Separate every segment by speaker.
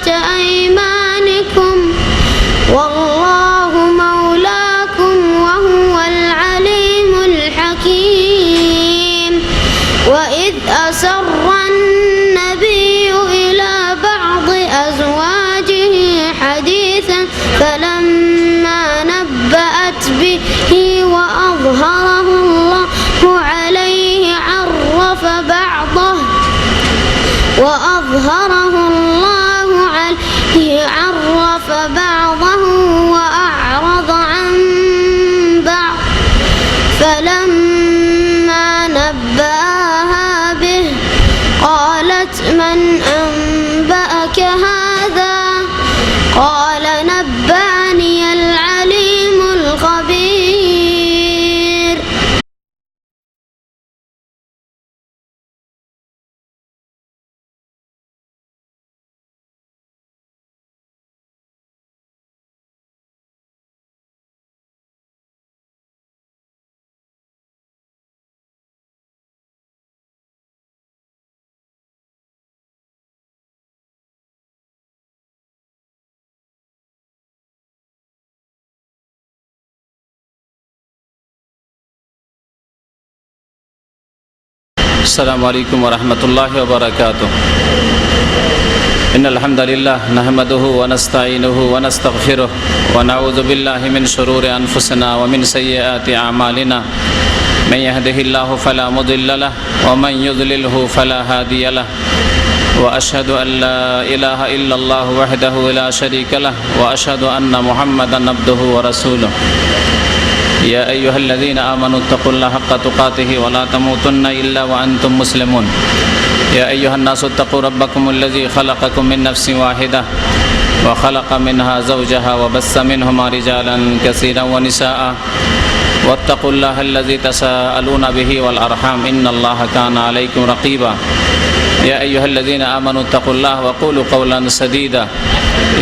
Speaker 1: ملكت أيمانكم والله مولاكم وهو العليم الحكيم وإذ أسر النبي إلى بعض أزواجه حديثا فلما نبأت به وأظهره الله عليه عرف بعضه وأعرض عن بعض فلما نبأها به قالت من أنبأك هذا قال نبأني العليم الخبير.
Speaker 2: السلام عليكم ورحمة الله وبركاته. إن الحمد لله نحمده ونستعينه ونستغفره ونعوذ بالله من شرور أنفسنا ومن سيئات أعمالنا من يهده الله فلا مضل له ومن يضلله فلا هادي له وأشهد أن لا إله إلا الله وحده لا شريك له وأشهد أن محمدا عبده ورسوله. يا أيها الذين آمنوا اتقوا الله حق تقاته ولا تموتن إلا وأنتم مسلمون. يا أيها الناس اتقوا ربكم الذي خلقكم من نفس واحدة وخلق منها زوجها وبث منهما رجالا كثيرا ونساء واتقوا الله الذي تساءلون به والأرحام إن الله كان عليكم رقيبا. يا أيها الذين آمنوا اتقوا الله وقولوا قولا سديدا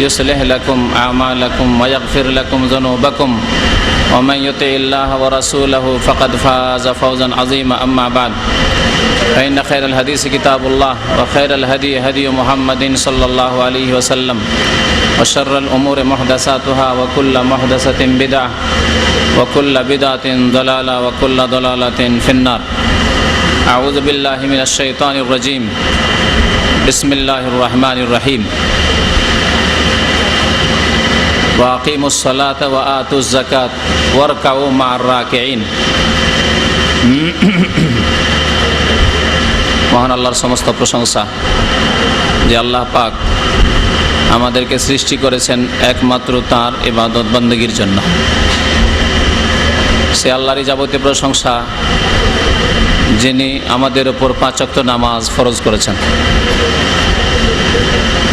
Speaker 2: يصلح لكم أعمالكم ويغفر لكم ذنوبكم ومن يطع الله ورسوله فقد فاز فوزا عظيما. أما بعد فإن خير الحديث كتاب الله وخير الهدي هدي محمد صلى الله عليه وسلم وشر الأمور محدثاتها وكل محدثة بدعة وكل بدعة ضلالة وكل ضلالة في النار. أعوذ بالله من الشيطان الرجيم. بسم الله الرحمن الرحيم. وأقيموا الصلاة وآتوا الزكاة واركعوا مع الراكعين. মহান আল্লাহর সমস্ত প্রশংসা যে আল্লাহ পাক আমাদেরকে সৃষ্টি করেছেন একমাত্র তাঁর ইবাদত বন্দেগীর জন্য। সে আল্লাহরই যাবতীয় প্রশংসা যিনি আমাদের উপর 5 ওয়াক্ত নামাজ ফরজ করেছেন।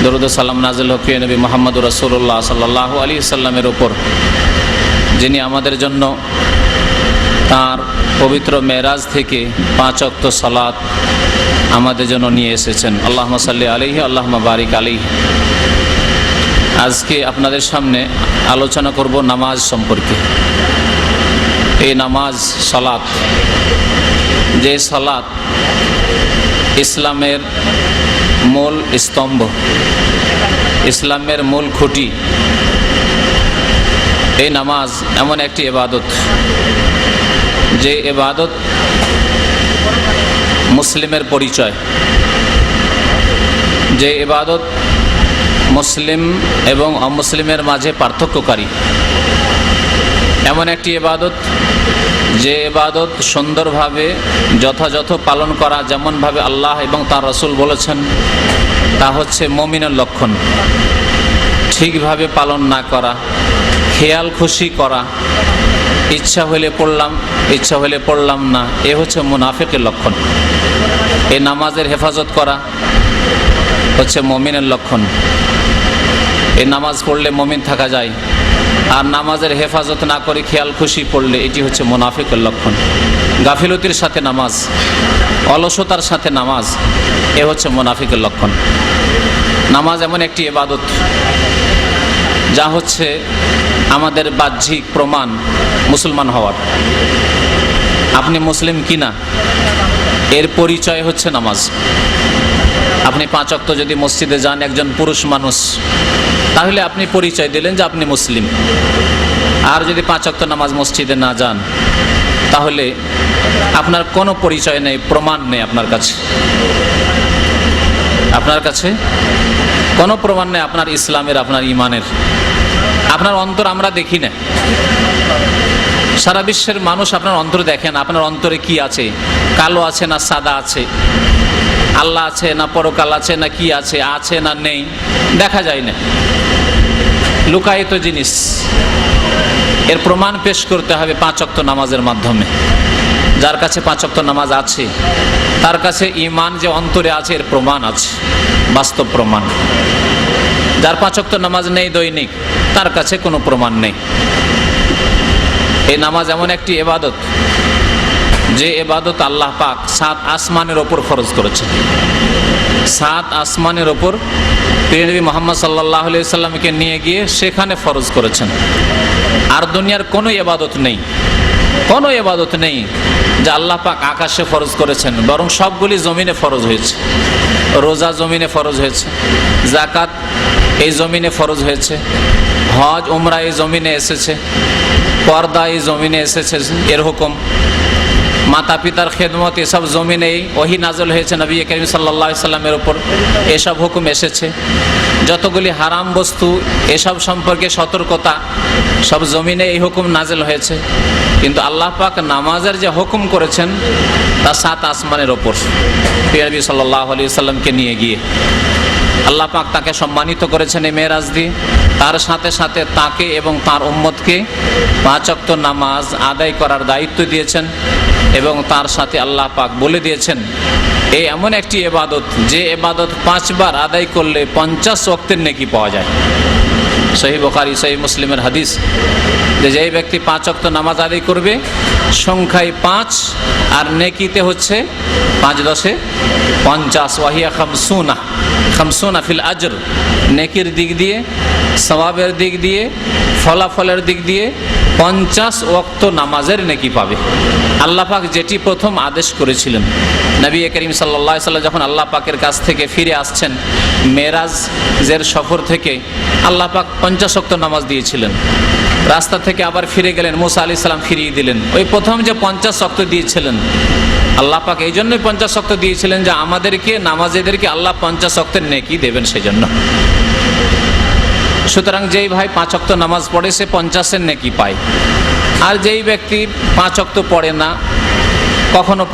Speaker 2: দরুদ ও সালাম নাজিল হোক প্রিয় নবী মুহাম্মদুর রাসূলুল্লাহ সাল্লাল্লাহু আলাইহি সাল্লামের উপর, যিনি আমাদের জন্য তার পবিত্র মেরাজ থেকে 5 ওয়াক্ত সালাত আমাদের জন্য নিয়ে এসেছেন। আল্লাহুম্মা সাল্লি আলাইহি আল্লাহুম্মা বারিক আলাইহি। আজকে আপনাদের সামনে আলোচনা করব নামাজ সম্পর্কে। এই নামাজ সালাত, যে সালাত ইসলামের মূল স্তম্ভ, ইসলামের মূল খুঁটি। এই নামাজ এমন একটি ইবাদত, যে ইবাদত মুসলিমের পরিচয়, যে ইবাদত মুসলিম এবং অমুসলিমের মাঝে পার্থক্যকারী। এমন একটি ইবাদত যে ইবাদত সুন্দরভাবে যথাযথ পালন করা, যেমনভাবে আল্লাহ এবং তার রাসূল বলেছেন, তা হচ্ছে মুমিনের লক্ষণ। ঠিকভাবে পালন না করা, খেয়াল খুশি করা, ইচ্ছা হলে পড়লাম ইচ্ছা হলে পড়লাম না, এ হচ্ছে মুনাফিকের লক্ষণ। এই নামাজের হেফাজত করা হচ্ছে মুমিনের লক্ষণ। এই নামাজ পড়লে মুমিন থাকা যায়, আর নামাজের হেফাজত না করে খেয়াল খুশি পড়লে এটি হচ্ছে মুনাফিকের লক্ষণ। গাফিলতির সাথে নামাজ, অলসতার সাথে নামাজ, এ হচ্ছে মুনাফিকের লক্ষণ। নামাজ এমন একটি ইবাদত যা হচ্ছে আমাদের বাহ্যিক প্রমাণ মুসলমান হওয়ার। আপনি মুসলিম কিনা এর পরিচয় হচ্ছে নামাজ। আপনি 5 ওয়াক্ত যদি মসজিদে যান একজন পুরুষ মানুষ, তাহলে আপনি পরিচয় দিলেন যে আপনি মুসলিম। আর যদি 5 ওয়াক্ত নামাজ মসজিদে না যান, তাহলে আপনার কোনো পরিচয় নেই, প্রমাণ নেই আপনার কাছে। আপনার কাছে কোনো প্রমাণ নেই আপনার ইসলামের, আপনার ইমানের। আপনার অন্তর আমরা দেখি না, সারা বিশ্বের মানুষ আপনার অন্তর দেখেন। আপনার অন্তরে কি আছে, কালো আছে না সাদা আছে, আল্লাহ আছে না পরকাল আছে না কি আছে, আছে না নেই, দেখা যায় না, লুকায়িত জিনিস। এর প্রমাণ পেশ করতে হবে 5 ওয়াক্ত নামাজের মাধ্যমে। যার কাছে 5 ওয়াক্ত নামাজ আছে, তার কাছে ঈমান যে অন্তরে আছে এর প্রমাণ আছে, বাস্তব প্রমাণ। যার 5 ওয়াক্ত নামাজ নেই দৈনিক, তার কাছে কোনো প্রমাণ নেই। এই নামাজ এমন একটি ইবাদত, যে ইবাদত আল্লাহ পাক 7 আসমানের ওপর ফরজ করেছেন। 7 আসমানের ওপর প্রিয় নবী মুহাম্মদ সাল্লাল্লাহু আলাইহি সাল্লামকে নিয়ে গিয়ে সেখানে ফরজ করেছেন। আর দুনিয়ার কোনো ইবাদত নেই, কোনো ইবাদত নেই যা আল্লাহ পাক আকাশে ফরজ করেছেন, বরং সবগুলি জমিনে ফরজ হয়েছে। রোজা জমিনে ফরজ হয়েছে, যাকাত এই জমিনে ফরজ হয়েছে, হজ উমরা এই জমিনে এসেছে, পর্দা এই জমিনে এসেছে এর হুকুম, মাতা পিতার খেদমত এসব জমিনেই ওহী নাযিল হয়েছে নবী করিম সাল্লাল্লাহু আলাইহি সাল্লামের উপর, এসব হুকুম এসেছে। যতগুলি হারাম বস্তু এসব সম্পর্কে সতর্কতা, সব জমিনে এই হুকুম নাযিল হয়েছে। কিন্তু আল্লাহ পাক নামাজের যে হুকুম করেছেন তা 7 আসমানের ওপর প্রিয় নবী সাল্লাল্লাহু আলাইহি সাল্লামকে নিয়ে গিয়ে। আল্লাহ পাক তাকে সম্মানিত করেছেন এই মেরাজ দিয়ে। তার সাথে সাথে তাকে এবং তার উম্মতকে 5 ওয়াক্ত নামাজ আদায় করার দায়িত্ব দিয়েছেন, এবং তার সাথে আল্লাহ পাক বলে দিয়েছেন এই এমন একটি ইবাদত, যে ইবাদত 5 বার আদায় করলে 50 ওয়াক্তের নেকি পাওয়া যায়। সহিহ বুখারী সহিহ মুসলিমের হাদিস, যে ব্যক্তি 5 ওয়াক্ত নামাজ আদায় করবে, সংখ্যায় 5 আর নেকিতে হচ্ছে 5 10 50, ওয়াহিয়া 50 ফিল আজর, নেকির দিক দিয়ে, সওয়াবের দিক দিয়ে, ফলাফলের দিক দিয়ে 50 ওয়াক্ত নামাজের নেকি পাবে। আল্লাহ পাক যেটি প্রথম আদেশ করেছিলেন, নবী করিম সাল্লাল্লাহু আলাইহি সাল্লাম যখন আল্লাহ পাকের কাছ থেকে ফিরে আসছেন মেরাজের সফর থেকে, আল্লাহ পাক 50 ওয়াক্ত নামাজ দিয়েছিলেন। রাস্তা থেকে আবার ফিরে গেলেন, মুসা আলাইহিস সালাম ফিরিয়ে দিলেন। ওই প্রথম যে 50 ওয়াক্ত দিয়েছিলেন, আল্লাহ পাক এই জন্যই 50 ওয়াক্ত দিয়েছিলেন যে আমাদেরকে নামাজীদেরকে আল্লাহ 50 ওয়াক্তের নেকি দেবেন সেজন্য। সুতরাং যেই ভাই 5 ওয়াক্ত নামাজ পড়ে সে 50-এর নেকি পায়। আর যেই ব্যক্তি 5 ওয়াক্ত পড়ে না, কখনো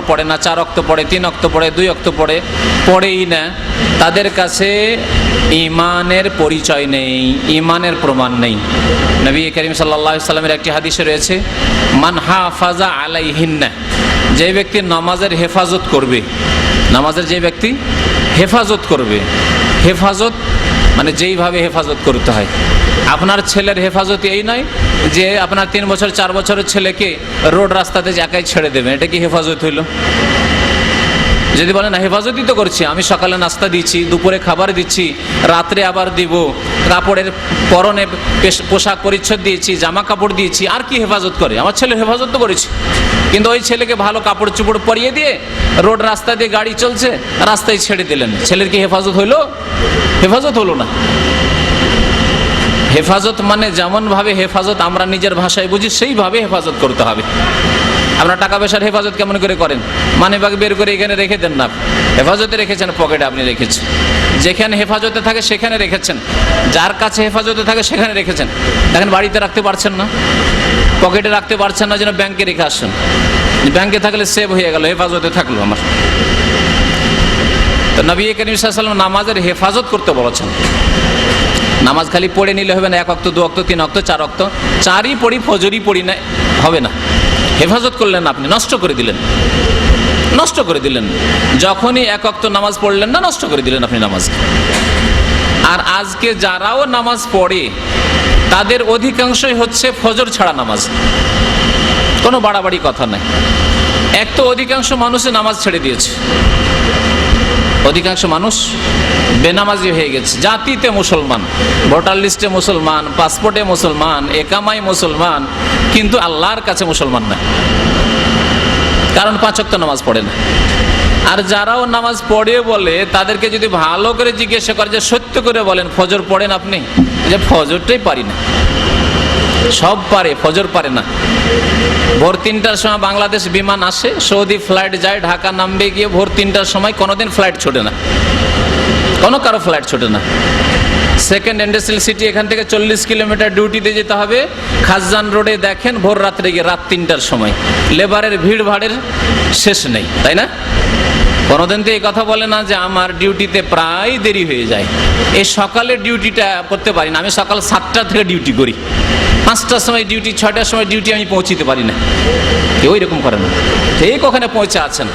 Speaker 2: পড়ে না, 4 ওয়াক্ত পড়ে, 3 ওয়াক্ত পড়ে, 2 ওয়াক্ত পড়েই না, তাদের কাছে ঈমানের পরিচয় নেই, ঈমানের প্রমাণ নেই। নবী করিম সাল্লাল্লাহু আলাইহি সাল্লামের একটি হাদিসে রয়েছে, মান হাফাজা আলাইহিন্না, যে ব্যক্তি নামাজের হেফাজত করবে, নামাজের যে ব্যক্তি হেফাজত করবে, হেফাজত মানে যেইভাবে হেফাজত করতে হয়। আপনার ছেলের হেফাজত এই নয় যে আপনার 3 বছর 4 বছরের ছেলেকে রোড রাস্তাতে একাই ছেড়ে দেবেন, এটা কি হেফাজত হইল? যদি বলেন না হেফাজতই তো করছি, আমি সকালে নাস্তা দিচ্ছি, দুপুরে খাবার দিচ্ছি, রাত্রে আবার দিব, কাপড়ের পরনে পোশাক পরিচ্ছদ দিয়েছি, জামা কাপড় দিয়েছি, আর কি হেফাজত করে? আমার ছেলের হেফাজত তো করেছি। কিন্তু ওই ছেলেকে ভালো কাপড় চোপড় পরিয়ে দিয়ে রোড রাস্তা দিয়ে গাড়ি চলছে, রাস্তায় ছেড়ে দিলেন, ছেলের কি হেফাজত হইলো? হেফাজত হলো না। হেফাজত মানে যেমনভাবে হেফাজত আমরা নিজের ভাষায় বুঝি সেইভাবে হেফাজত করতে হবে। আপনার টাকা পয়সার হেফাজত কেমন করে করেন? মানিব্যাগ বের করে এখানে রেখে দেন না, হেফাজতে রেখেছেন, পকেটে আপনি রেখেছেন। যেখানে হেফাজতে থাকে সেখানে রেখেছেন, যার কাছে হেফাজতে থাকে সেখানে রেখেছেন। দেখেন বাড়িতে রাখতে পারছেন না, পকেটে রাখতে পারছেন না, যেন ব্যাংকে রেখে আসছেন। ব্যাংকে থাকলে সেভ হয়ে গেল, হেফাজতে থাকলো আমার। তো নবী করিম সাল্লাল্লাহু আলাইহি ওয়াসাল্লাম নামাজের হেফাজত করতে বলেছেন। নামাজ খালি পড়ে নিলে হবে না, 1 ওয়াক্ত 2 ওয়াক্ত 3 ওয়াক্ত 4 ওয়াক্ত, 4ই পড়ি ফজরই পড়ি না, হবে না। হেফাজত করলেন আপনি, নষ্ট করে দিলেন, নষ্ট করে দিলেন। যখনই 1 ওয়াক্ত নামাজ পড়লেন না, নষ্ট করে দিলেন আপনি নামাজ। আর আজকে যারাও নামাজ পড়ে তাদের অধিকাংশই হচ্ছে ফজর ছাড়া নামাজ, কোনো বাড়াবাড়ি কথা নাই। এক তো অধিকাংশ মানুষে নামাজ ছেড়ে দিয়েছে, অধিকাংশ মানুষ বেনামাজি হয়ে গেছে। জাতিতে মুসলমান, ভোটার লিস্টে মুসলমান, পাসপোর্টে মুসলমান, একামাই মুসলমান, কিন্তু আল্লাহর কাছে মুসলমান না, কারণ 5 ওয়াক্ত নামাজ পড়ে না। আর যারাও নামাজ পড়ে বলে তাদেরকে যদি ভালো করে জিজ্ঞাসা করে যে সত্য করে বলেন ফজর পড়েন আপনি, যে ফজরটাই পারি না। সব পারে, ফজর পারে না। ভোর 3টার সময় বাংলাদেশ বিমান আসে, সৌদি ফ্লাইট যায়, ঢাকা নামবে, গিয়ে ভোর 3টার সময় কোনোদিন ফ্লাইট ছোটে না, কোনো কারো ফ্লাইট ছোটে না। সেকেন্ড ইন্ডাস্ট্রিয়াল সিটি, এখান থেকে 40 কিলোমিটার ডিউটিতে যেতে হবে। খাজান রোডে দেখেন ভোর রাত্রে গিয়ে রাত 3টার সময় লেবারের ভিড় ভাড়ের শেষ নেই, তাই না? কোনোদিন তো এই কথা বলে না যে আমার ডিউটিতে প্রায় দেরি হয়ে যায়, এই সকালের ডিউটিটা করতে পারি না, আমি সকাল 7টা থেকে ডিউটি করি, 5টার সময় ডিউটি, 6টার সময় ডিউটি, আমি পৌঁছিতে পারি না। কেউ এরকম করে না। ঠিক ওখানে পৌঁছে আছেন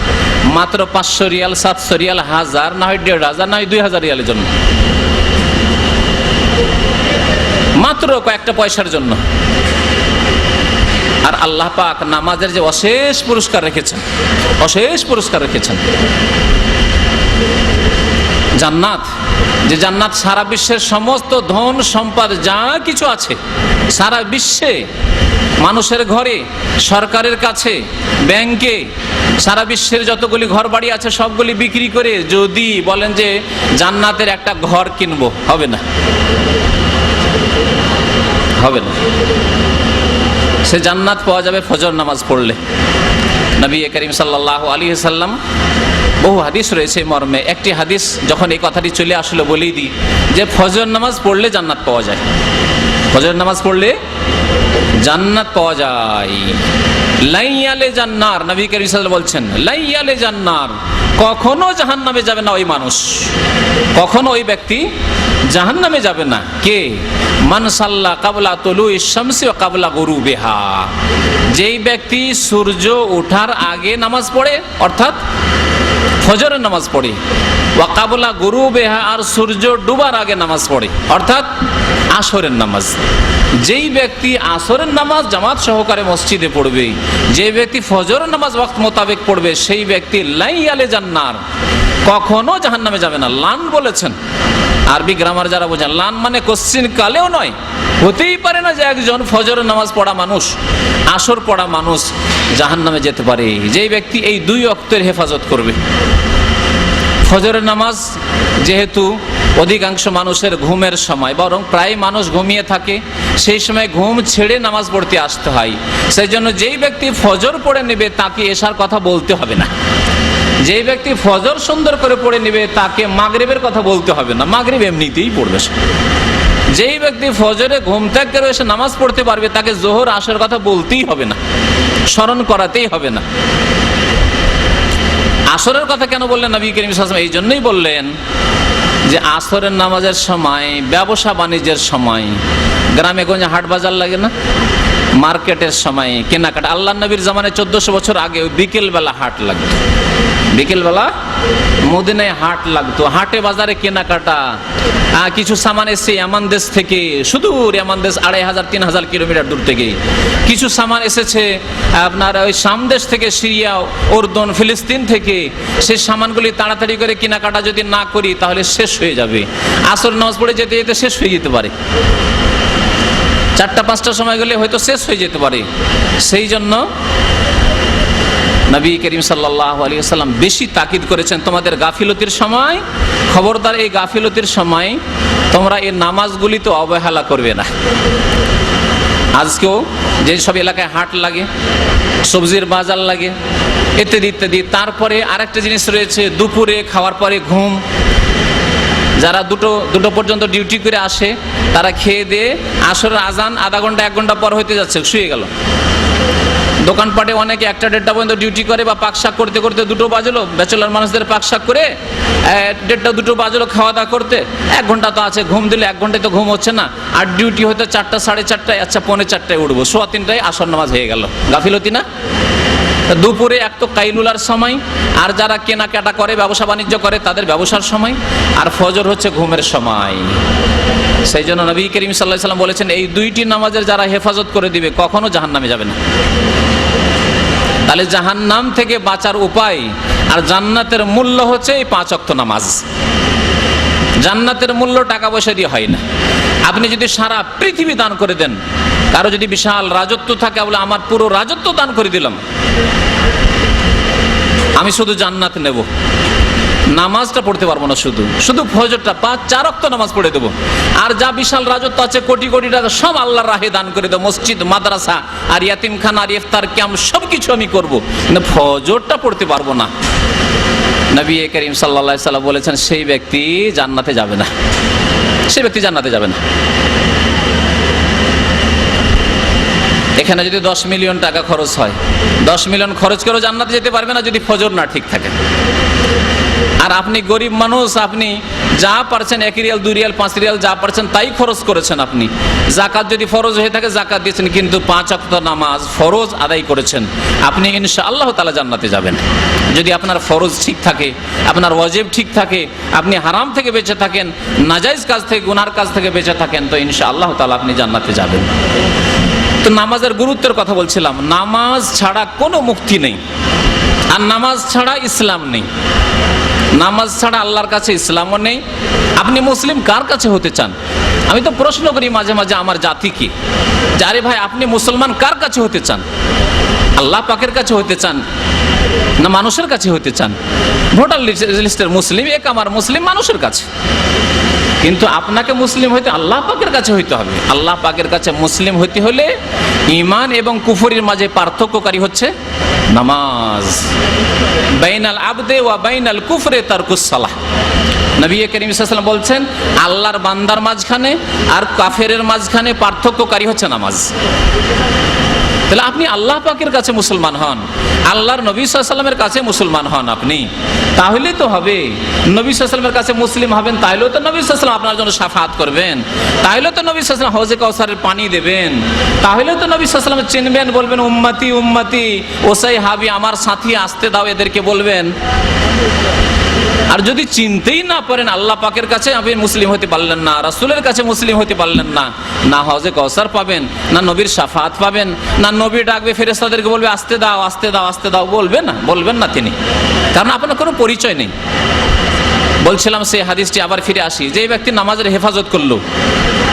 Speaker 2: মাত্র 500 রিয়াল, 700 রিয়াল, 1000, না হয় 1500, না হয় 2000 রিয়ালের জন্য, মাত্র কয়েকটা পয়সার জন্য। আর আল্লাহ পাক নামাজের যে অশেষ পুরস্কার রেখেছেন, অশেষ পুরস্কার রেখেছেন। জান্নাত, যে জান্নাত সারা বিশ্বের সমস্ত ধন সম্পদ যা কিছু আছে সারা বিশ্বে, মানুষের ঘরে, সরকারের কাছে, ব্যাংকে, সারা বিশ্বের যতগুলি ঘর বাড়ি আছে সবগুলি বিক্রি করে যদি বলেন যে জান্নাতের একটা ঘর কিনবো, হবে না, হবে না। সে জান্নাত পাওয়া যাবে ফজর নামাজ পড়লে। নবী করিম সাল্লাল্লাহু আলাইহি সাল্লাম, বহু হাদিস রয়েছে মর্মে, একটি হাদিস যখন এই কথাটি চলে আসলো বলেই দিই যে ফজর নামাজ পড়লে জান্নাত পাওয়া যায়, ফজর নামাজ পড়লে জান্নাত পাওয়া যায়। লাইয়ালে জান্নার, নবী করিম সাল্লাল্লাহু আলাইহি ওয়াসাল্লাম বলছেন, লাইয়ালে জান্নার, কখনো জাহান্নামে যাবে না ওই মানুষ, কখনো ওই ব্যক্তি জাহান্নামে যাবে না। কে? মান সাল্লা কাবলা তুলুই শামসি ওয়া কাবলা গুরুবিহা, যেই ব্যক্তি সূর্য ওঠার আগে নামাজ পড়ে, অর্থাৎ ফজরের নামাজ পড়ে, ওয়া কাবলা গুরুবিহা, আর সূর্য ডুবার আগে নামাজ পড়ে, অর্থাৎ আসরের নামাজ। যেই ব্যক্তি আসরের নামাজ জামাত সহকারে মসজিদে পড়বে, যে ব্যক্তি ফজরের নামাজ ওয়াক্ত মোতাবেক পড়বে, সেই ব্যক্তি লাইয়ালে জান্নার, কখনো জাহান্নামে যাবে না। লান বলেছেন আরবি গ্রামার যারা বোঝেন, লান মানে কোশ্চিন কালেও নয়, হতেই পারে না যে একজন ফজরের নামাজ পড়া মানুষ, আসর পড়া মানুষ জাহান্নামে যেতে পারে। যেই ব্যক্তি এই 2 ওয়াক্তের হেফাজত করবে। ফজরের নামাজ যেহেতু অধিকাংশ মানুষের ঘুমের সময়, বরং প্রায় মানুষ ঘুমিয়ে থাকে, সেই সময় ঘুম ছেড়ে নামাজ পড়তে আসতে হয়। সেই জন্য যেই ব্যক্তি ফজর পড়ে নেবে তাকে এশার কথা বলতে হবে না। যেই ব্যক্তি ফজর সুন্দর করে পড়ে নেবে তাকে মাগরিবের কথা বলতে হবে না, মাগরিব এমনিতেই পড়বে। যেই ব্যক্তি ফজরে ঘুম থেকে এসে নামাজ পড়তে পারবে তাকে জোহর আসর কথা বলতেই হবে না, স্মরণ করাতেই হবে না। আসরের কথা কেন বললেন নবী করিম সাল্লাল্লাহু আলাইহি ওয়াসাল্লাম? এই জন্যই বললেন যে আসরের নামাজের সময়, ব্যবসা বাণিজ্যের সময়, গ্রামে গঞ্জে হাট বাজার লাগে না, মার্কেটের সময় কেনাকাটা। আল্লাহ নবীর জামানায় 1400 বছর আগে বিকেল বেলা হাট লাগতো, বিকেল বেলা মদিনায় হাট লাগতো, হাটে বাজারে কেনাকাটা। কিছু সামান এসছে ইয়ামান দেশ থেকে, সুদূর ইয়ামান দেশ 2500-3000 কিলোমিটার দূর থেকে। কিছু সামান এসেছে আপনার ওই শাম দেশ থেকে, সিরিয়া, উর্দুন, ফিলিস্তিন থেকে। সেই সামানগুলি তাড়াতাড়ি করে কেনাকাটা যদি না করি তাহলে শেষ হয়ে যাবে, আসর নামাজ পড়ে যেতে যেতে শেষ হয়ে যেতে পারে, 4টা-5টার সময় গেলে হয়তো শেষ হয়ে যেতে পারে। সেই জন্য নবী করিম সাল্লাল্লাহু আলাইহি ওয়াসাল্লাম বেশি তাকিদ করেছেন, তোমাদের গাফিলতির সময় খবরদার, এই গাফিলতির সময় তোমরা এই নামাজগুলি তো অবহেলা করবে না। আজকেও যে সব এলাকায় হাট লাগে, সবজির বাজার লাগে, ইত্যাদি ইত্যাদি। তারপরে আরেকটা জিনিস রয়েছে, দুপুরে খাওয়ার পরে ঘুম। যারা দুটো পর্যন্ত ডিউটি করে আসে তারা খেয়ে দিয়ে আসরের আজান আধা ঘন্টা 1 ঘন্টা পর হইতে যাচ্ছে, শুয়ে গেল। দোকানপাটে অনেকে 1টা-1.5টা পর্যন্ত ডিউটি করে, বা পাকশাক করতে করতে 2টো বাজলো, ব্যাচেলর মানুষদের পাকশাক করে 1:30-2টো বাজলো খাওয়া দাওয়া করতে, 1 ঘন্টা তো আছে, ঘুম দিলে 1 ঘন্টায় তো ঘুম হচ্ছে না। আর ডিউটি হয়তো 4টা-4:30টায়, আচ্ছা 2:45টায় উঠবো, 3:15টায় আসর নামাজ হয়ে গেল। গাফিলতি না? দুপুরে এক তো কাইলুলার সময়, আর যারা কেনাকাটা করে, ব্যবসা বাণিজ্য করে তাদের ব্যবসার সময়, আর ফজর হচ্ছে ঘুমের সময়। সেই জন্য নবী করিম সাল্লাল্লাহু আলাইহি ওয়াসাল্লাম বলেছেন, এই 2টি নামাজের যারা হেফাজত করে দিবে কখনো জাহান্নামে যাবে না। তাহলে জাহান্নাম থেকে বাঁচার উপায় আর জান্নাতের মূল্য হচ্ছে এই 5 ওয়াক্ত নামাজ। জান্নাতের মূল্য টাকা পয়সা দিয়ে হয় না। আপনি যদি সারা পৃথিবী দান করে দেন, কারো যদি বিশাল রাজত্ব থাকে, বলে আমার পুরো রাজত্ব দান করে দিলাম, আমি শুধু জান্নাত নেব, নামাজটা পড়তে পারবো না, শুধু শুধু ফজরটা 5-4 ওয়াক্ত নামাজ পড়ে দেবো, আর যা বিশাল রাজত্ব আছে কোটি কোটি টাকা সব আল্লাহর রাহে দান করে দেবো, মসজিদ মাদ্রাসা আর ইয়াতিমখানা আর ইফতার ক্যাম্প সব কিছু আমি করবো, কিন্তু ফজরটা পড়তে পারবো না। নবী করিম সাল্লাল্লাহু আলাইহি সাল্লাম বলেছেন সেই ব্যক্তি জান্নাতে যাবে না, সেই ব্যক্তি জান্নাতে যাবে না। এখানে যদি 10 মিলিয়ন টাকা খরচ হয়, 10 মিলিয়ন খরচ করেও জান্নাতে যেতে পারবে না যদি ফজর না ঠিক থাকে। আর আপনি গরিব মানুষ, আপনি যা পারছেন 1 রিয়াল 2 রিয়াল 5 রিয়াল যা পারছেন তাই খরচ করেছেন। আপনি যাকাত যদি ফরজ হয়ে থাকে যাকাত দিয়েছেন, কিন্তু 5 ওয়াক্ত নামাজ ফরজ আদায় করেছেন, আপনি ইনশাআল্লাহ তাআলা জান্নাতে যাবেন। যদি আপনার ফরজ ঠিক থাকে, আপনার ওয়াজিব ঠিক থাকে, আপনি হারাম থেকে বেঁচে থাকেন, নাজায়েজ কাজ থেকে গুনার কাজ থেকে বেঁচে থাকেন, তো ইনশাআল্লাহ তাআলা আপনি জান্নাতে যাবেন। তো নামাজের গুরুত্বের কথা বলছিলাম। নামাজ ছাড়া কোনো মুক্তি নেই, আর নামাজ ছাড়া ইসলাম নেই, নামাজ ছাড়া আল্লাহর কাছে ইসলামও নেই। আপনি মুসলিম কার কাছে হতে চান? আমি তো প্রশ্ন করি মাঝে মাঝে আমার জাতিকে, যে আরে ভাই আপনি মুসলমান কার কাছে হতে চান? আল্লাহ পাকের কাছে হতে চান না মানুষের কাছে হতে চান? ভোটার লিস্টের মুসলিম এক আমার মুসলিম মানুষের কাছে, কিন্তু আপনাকে মুসলিম হইতে আল্লাহ পাকের কাছে হইতে হবে। আল্লাহ পাকের কাছে মুসলিম হইতে হলে ঈমান এবং কুফরির মাঝে পার্থক্যকারী হচ্ছে নামাজ। বাইনাল আবদে ওয়া বাইনাল কুফরে তারকুস সালাহ। নবী করিম সাল্লাল্লাহু আলাইহি ওয়াসাল্লাম বলছেন আল্লাহর বান্দার মাঝখানে আর কাফেরের মাঝখানে পার্থক্যকারী হচ্ছে নামাজ। তাহলে আপনি আল্লাহ পাকের কাছে মুসলমান হন, আল্লাহর নবী সাল্লাল্লাহু আলাইহি ওয়াসাল্লামের কাছে মুসলমান হন আপনি, তাহলে তো হবে। নবী সাল্লাল্লাহু আলাইহি ওয়াসাল্লামের কাছে মুসলিম হবেন, তাহলেও তো নবী সাল্লাল্লাহু আলাইহি ওয়াসাল্লাম আপনার জন্য শাফাআত করবেন, তাহলে তো নবী সাল্লাল্লাহু আলাইহি ওয়াসাল্লাম হাউজে কাউসারের পানি দেবেন, তাহলে তো নবী সাল্লাল্লাহু আলাইহি ওয়াসাল্লাম চিনবেন, বলবেন উম্মতি উম্মতি ওসাই হাবি, আমার সাথী আসতে দাও, এদেরকে বলবেন। আর যদি চিনতেই না পারেন আল্লাহ পাকের কাছে, আপনি মুসলিম হতে পারলেন না, রাসূলের কাছে মুসলিম হতে পারলেন না, না হাউজে কাউসার পাবেন, না নবীর শাফাআত পাবেন, না নবী ডাকবে ফেরেশতাদেরকে বলবে আসতে দাও আসতে দাও আসতে দাও, বলবেন না তিনি, কারণ আপনার কোনো পরিচয় নেই। বলছিলাম সেই হাদিসটি আবার ফিরে আসি, যে ব্যক্তি নামাজের হেফাজত করলো,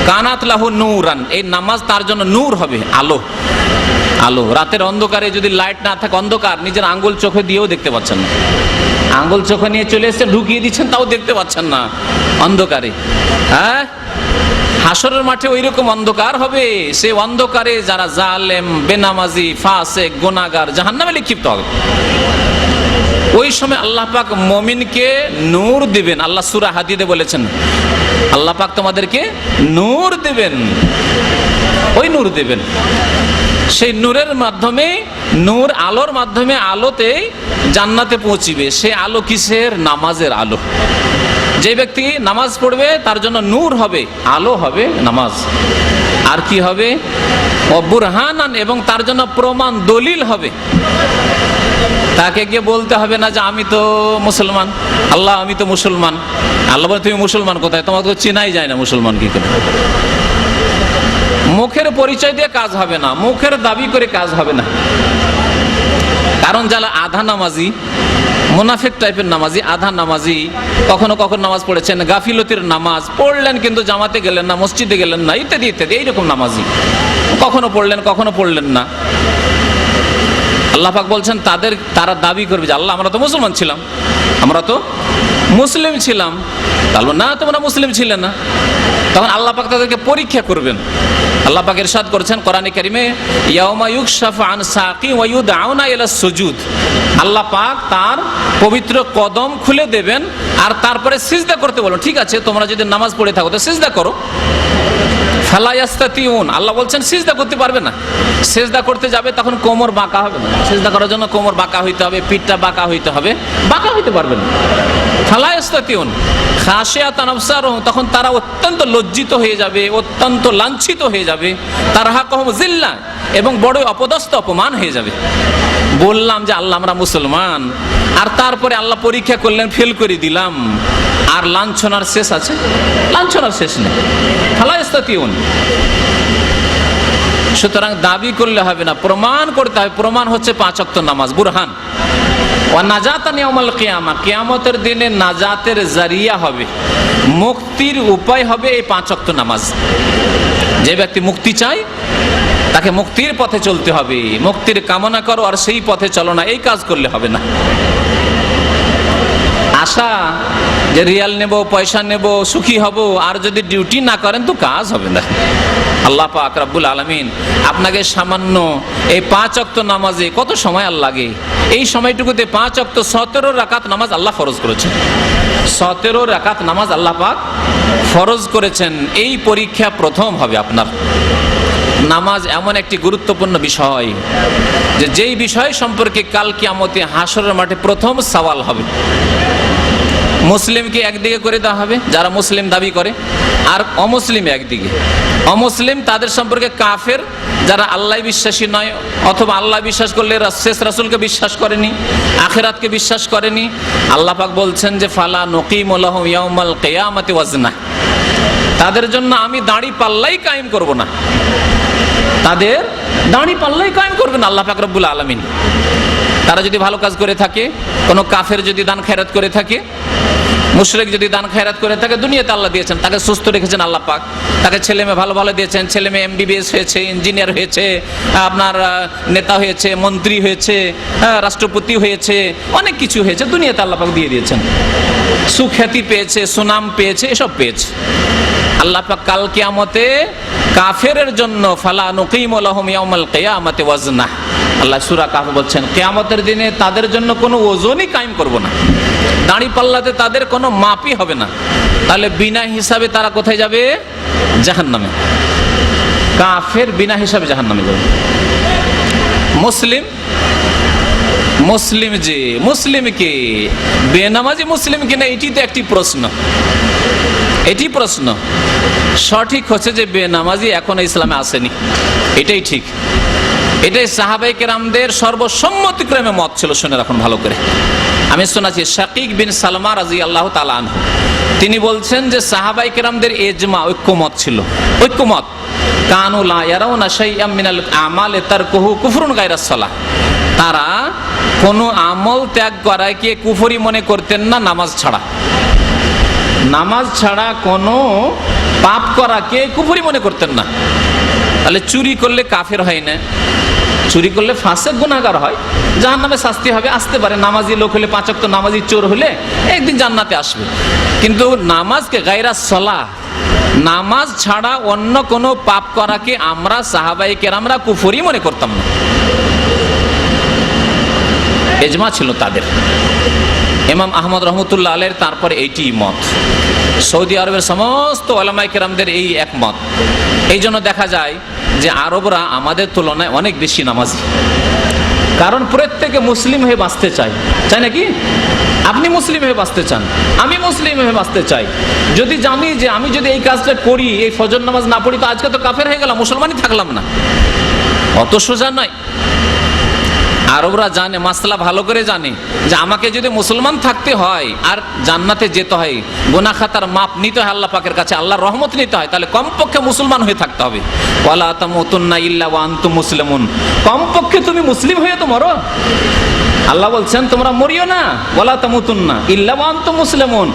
Speaker 2: কানাত লাহু নূরান, এই নামাজ তার জন্য নূর হবে, আলো। আলো রাতের অন্ধকারে যদি লাইট না থাকে, অন্ধকার, নিজের আঙ্গুল চোখে দিয়েও দেখতে পাচ্ছেন না, আঙ্গুল চোখে নিয়ে চলে এসেছেন ঢুকিয়ে দিচ্ছেন তাও দেখতে পাচ্ছেন না অন্ধকারে। হ্যাঁ, হাসরের মাঠে ওই রকম অন্ধকার হবে, সে অন্ধকারে যারা জালেম, বেনামাজি, ফাসিক, গুনাহগার জাহান্নামে নিক্ষিপ্ত হবে। ওই সময় আল্লাহ পাক মুমিনকে নূর দিবেন। আল্লাহ সূরা হাদীদে বলেছেন আল্লাহ পাক তোমাদেরকে নূর দিবেন, ওই নূর দিবেন। সেই নূরের মাধ্যমে, নূর আলোর মাধ্যমে আলোতে জান্নাতে পৌঁছিবে। সেই আলো কিসের? নামাজের আলো। যে ব্যক্তি নামাজ পড়বে তার জন্য নূর হবে, আলো হবে নামাজ। আর কি হবে? বুরহানান, এবং তার জন্য প্রমাণ, দলিল হবে। তাকে গিয়ে বলতে হবে না যে আমি তো মুসলমান, আল্লাহ আমি তো মুসলমান। আল্লাহ বলে তুমি মুসলমান কোথায়? তোমাকে তো চেনাই যায় না মুসলমান কি করে। মুখের পরিচয় দিয়ে কাজ হবে না, মুখের দাবি করে কাজ হবে না। কারণ যারা আধা নামাজি, মুনাফিক টাইপের নামাজি, আধা নামাজি, কখনো কখনো নামাজ পড়েছেন, গাফিলতির নামাজ পড়লেন কিন্তু জামাতে গেলেন না, মসজিদে গেলেন না, ইত্যাদি ইত্যাদি, এইরকম নামাজি, কখনো পড়লেন কখনো পড়লেন না। আল্লাহ পাক বলছেন তারা দাবি করবে যে আল্লাহ আমরা তো মুসলমান ছিলাম, আমরা তো মুসলিম ছিলাম। তাহলে না, তোমরা মুসলিম ছিলে না। তখন আল্লাহ পাক তাদেরকে পরীক্ষা করবেন। আল্লাহ পাক ইরশাদ করেছেন কোরআনে কারিমে, ইয়াউমা ইউকশাফু আন সাকি ওয়া ইউদআউনা ইলা সুজুদ। আল্লাহ পাক তার পবিত্র কদম খুলে দেবেন আর তারপরে সিজদা করতে বলবেন। ঠিক আছে, তোমরা যদি নামাজ পড়ে থাকো তো সিজদা করো। ফালা ইয়াস্তাতিউন, আল্লাহ বলছেন সিজদা করতে পারবে না। সিজদা করতে যাবে তখন কোমর বাঁকা হবে না, সিজদা করার জন্য কোমর বাঁকা হইতে হবে, পিঠটা বাঁকা হইতে হবে, বাঁকা হইতে পারবে না। ফালা ইয়াস্তাতিউন খাশিয়াতান আবসারুহুম, তখন তারা অত্যন্ত লজ্জিত হয়ে যাবে, অত্যন্ত লাঞ্ছিত হয়ে যাবে। তারহাকুহুম যিল্লাহ, এবং বড় অপদস্থ, অপমান হয়ে যাবে। বললাম যে আল্লাহ আমরা মুসলমান, আর তারপরে আল্লাহ পরীক্ষা করলেন, ফেল করে দিলাম, আর লাঞ্ছনার শেষ আছে? লাঞ্ছনার শেষ নেই। ফালা ইয়াস্তাতিউন। সুতরাং দাবি করলে হবে না, প্রমাণ করতে হবে। প্রমাণ হচ্ছে 5 ওয়াক্ত নামাজ, বুরহান। ওয়া নাজাতান ইয়াউমাল কিয়ামা, কিয়ামতের দিনে নাজাতের জারিয়া হবে, মুক্তির উপায় হবে এই 5 ওয়াক্ত নামাজ। যে ব্যক্তি মুক্তি চায় তাকে মুক্তির পথে চলতে হবে। মুক্তির কামনা করো আর সেই পথে চলো না, এই কাজ করলে হবে না। আশা যে রিয়াল নেব, পয়সা নেব, সুখী হব, আর যদি ডিউটি না করেন তো কাজ হবে না। আল্লাহ পাক রব্বুল আলামিন আপনাকে সামান্য এই 5 ওয়াক্ত নামাজে কত সময় আর লাগে, এই সময়টুকুতে 5 ওয়াক্ত 17 রাকাত নামাজ আল্লাহ ফরজ করেছেন। 17 রাকাত নামাজ আল্লাহ পাক ফরজ করেছেন। এই পরীক্ষা প্রথম হবে আপনার। নামাজ এমন একটি গুরুত্বপূর্ণ বিষয় যে যেই বিষয় সম্পর্কে কাল কিয়ামতে হাসরের মাঠে প্রথম সওয়াল হবে। মুসলিমকে একদিকে করে দেওয়া হবে যারা মুসলিম দাবি করে, আর অমুসলিম একদিকে। অমুসলিম তাদের সম্পর্কে কাফের যারা আল্লাহ বিশ্বাসী নয়, অথবা আল্লাহ বিশ্বাস করলে শেষ রাসূলকে বিশ্বাস করেনি, আখিরাতকে বিশ্বাস করেনি। আল্লাহ পাক বলছেন যে ফালা নুকিমু লাহুম ইয়াউমাল কিয়ামাতি ওয়াজনা, তাদের জন্য আমি দাঁড়ি পাল্লাই কায়েম করব না, তাদের দাঁড়ি পাল্লাই কায়েম করবেন আল্লাহ পাক রব্বুল আলামিন। তারা যদি ভালো কাজ করে থাকে, কোনো কাফের যদি দান খেরাত করে থাকে, মুশরিক যদি দান খেরাত করে থাকে, দুনিয়াতে আল্লাহ দিয়েছেন, তাকে সুস্থ রেখেছেন আল্লাহ পাক, তাকে ছেলে মেয়ে ভালো ভালো দিয়েছেন, ছেলে মেয়ে MBBS হয়েছে, ইঞ্জিনিয়ার হয়েছে, আপনার নেতা হয়েছে, মন্ত্রী হয়েছে, রাষ্ট্রপতি হয়েছে, অনেক কিছু হয়েছে, দুনিয়াতে আল্লাহ পাক দিয়ে দিয়েছেন। সুখ্যাতি পেয়েছে, সুনাম পেয়েছে, এসব পেয়েছে। আল্লাহ পাক কাল কিয়ামতে কাফেরের জন্য ফালা নুকিমু লাহুম ইয়াউমাল কিয়ামাতি ওয়াজনা, আল্লাহ সূরা কাহফ বলছেন কিয়ামতের দিনে তাদের জন্য কোনো ওজনই কায়েম করব না, দাঁড়ি পাল্লাতে তাদের কোনো মাপই হবে না। তাহলে বিনা হিসাবে তারা কোথায় যাবে? জাহান্নামে। কাফের বিনা হিসাবে জাহান্নামে যাবে। মুসলিম, মুসলিম যে মুসলিমকে বেনামাজি মুসলিম কিনা এটি তো একটি প্রশ্ন। এটি প্রশ্ন। সঠিক হচ্ছে যে বেনামাজি এখনো ইসলামে আসেনি, এটাই ঠিক। এটাই সাহাবায়ে কেরামদের সর্বসম্মতিক্রমে মত ছিল। শুনে রাখুন ভালো করে। আমি শোনাচ্ছি শাকিক বিন সালমা রাদিয়াল্লাহু তাআলা আনহু, তিনি বলছেন যে সাহাবায়ে কেরামদের ইজমা, ঐক্যমত ছিল, ঐক্যমত। কানু লা ইয়ারাউনা শাইআম মিনাল আমালি তারকুহু কুফরুন গায়রাস সালাহ, তারা কোনো আমল ত্যাগ করাকে কুফরি মনে করতেন না নামাজ ছাড়া। নামাজ ছাড়া কোনো পাপ করাকে কুফরি মনে করতেন না। তাহলে চুরি করলে কাফের হয় না, চুরি করলে ফাসেক গুনাহগার হয়, জাহান্নামে শাস্তি হবে, আসতে পারে। নামাজি লোক হলে, 5 ওয়াক্ত নামাজি চোর হলে একদিন জান্নাতে আসবে। কিন্তু নামাজকে গায়রাস সালাহ, নামাজ ছাড়া অন্য কোনো পাপ করাকে আমরা সাহাবায়ে কেরামরা কুফরি মনে করতাম না। ইজমা ছিল তাদের। ইমাম আহমদ রহমতুল্লাহ আলাইহির তারপরে এইটি মত। সৌদি আরবের সমস্ত উলামায়ে কেরামদের এই একমত। এই জন্য দেখা যায় যে আরবরা আমাদের তুলনায় অনেক বেশি নামাজি, কারণ প্রত্যেকে মুসলিম হয়ে বাঁচতে চায়, চাই নাকি? আপনি মুসলিম হয়ে বাঁচতে চান, আমি মুসলিম হয়ে বাঁচতে চাই। যদি জানি যে আমি যদি এই কাজটা করি, এই ফজর নামাজ না পড়ি, তো আজকে তো কাফের হয়ে গেলাম, মুসলমানই থাকলাম না। অত সোজা নয়। আরবরা জানে, মাসলা ভালো করে জানে যে আমাকে যদি মুসলমান থাকতে হয় আর জান্নাতে যেতে হয়, গুনাহ খাতার মাপ নিতে হয় আল্লাহ পাকের কাছে, আল্লাহর রহমত নিতে হয়, তাহলে কমপক্ষে মুসলমান হয়ে থাকতে হবে। ওয়ালা তামুতুন্না ইল্লা ওয়া আনতুম মুসলিমুন, কমপক্ষে তুমি মুসলিম হয়ে তো মরো। আল্লাহ বলছেন তোমরা মরিও না, ওয়ালা তামুতুন্না ইল্লা ওয়া আনতুম মুসলিমুন,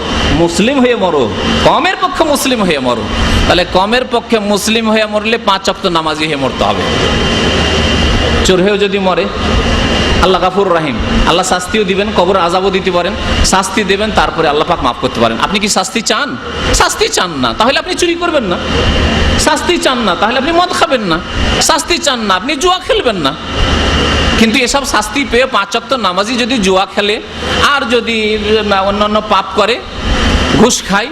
Speaker 2: মুসলিম হয়ে মরো, কমের পক্ষে মুসলিম হয়ে মরো। তাহলে কমের পক্ষে মুসলিম হয়ে মরলে 5 ওয়াক্ত নামাজি হয়ে মরতে হবে। চোর হয়েও যদি মরে, আল্লাহ গাফুর রাহিম, আল্লাহ শাস্তিও দিবেন, কবর আযাবও দিতে পারেন, শাস্তি দেবেন, তারপরে আল্লাহ পাক মাফ করতে পারেন। আপনি কি শাস্তি চান? শাস্তি চান না, তাহলে আপনি চুরি করবেন না। শাস্তি চান না, তাহলে আপনি মদ খাবেন না। শাস্তি চান না, আপনি জুয়া খেলবেন না। কিন্তু এসব শাস্তি পেয়ে 5 ওয়াক্ত নামাজি যদি জুয়া খেলে আর যদি অন্যান্য পাপ করে, ঘুষ খায়,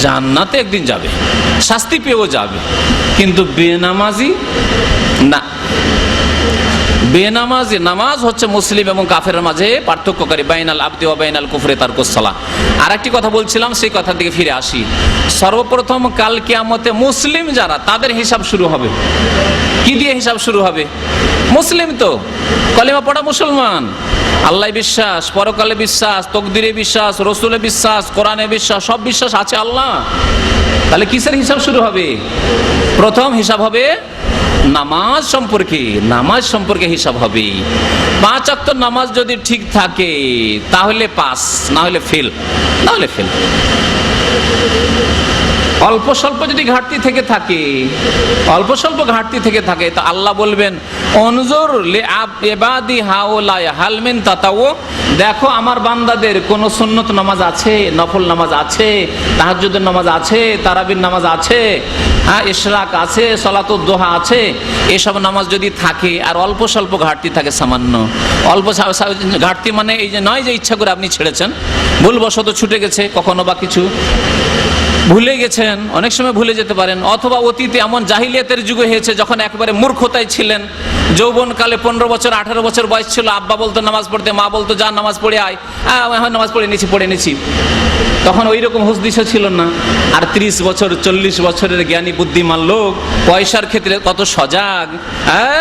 Speaker 2: জান্নাতে একদিন যাবে, শাস্তি পেয়েও যাবে। কিন্তু বেনামাজি না। বেনামাজি, নামাজ হচ্ছে মুসলিম এবং কাফেরের মাঝে পার্থক্যকারী, বাইনাল আবদি ওয়া বাইনাল কুফরি তারকুস সালাহ। আর একটি কথা বলছিলাম, সেই কথার দিকে ফিরে আসি। সর্বপ্রথম কাল কিয়ামতে মুসলিম যারা, তাদের হিসাব শুরু হবে। কি দিয়ে হিসাব শুরু হবে? মুসলিম তো কলেমা পড়া মুসলমান, আল্লাহ বিশ্বাস, পরকালে বিশ্বাস, তকদিরে বিশ্বাস, রসুলে বিশ্বাস, কোরআনে বিশ্বাস, সব বিশ্বাস আছে আল্লাহ। তাহলে কিসের হিসাব শুরু হবে? প্রথম হিসাব হবে নামাজ সম্পর্কে। নামাজ সম্পর্কে হিসাব হবে। 5 ওয়াক্ত নামাজ যদি ঠিক থাকে তাহলে পাস, না হলে ফেল, না হলে ফেল। অল্প স্বল্প যদি ঘাটতি থেকে থাকে, অল্প স্বল্প ঘাটতি থেকে থাকে, তো আল্লাহ বলবেন অনজুর লিআবাদি হাউলাই হাল মিন তাতাও, দেখো আমার বান্দাদের কোন সুন্নত নামাজ আছে, নফল নামাজ আছে, তাহাজ্জুদের নামাজ আছে, তারাবির নামাজ আছে, হ্যাঁ ইশরাক আছে, সালাতুদ দোহা আছে, এসব নামাজ যদি থাকে আর অল্প স্বল্প ঘাটতি থাকে, সামান্য অল্প ঘাটতি মানে এই যে নয় যে ইচ্ছা করে আপনি ছেড়েছেন, ভুলবশত ছুটে গেছে, কখনো বা কিছু ভুলে গেছেন, অনেক সময় ভুলে যেতে পারেন, অথবা অতীতে এমন জাহিলিয়াতের যুগে হয়েছে যখন একবারে মূর্খতায় ছিলেন, যৌবনকালে 15 বছর 18 বছর বয়স ছিল, আব্বা বলতো নামাজ পড়তে, মা বলতো যা নামাজ পড়ে আয়, হ্যাঁ নামাজ পড়ে নিছি, তখন ওই রকম হুঁশ দিশা ছিল না। আর 30 বছর 40 বছরের জ্ঞানী বুদ্ধিমান লোক, পয়সার ক্ষেত্রে কত সজাগ, হ্যাঁ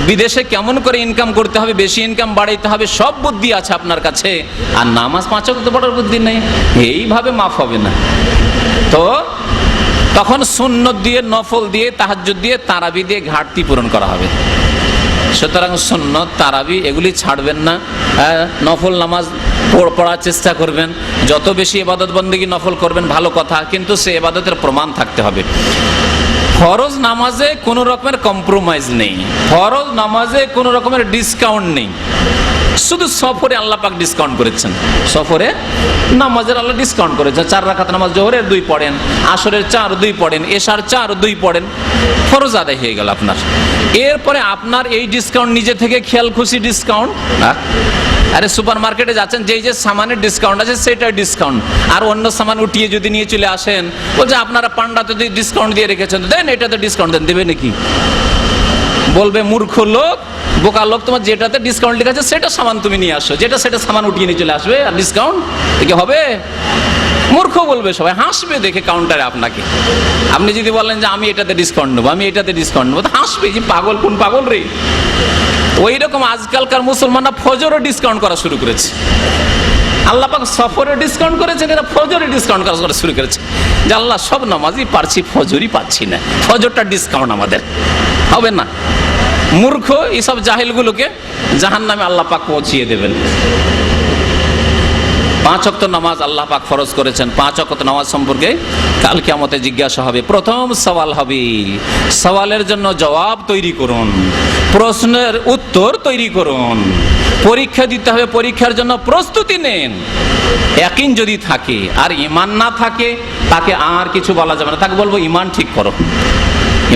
Speaker 2: বিদেশে কেমন করে ইনকাম করতে হবে, বেশি ইনকাম বাড়াইতে হবে, সব বুদ্ধি আছে আপনার কাছে, আর নামাজ 5 ওয়াক্ত পড়ার বুদ্ধি নেই, এইভাবে মাফ হবে না। তো তখন সুন্নত দিয়ে, নফল দিয়ে, তাহাজ্জুদ দিয়ে, তারাবি দিয়ে ঘাটতি পূরণ করা হবে। সুতরাং সুন্নত, তারাবি এগুলি ছাড়বেন না, নফল নামাজ পড়ার চেষ্টা করবেন, যত বেশি ইবাদত বন্দেগী নফল করবেন ভালো কথা, কিন্তু সে ইবাদতের প্রমাণ থাকতে হবে। ফরজ নামাজে কোনো রকমের কম্প্রোমাইজ নেই, ফরজ নামাজে কোনো রকমের ডিসকাউন্ট নেই, শুধু সফরে আল্লাহ পাক ডিসকাউন্ট করেছেন, সফরে নামাজের আল্লাহ ডিসকাউন্ট করেছেন। 4 রাকাত নামাজ জোহরের 2 পড়েন, আসরের 4 2 পড়েন, এশার 4 2 পড়েন, ফরজ আদায় হয়ে গেল আপনার। এরপরে আপনার এই ডিসকাউন্ট নিজে থেকে খেয়াল খুশি ডিসকাউন্ট, আরে সুপার মার্কেটে যাচ্ছেন, যেই যে সামানের ডিসকাউন্ট আছে সেটাই ডিসকাউন্ট, আর অন্য সামান উঠিয়ে যদি নিয়ে চলে আসেন, বলছে আপনারা পান্ডাতে যদি ডিসকাউন্ট দিয়ে রেখেছেন দেন, এটাতে ডিসকাউন্ট দেন, দেবে নাকি? বলবে মূর্খ লোক, বোকা লোক, তোমার যেটাতে ডিসকাউন্ট লেখা আছে সেটা সামান তুমি নিয়ে আসো, যেটা সেটা সামান উঠিয়ে নিয়ে চলে আসবে, আর ডিসকাউন্ট দেখে হবে? মূর্খ বলবে সবাই, হাসবে দেখে কাউন্টারে আপনাকে। আপনি যদি বলেন যে আমি এটাতে ডিসকাউন্ট নেবো, আমি এটাতে ডিসকাউন্ট নেবো, তো হাসবে যে পাগল, কোন পাগল রে। ওই রকম আজকালকার মুসলমানরা ফজরও ডিসকাউন্ট করা শুরু করেছে। আল্লাহ পাক সফরে ডিসকাউন্ট করেছেন, এরা ফজরে ডিসকাউন্ট করা শুরু করেছে, যে আল্লাহ সব নামাজই পারছি, ফজরই পাচ্ছি না, ফজরটা ডিসকাউন্ট আমাদের হবে না। মূর্খ এইসব জাহিলগুলোকে জাহান্নামে আল্লাহ পাক পৌঁছিয়ে দেবেন। 5 ওয়াক্ত নামাজ আল্লাহ পাক ফরজ করেছেন। 5 ওয়াক্ত নামাজ সম্পর্কে কাল কিয়ামতে জিজ্ঞাসা হবে। প্রথম সওয়াল হবে, সওয়ালের জন্য জবাব তৈরি করুন, প্রশ্নের উত্তর তৈরি করুন, পরীক্ষা দিতে হবে, পরীক্ষার জন্য প্রস্তুতি নেন। ইয়াকিন যদি থাকে আর ঈমান না থাকে, তাকে আর কিছু বলা যাবে না, তাকে বলবো ঈমান ঠিক করো,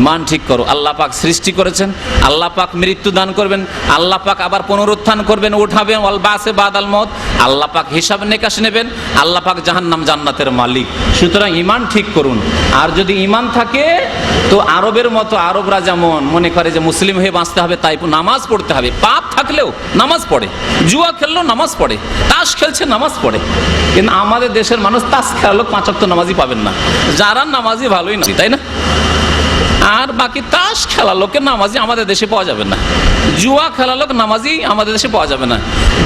Speaker 2: ঈমান ঠিক করো। আল্লাহ পাক সৃষ্টি করেছেন, আল্লাহ পাক মৃত্যু দান করবেন, আল্লাহ পাক আবার পুনরুত্থান করবেন, উঠাবেন, ওয়াল বাসে বাদাল মউত, আল্লাহ পাক হিসাব নিকাশ নেবেন, আল্লাহ পাক জাহান্নাম জান্নাতের মালিক। সুতরাং ঈমান ঠিক করুন। আর যদি ঈমান থাকে তো আরবের মতো, আরবরা যেমন মনে করে যে মুসলিম হয়ে বাঁচতে হবে তাই নামাজ পড়তে হবে, পাপ থাকলেও নামাজ পড়ে, জুয়া খেললেও নামাজ পড়ে, তাস খেলছে নামাজ পড়ে। কিন্তু আমাদের দেশের মানুষ তাস খেলালো 5 ওয়াক্ত নামাজই পাবেন না, যারা নামাজি ভালোই না, তাই না? আর বাকি তাস খেলা লোকের নামাজি আমাদের দেশে পাওয়া যাবে না, জুয়া খেলা লোক নামাজি আমাদের দেশে পাওয়া যাবে না।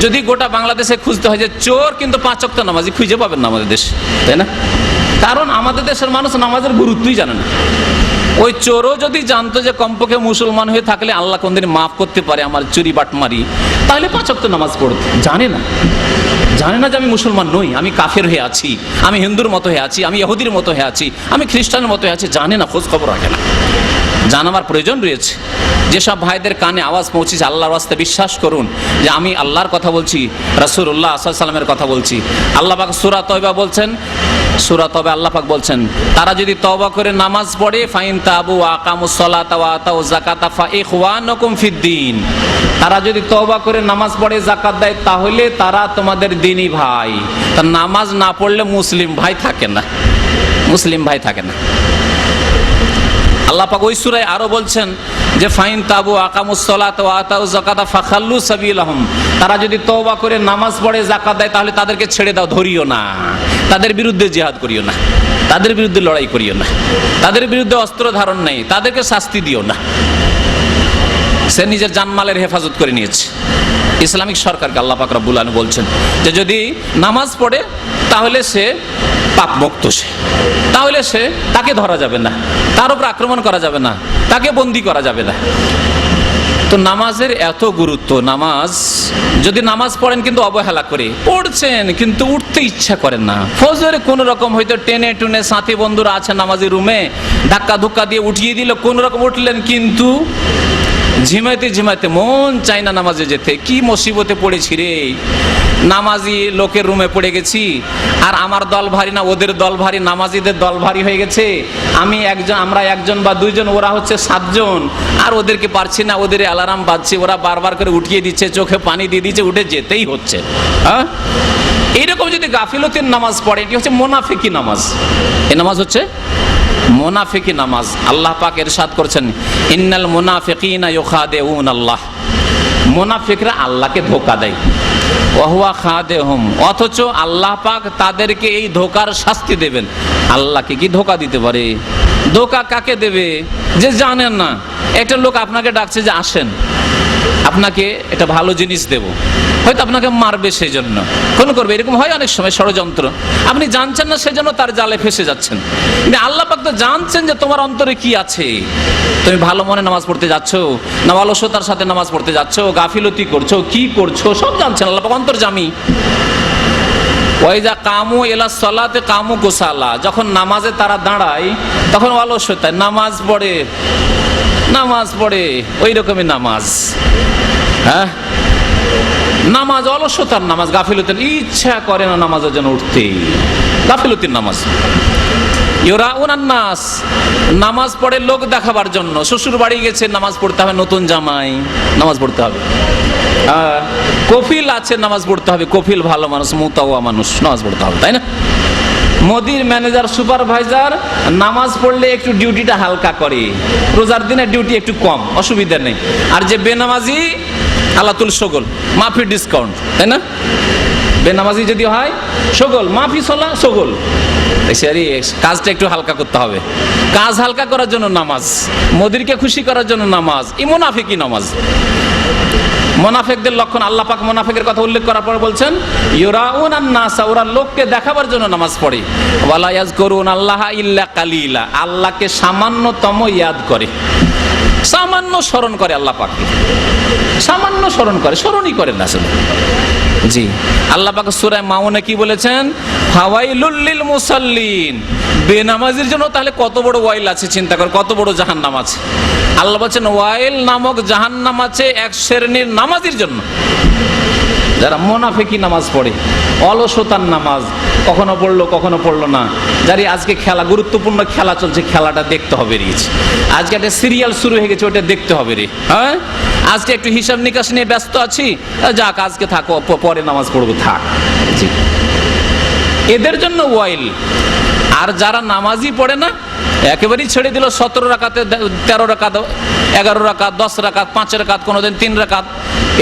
Speaker 2: যদি গোটা বাংলাদেশে খুঁজতে হয় যে চোর কিন্তু 5 ওয়াক্ত নামাজি, খুঁজে পাবেন না আমাদের দেশে, তাই না? কারণ আমাদের দেশের মানুষ নামাজের গুরুত্বই জানে না। ওই চোরও যদি জানতো যে কমপক্ষে মুসলমান হয়ে থাকলে আল্লাহ কোনদিন মাফ করতে পারে আমার চুরি বাটমারি, তাহলে 5 ওয়াক্ত নামাজ পড়তো। জানে না, জানে না যে আমি মুসলমান নই, আমি কাফের হয়ে আছি, আমি হিন্দুর মতো হয়ে আছি, আমি ইহুদির মতো হয়ে আছি, আমি খ্রিস্টানের মতো হয়ে আছি, জানে না, খোঁজ খবর রাখে না। জানাবার প্রয়োজন রয়েছে। যেসব ভাইদের কানে আওয়াজ পৌঁছেছে, আল্লাহর রাস্তায় বিশ্বাস করুন যে আমি আল্লাহর কথা বলছি, রাসূলুল্লাহ সাল্লাল্লাহু আলাইহি ওয়াসাল্লামের কথা বলছি। আল্লাহ পাক সূরা তওবা বলছেন, সূরা তওবা আল্লাহ পাক বলছেন, তারা যদি তওবা করে নামাজ পড়ে, ফাইন তাবু ওয়া আকামুস সালাতা ওয়া আতাউ যাকাতা ফা ইখওয়ানুকুম ফিদ্দিন, তারা যদি তওবা করে নামাজ পড়ে, যাকাত দেয়, তাহলে তারা তোমাদের দ্বীনি ভাই। তা নামাজ না পড়লে মুসলিম ভাই থাকে না, মুসলিম ভাই থাকে না। আল্লাহ পাক ওই সূরায় আরো বলছেন যে ফাইন তাবু আকামুস সালাতা ওয়া আতাউ যাকাতা ফাখাল্লু সাবিলাহুম, তারা যদি তওবা করে নামাজ পড়ে, যাকাত দেয়, তাহলে তাদেরকে ছেড়ে দাও, ধরিও না, তাদের বিরুদ্ধে জিহাদ করিও না, তাদের বিরুদ্ধে লড়াই করিও না, তাদের বিরুদ্ধে অস্ত্র ধারণ নেই, তাদেরকে শাস্তি দিও না। সে নিজের জানমালের হেফাজত করে নিয়েছে। ইসলামিক সরকারকে আল্লাহ পাক রব্বুল আলামিন বলছেন যে যদি নামাজ পড়ে তাহলে সে পাপ মুক্ত, সে তাহলে সে তাকে ধরা যাবে না, তার উপর আক্রমণ করা যাবে না, তাকে বন্দী করা যাবে না। তো নামাজের এত গুরুত্ব, নামাজ যদি নামাজ পড়েন কিন্তু অবহেলা করে পড়ছেন কিন্তু উঠতে ইচ্ছা করেন না, ফজরে কোন রকম হয়তো টেনে টুনে সাথী বন্ধুরা আছে নামাজি রুমে ধাক্কা ধুক্কা দিয়ে উঠিয়ে দিল, কোন রকম উঠলেন কিন্তু ঝিমাইতে ঝিমাইতে মন চায় না নামাজে যেতে। কি মুসিবতে পড়েছি রে, নামাজি লোকের রুমে পড়ে গেছি, আর আমার দল ভারী না ওদের দল ভারী, নামাজিদের দল ভারী হয়ে গেছে। আমরা একজন বা দুইজন, ওরা হচ্ছে 7 জন, আর ওদেরকে পারছি না, ওদের অ্যালার্ম বাজছে, ওরা বারবার করে উঠিয়ে দিচ্ছে, চোখে পানি দিয়ে দিচ্ছে, উঠে যেতেই হচ্ছে। হ্যাঁ, এইরকম যদি গাফিলতির নামাজ পড়ে, এটি হচ্ছে মুনাফিকি নামাজ। এই নামাজ হচ্ছে মুনাফিকি নামাজ। আল্লাহ পাক ইরশাদ করেছেন, ইন্নাল মুনাফিকিনা ইউখাদিউন আল্লাহ, মুনাফিকরা আল্লাহকে ধোঁকা দেয়, ওয়া হুয়া খাদিহুম, অথচ আল্লাহ পাক তাদেরকে এই ধোঁকার শাস্তি দেবেন। আল্লাহকে কি ধোঁকা দিতে পারে? ধোঁকা কাকে দেবে? যে জানেন না। একটা লোক আপনাকে ডাকছে যে আসেন, আপনাকে একটা ভালো জিনিস দেব, হয়তো আপনাকে মারবে, সেই জন্য কোন করবে, এরকম হয় অনেক সময় ষড়যন্ত্র। আপনি জানছেন না, সেজন্য তার জালে ফেসে যাচ্ছেন। কিন্তু আল্লাহ পাক তো জানছেন যে তোমার অন্তরে কি আছে। তুমি ভালো মনে নামাজ পড়তে যাচ্ছ না অলসতার সাথে নামাজ পড়তে যাচ্ছ, গাফিলতি করছো, কি করছো, সব জানছেন আল্লাহ পাক অন্তর্যামী। ওয়াইজা কামু ইলা সালাতে কামু কুসালা, যখন নামাজে তারা দাঁড়ায় তখন অলসতায় নামাজ পড়ে ওই রকমই নামাজ। হ্যাঁ, নামাজ অলসতার নামাজ, গাফিলতির, ইচ্ছা করে না নামাজের জন্য উঠতে, গাফিলতির নামাজ। ইউরাউনান নাস, নামাজ পড়ে লোক দেখাবার জন্য, শ্বশুর বাড়ি গেছে নামাজ পড়তে হবে, নতুন জামাই নামাজ পড়তে হবে। কফিল আছে নামাজ পড়তে হবে, কফিল ভালো মানুষ, মুতাওয়া মানুষ, নামাজ পড়তে হবে, তাই না? মোদির ম্যানেজার, সুপারভাইজার নামাজ পড়লে একটু ডিউটিটা হালকা করে, রোজার দিনে ডিউটি একটু কম, অসুবিধা নেই। আর যে বেনামাজি আলাতুল সগল, মাফি ডিসকাউন্ট, তাই না? বেনামাজি যদি হয় সগল, মাফি সলা সগল, কাজটা একটু হালকা করতে হবে। কাজ হালকা করার জন্য নামাজ, মোদিরকে খুশি করার জন্য নামাজ, এই মুনাফিকি নামাজ। মুনাফিকদের লক্ষণ আল্লাহ পাক মুনাফিকের কথা উল্লেখ করার পর বলছেন, ইউরাউনান নাস, ওরা লোককে দেখাবার জন্য নামাজ পড়ে, ওয়ালা ইয়াজকুরুন আল্লাহ ইল্লা কালিলা, আল্লাহকে সামান্যতম ইয়াদ করে, সামান্য স্মরণ করে, আল্লাহ পাককে সামান্য স্মরণ করে, স্মরণই করে না আসলে। জি, আল্লাহ পাক সূরা মাউনে কি বলেছেন? ফাওয়াইলুল লিল মুসাল্লিন, বেনামাজির জন্য তাহলে কত বড় ওয়াইল আছে, চিন্তা কর, কত বড় জাহান্নাম আছে। আল্লাহ বলেন ওয়াইল নামক জাহান্নাম আছে এক শ্রেণীর নামাজির জন্য, যারা মুনাফিকি নামাজ পড়ে, অলসতার নামাজ, কখনো পড়লো না। যারা আজকে খেলা, গুরুত্বপূর্ণ খেলা চলছে, খেলাটা দেখতে হবে রে, আজকে একটা সিরিয়াল শুরু হয়ে গেছে, ওটা দেখতে হবে রে। হ্যাঁ, আজকে একটু হিসাব নিকাশ নিয়ে ব্যস্ত আছি, যাক আজকে থাকো, পরে নামাজ পড়বো, থাক। জি, এদের জন্য ওয়াইল। আর যারা নামাজই পড়ে না, একেবারেই ছেড়ে দিল, 17 রাকাতে 13 রাকাত, 11 রাকাত, 10 রাকাত, 5 রাকাত, কোনোদিন 3 রাকাত,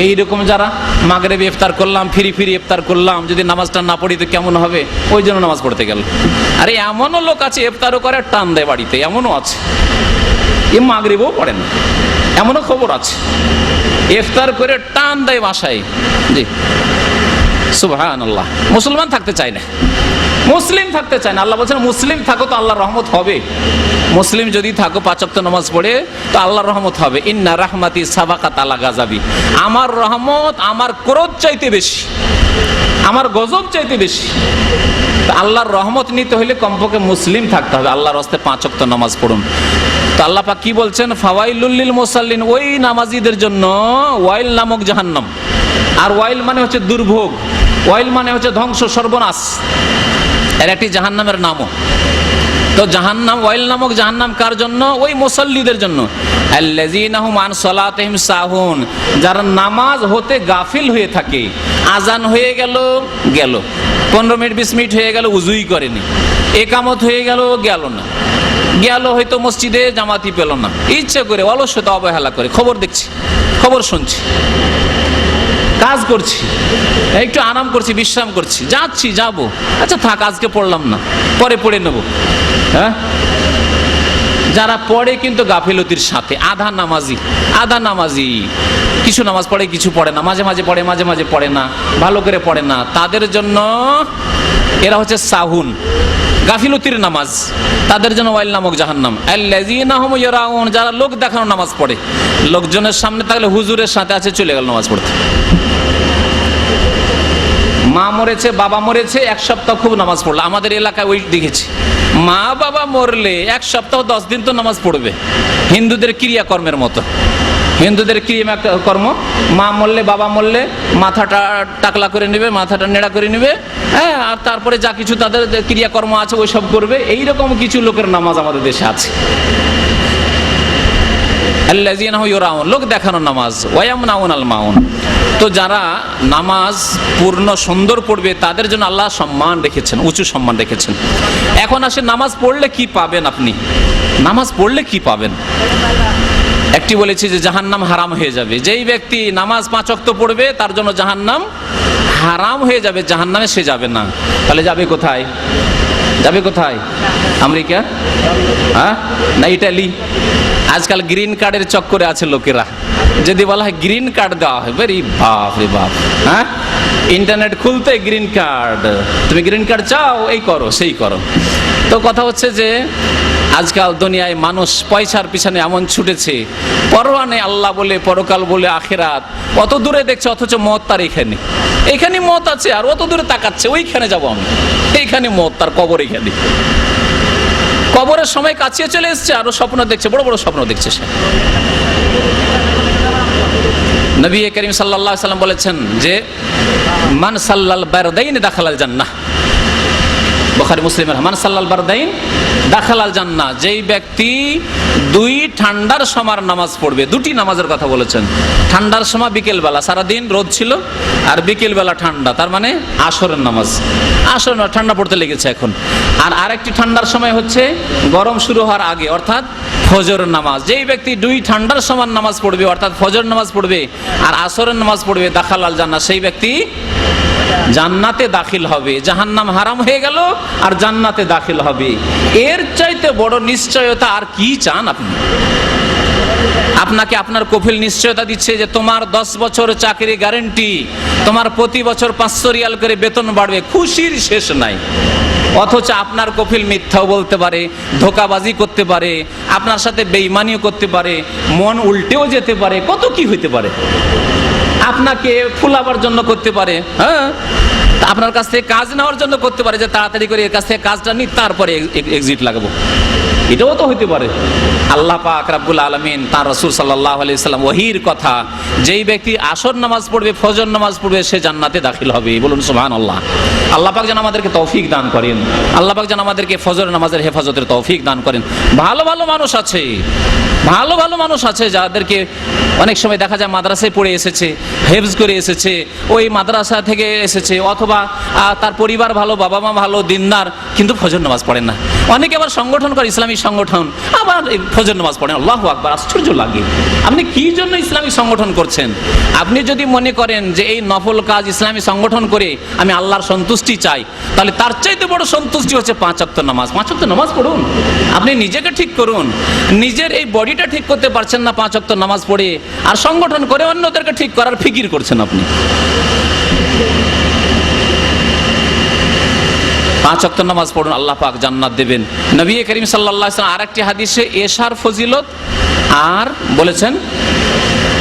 Speaker 2: এইরকম যারা মাগরিব ইফতার করলাম, ফিরি ইফতার করলাম, যদি নামাজটা না পড়ি তো কেমন হবে, ওই জন্য নামাজ পড়তে গেল। আরে এমনও লোক আছে ইফতারও করে টান দেয় বাড়িতে, এমনও আছে, এ মাগরিবও পড়ে না, এমনও খবর আছে, ইফতার করে টান দেয় বাসায়। জি, সুবহানাল্লাহ। মুসলমান থাকতে চায় না, মুসলিম থাকতে চায় না। আল্লাহ বলছেন মুসলিম থাকো তো আল্লাহর রহমত হবে। মুসলিম যদি থাকো, 5 ওয়াক্ত নামাজ পড়ে, তো আল্লাহর রহমত হবে। ইন্না রাহমাতি সাবাকাত আলা গাজাবি, আমার রহমত আমার ক্রোধ চাইতে বেশি, আমার গজব চাইতে বেশি। আল্লাহর রহমত নিতে হলে কমপক্ষে মুসলিম থাকতে হবে। আল্লাহর রাস্তে 5 ওয়াক্ত নামাজ পড়ুন। তো আল্লাহ পাক কি বলছেন? ফাওয়াইলুল লিল মুসাল্লিন, ওই নামাজিদের জন্য ওয়াইল নামক জাহান্নাম। আর ওয়াইল মানে হচ্ছে দুর্ভোগ, ওয়াইল মানে হচ্ছে ধ্বংস, সর্বনাশ, এর একটি জাহান্নামের নামও। তো জাহান্নাম, ওয়াইল নামক জাহান্নাম কার জন্য? ওই মুসাল্লিদের জন্য। আল্লাযীনা হুম আন সালাতিহিম সাহুন, যারা নামাজ হতে গাফিল হয়ে থাকে। আজান হয়ে গেল, 15 মিনিট 20 মিনিট হয়ে গেল, উজুই করেনি, একামত হয়ে গেল, গেল হয়তো মসজিদে, জামাতি পেল না, ইচ্ছে করে অলসতা অবহেলা করে, খবর দেখছি, খবর শুনছি, কাজ করছি, একটু আরাম করছি, বিশ্রাম করছি, যাবো, আচ্ছা থাক আজকে পড়লাম না, পরে পড়ে নেব। হ্যাঁ, যারা পড়ে কিন্তু গাফিলতির সাথে, আধা নামাজি, কিছু নামাজ পড়ে কিছু পড়ে না, মাঝে মাঝে পড়ে মাঝে মাঝে পড়ে না, ভালো করে পড়ে না, তাদের জন্য এরা হচ্ছে সাহুন। গাফিলতির নামাজ, তাদের জন্য ওয়াইল নামক জাহান্নাম। আল্লাযীনা হুম ইয়ারাউন, যারা লোক দেখানো নামাজ পড়ে, লোকজনের সামনে থাকলে হুজুরের সাথে আছে চলে গেল নামাজ পড়তে। মা মরেছে, বাবা মরেছে, 1 সপ্তাহ খুব নামাজ পড়লো। আমাদের এলাকায় ওই দেখেছি, মা বাবা মরলে 1 সপ্তাহ 10 দিন তো নামাজ পড়বে। হিন্দুদের ক্রিয়াকর্মের মতো, হিন্দুদের ক্রিয়াকর্ম, মা মরলে বাবা মরলে মাথাটা টাকলা করে নেবে, মাথাটা নেড়া করে নেবে, হ্যাঁ, আর তারপরে যা কিছু তাদের ক্রিয়াকর্ম আছে ওই সব করবে। এইরকম কিছু লোকের নামাজ আমাদের দেশে আছে। আল্লাযীনা হুম ইয়ারাউন, লোক দেখানো নামাজ, ওয়া ইয়ামনাউনাল মাউন। তো যারা নামাজ পূর্ণ সুন্দর পড়বে তাদের জন্য আল্লাহ সম্মান রেখেছেন, উঁচু সম্মান রেখেছেন। এখন আসে নামাজ পড়লে কি পাবেন আপনি, নামাজ পড়লে কি পাবেন? একটি বলেছি যে জাহান্নাম হারাম হয়ে যাবে। যেই ব্যক্তি নামাজ 5 ওয়াক্ত পড়বে তার জন্য জাহান্নাম হারাম হয়ে যাবে, জাহান্নামে সে যাবে না। তাহলে যাবে কোথায়? যাবে কোথায়? আমেরিকা, হ্যাঁ, না ইটালি? আজকাল গ্রিন কার্ডের চক্করে আছে লোকেরা। যদি বলা হয় গ্রিন কার্ড দেওয়া হয়, বেরি বাপ রে বাপ, হ্যাঁ, ইন্টারনেট খুলতে গ্রিন কার্ড, তুমি গ্রিন কার্ড চাও, এই করো সেই করো। তো কথা হচ্ছে যে আজকাল দুনিয়ায় মানুষ পয়সার পিছনে এমন ছুটেছে, পরোয়া নেই আল্লাহ বলে, পরকাল বলে, আখিরাত অত দূরে দেখছে, অথচ মত তার এখানে, এখানে মত আছে, আর অত দূরে তাকাচ্ছে ওইখানে যাব আমি, এইখানে মত তার কবর, এখানে কবরের সময় কাছে চলে এসছে, আরো স্বপ্ন দেখছে, বড় বড় স্বপ্ন দেখছে সে। নবী করিম সাল্লাল্লাহু আলাইহি সাল্লাম বলেছেন যে মান সাল্লাল বারদাইন দাখালাল জান্নাহ, বুখারী মুসলিমের, মান সাল্লাল বারদাইন দাখালাল জান্নাহ, যেই ব্যক্তি 2 ঠান্ডার সময় নামাজ পড়বে, 2টি নামাজের কথা বলেছেন। ঠান্ডার সময় বিকেলবেলা, সারাদিন রোদ ছিল, আর বিকেলবেলা ঠান্ডা, তার মানে আসরের নামাজ, আসর ঠান্ডা পড়তে লেগেছে এখন। আর আরেকটি ঠান্ডার সময় হচ্ছে গরম শুরু হওয়ার আগে, অর্থাৎ ফজরের নামাজ। যেই ব্যক্তি 2 ঠান্ডার সময় নামাজ পড়বে, অর্থাৎ ফজর নামাজ পড়বে আর আসরের নামাজ পড়বে, দাখালাল জান্নাহ, সেই ব্যক্তি জান্নাতে দাখিল হবে। জাহান্নাম হারাম হয়ে গেল আর জান্নাতে দাখিল হবে। এর চাইতে বড় নিশ্চয়তা আর কি চান আপনি? আপনাকে আপনার কফিল নিশ্চয়তা দিচ্ছে যে তোমার 10 বছর চাকরি গ্যারান্টি, তোমার প্রতি বছর 500 রিয়াল করে বেতন বাড়বে, খুশির শেষ নাই। অথচ আপনার কফিল মিথ্যাও বলতে পারে, ধোঁকাবাজি করতে পারে, আপনার সাথে বেঈমানিও করতে পারে, মন উল্টেও যেতে পারে, কত কি হইতে পারে, আপনাকে ফুলাবার জন্য করতে পারে, হ্যাঁ, আপনার কাছ থেকে কাজ নেওয়ার জন্য করতে পারে, যে তাড়াতাড়ি করে এর কাছ থেকে কাজটা নিই, তারপরে এক্সিট লাগাবো, এটাও তো হইতে পারে। আল্লাহ পাক রব্বুল আলামিন তার রাসূল সাল্লাল্লাহু আলাইহি সাল্লাম ওহীর কথা, যেই ব্যক্তি আসর নামাজ পড়বে, ফজর নামাজ পড়বে, সে জান্নাতে দাখিল হবে। বলুন সুবহানাল্লাহ। আল্লাহ পাক যেন আমাদেরকে তৌফিক দান করেন, আল্লাহ পাক যেন আমাদেরকে ফজর নামাজের হেফাজতের তৌফিক দান করেন। ভালো ভালো মানুষ আছে, ভালো ভালো মানুষ আছে যাদেরকে অনেক সময় দেখা যায় মাদ্রাসায় পড়ে এসেছে, হেফজ করে এসেছে, ওই মাদ্রাসা থেকে এসেছে, অথবা তার পরিবার ভালো, বাবা মা ভালো, দিনদার, কিন্তু ফজর নামাজ পড়েন না। অনেকে আবার সংগঠন করে, ইসলামিক সংগঠন, আবার ফজর নামাজ পড়েন। আল্লাহু আকবার, আশ্চর্য লাগে। আপনি কি জন্য ইসলামিক সংগঠন করছেন? আপনি যদি মনে করেন যে এই নফল কাজ ইসলামী সংগঠন করে আমি আল্লাহর সন্তুষ্টি চাই, তাহলে তার চাইতে বড় সন্তুষ্টি হচ্ছে 5 ওয়াক্ত নামাজ। 5 ওয়াক্ত নামাজ পড়ুন, আপনি নিজেকে ঠিক করুন। নিজের এই বডিটা ঠিক করতে পারছেন না 5 ওয়াক্ত নামাজ পড়ে, আর সংগঠন করে অন্যদেরকে ঠিক করার ফিকির করছেন আপনি। 5 ওয়াক্ত নামাজ পড়ুন, আল্লাহ পাক জান্নাত দেবেন। নবী করিম সাল্লাল্লাহু আলাইহি ওয়াসাল্লাম আরেকটি হাদিসে এশার ফজিলত আর বলেছেন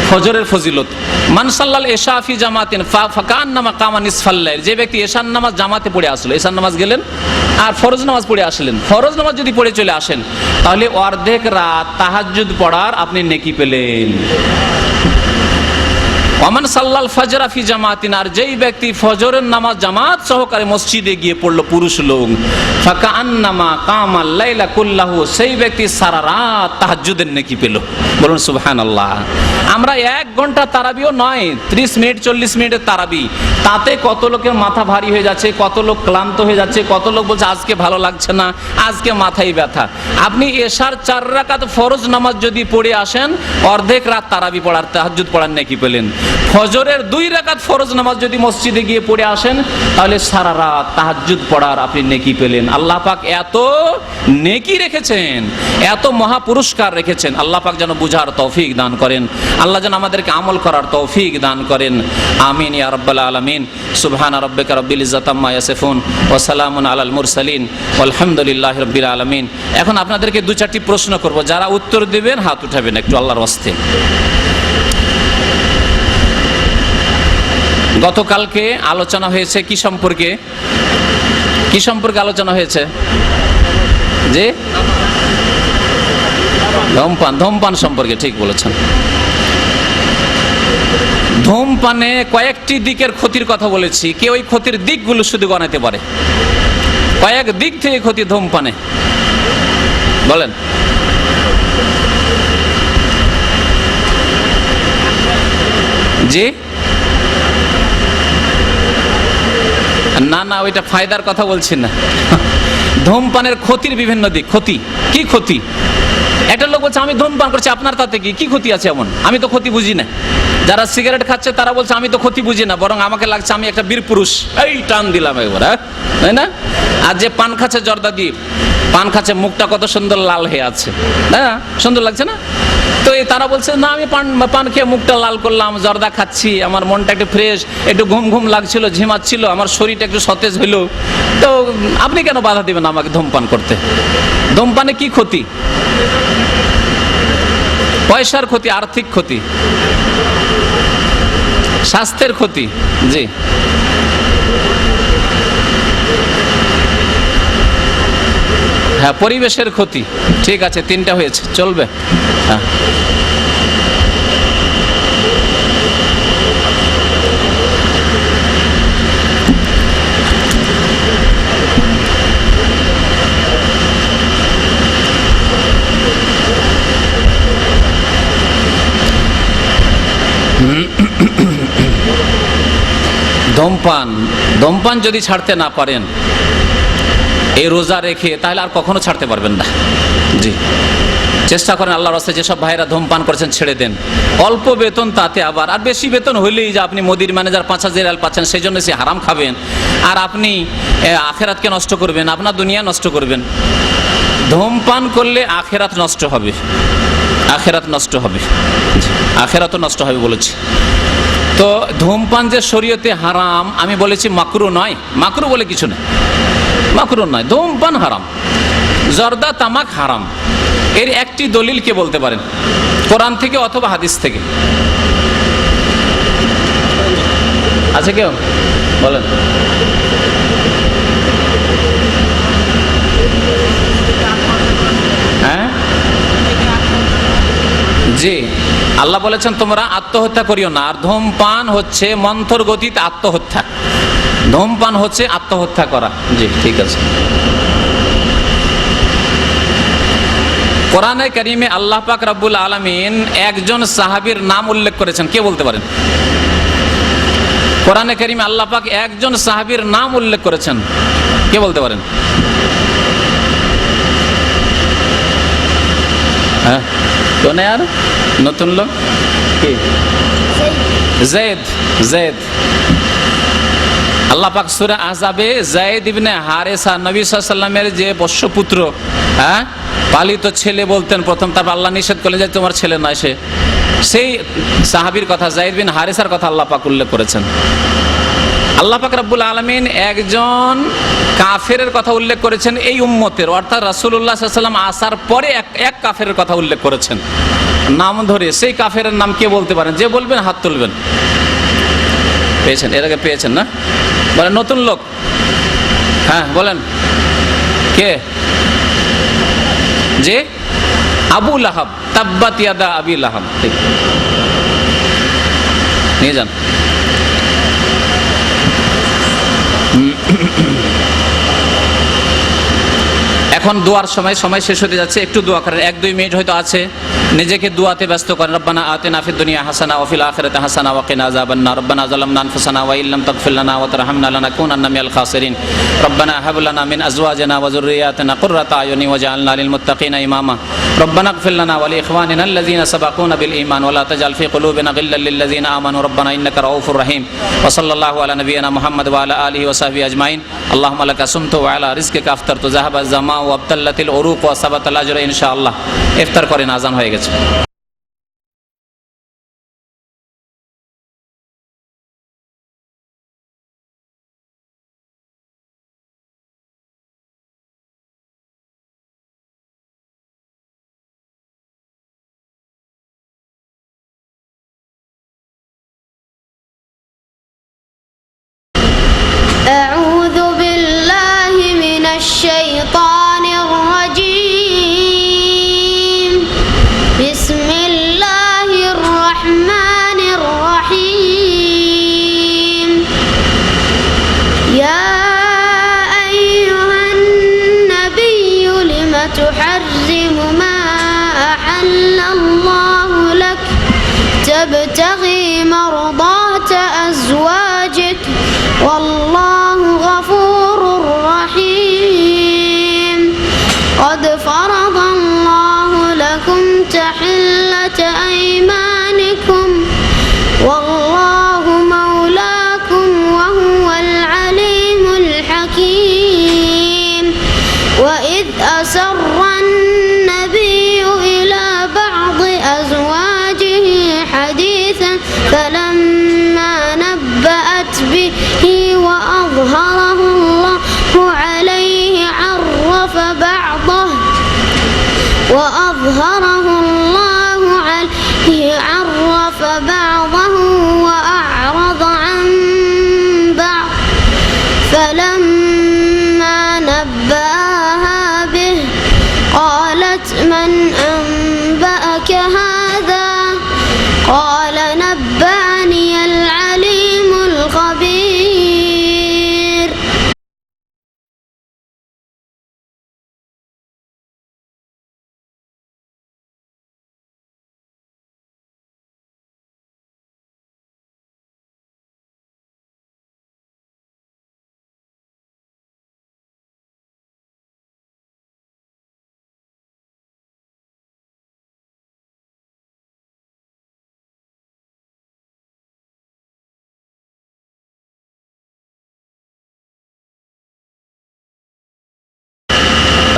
Speaker 2: ফজরের ফজিলত। মান সাল্লাল এশা ফি জামাতিন ফাকান্নামা কামা নিসফাল লাইল, যে ব্যক্তি এশার নামাজ জামাতে পড়ে আসলো, এশার নামাজ গেলেন আর ফরজ নামাজ পড়ে আসলেন, ফরজ নামাজ যদি পড়ে চলে আসেন, তাহলে অর্ধেক রাত তাহাজ্জুদ পড়ার আপনি নেকি পেলেন। ওমান সাল্লাল ফজরা ফি জামাতিন, আর যেই ব্যক্তি ফজরের নামাজ জামাত সহকারে মসজিদে গিয়ে পড়লো, পুরুষ লোক, ফাকান্নামা কামাল লাইলা কুল্লাহু, সেই ব্যক্তি সারা রাত তাহাজ্জুদের নেকি পেল। বলুন সুবহানাল্লাহ। আমরা 1 ঘন্টা তারাবিও নয়, 30 মিনিট 40 মিনিটের তারাবি, তাতে কত লোকের মাথা ভারী হয়ে যাচ্ছে, কত লোক ক্লান্ত হয়ে যাচ্ছে, কত লোক বলছে আজকে ভালো লাগছে না, আজকে মাথায় ব্যথা। আপনি এশার 4 রাকাত ফরজ নামাজ যদি পড়ে আসেন, অর্ধেক রাত তারাবি পড়ার, তাহাজ্জুদ পড়ার নেকি পেলেন। ফজরের 2 রাকাত ফরজ নামাজ যদি মসজিদে গিয়ে পড়ে আসেন, তাহলে সারা রাত তাহাজ্জুদ পড়ার আপনি নেকি পেলেন। আল্লাহ পাক এত নেকি রেখেছেন, এত মহা পুরস্কার রেখেছেন। আল্লাহ পাক যেন বুঝার তৌফিক দান করেন, আল্লাহ যেন আমাদেরকে আমল করার তৌফিক দান করেন। আমিন ইয়া রাব্বাল আলামিন। সুবহানা রাব্বিকা রাব্বিল ইজ্জাতি আম্মা ইয়াসিফুন ওয়া সালামুন আলাল মুরসালিন ওয়ালহামদুলিল্লাহি রাব্বিল আলামিন। এখন আপনাদেরকে 2-4টি প্রশ্ন করব, যারা উত্তর দিবেন হাত উঠাবেন একটু আল্লাহর ওয়াস্তে। গতকালকে আলোচনা হয়েছে কি সম্পর্কে? কি সম্পর্কে আলোচনা হয়েছে? যে ধূমপান সম্পর্কে, ঠিক বলেছেন। ধূমপানে কয়েকটি দিকের ক্ষতির কথা বলেছি। কে ওই ক্ষতির দিকগুলো শুধু গণাতে পারে? কয়েক দিক থেকে ক্ষতি ধূমপানে, বলেন। জি না, ওইটা ফায়দার কথা বলছি না। ধূমপানের ক্ষতির বিভিন্ন দিক। ক্ষতি কি? ক্ষতি একটা লোক বলছে আমি ধূমপান করছি, আপনার তাতে কি ক্ষতি আছে? এমন আমি তো ক্ষতি বুঝি না। যারা সিগারেট খাচ্ছে তারা বলছে আমি তো ক্ষতি বুঝি না, বরং আমাকে লাগছে আমি একটা বীর পুরুষ, এই টান দিলাম একবার, তাই না? আর যে পান খাচ্ছে জর্দা দিয়ে, পান খাচ্ছে, মুখটা কত সুন্দর লাল হয়ে আছে, না? সুন্দর লাগছে না? তো তারা বলছে না আমি পান খেয়ে মুখটা লাল করলাম, জর্দা খাচ্ছি, আমার মনটা একটু ফ্রেশ, একটু ঘুম ঘুম লাগছিল, ঝিমাচ্ছিল, আমার শরীরটা একটু সতেজ হইলো। তো আপনি কেন বাধা দিবেন আমাকে ধূমপান করতে? ধূমপানে কি ক্ষতি? পয়সার ক্ষতি, আর্থিক ক্ষতি, স্বাস্থ্যের ক্ষতি, জি। হ্যাঁ, পরিবেশের ক্ষতি। ঠিক আছে, 3টা হয়েছে, চলবে। হ্যাঁ, ধূমপান যদি ছাড়তে না পারেন এই রোজা রেখে, তাহলে আর কখনো ছাড়তে পারবেন না। জি, চেষ্টা করেন আল্লাহর রাস্তায়। যেসব ভাইরা ধূমপান করেছেন ছেড়ে দেন। অল্প বেতন, তাতে আবার আর বেশি বেতন হইলেই যে আপনি মোদির ম্যানেজার 5000 রিয়াল পাচ্ছেন, সেই জন্য সে হারাম খাবেন আর আপনি আখেরাতকে নষ্ট করবেন, আপনার দুনিয়া নষ্ট করবেন। ধূমপান করলে আখেরাত নষ্ট হবে, আখেরাত নষ্ট হবে, আখেরাতও নষ্ট হবে বলেছি। তো ধূমপান যে শরীয়তে হারাম, আমি বলেছি মাকরু নয়। মাকরু বলে কিছু নেই, মাকরু নয়, ধূমপান হারাম। জর্দা, তামাক হারাম। এর একটি দলিল কে বলতে পারেন? কোরআন থেকে অথবা হাদিস থেকে? আছে কেউ? বলেন। হ্যাঁ, জি, আল্লাহ বলেছেন তোমরা আত্মহত্যা করিও না। আর ধূমপান হচ্ছে মন্থর গতিতে আত্মহত্যা, ধূমপান হচ্ছে আত্মহত্যা করা। জি, ঠিক আছে। কোরআনে কারিমে আল্লাহ পাক রব্বুল আলামিন একজন সাহাবীর নাম উল্লেখ করেছেন, কে বলতে পারেন? কোরআনে কারিমে আল্লাহ পাক একজন সাহাবীর নাম উল্লেখ করেছেন, কে বলতে পারেন? হ্যাঁ, কোন আর নতুন লোক? কি? যায়েদ। যায়েদ। আল্লাহ পাক সূরা আহজাবে যায়েদ ইবনে হারেসা, নবী সাল্লাল্লাহু আলাইহি ওয়াসাল্লামের যে পোষ্যপুত্র, হ্যাঁ, পালিত ছেলে বলতেন প্রথম, তারপর আল্লাহ নিষেধ করলেন যে তোমার ছেলে নয় সে, সেই সাহাবীর কথা, যায়েদ বিন হারেসার কথা আল্লাহ পাক উল্লেখ করেছেন। আল্লাহ পাক রব্বুল আলামিন একজন কাফেরের কথা উল্লেখ করেছেন এই উম্মতের, অর্থাৎ রাসূলুল্লাহ সাল্লাল্লাহু আলাইহি ওয়াসাল্লাম আসার পরে এক কাফেরের কথা উল্লেখ করেছেন নাম ধরে। সেই কাফেরের নাম কে বলতে পারেন? যে বলবেন হাত তুলবেন। পেয়েছেন? এর আগে পেয়েছেন না? বলেন নতুন লোক। হ্যাঁ বলেন, কে? যে আবু লাহাব, তাব্বাত ইয়াদা আবি লাহাব। ঠিক, নিয়ে যান। এখন দোয়ার সময় শেষ হতে যাচ্ছে, একটু দোয়া করেন, 1-2 মিনিট হয়তো আছে, নিজেকে দোয়াতে ব্যস্ত করেন। রব্বানা আতিনা ফিদ দুনিয়া হাসানা ওয়া ফিল আখিরাতি হাসানা ওয়া কিনা আযাবান্নার। রব্বানা যালামনা আনফুসানা ওয়া ইল্লাম তাগফির লানা ওয়া তারহামনা লানাকুনান্না মিনাল খাসিরিন। রব্বানা হাব লানা মিন আজওয়াজিনা ওয়া যুররিয়াতিনা কুররাতা আয়ুনি ওয়াজআলনা লিল মুত্তাকিনা ইমামা। রব্বানা ইগফির লানা ওয়া লিইখওয়ানিনা আল্লাযীনা সাবাকুনা বিল ঈমান ওয়া লা তাজআল ফি কুলুবিনা গিল্লাল লিল লাযীনা আমানু রব্বানা ইন্নাকা রাউফুর রহিম। ওয়া সাল্লাল্লাহু আলা নাবিয়িনা মুহাম্মদ ওয়া আলা আলিহি ওয়া সাহবিহি আজমাইন। আল্লাহুম্মা লাকা সুমতু ওয়া আলা রিজকিকা আফতারতু যাহাবা জামা ওয়া আবতাল্লাতিল উরুক ওয়া সাবাতাল আজরু ইনশাআল্লাহ। ইফতার করেন, আযান হয়ে গেছে।
Speaker 1: أعوذ بالله من الشيطان الرجيم. بسم الله الرحمن الرحيم. يا أيها النبي لم تحرم ما أحل الله لك تبتغي مرضات أزواجك والله غفور رحيم. قد فرض الله لكم تحلة أيمانكم والله مولاكم وهو العليم الحكيم. وإذ أسر النبي إلى بعض أزواجه حديثا فلما نبأت به وأظهره الله عليه عرف بعضه وأعرض عن بعض فلما نبأها به قالت من أنبأك هذا قال نبأني العليم الخبير.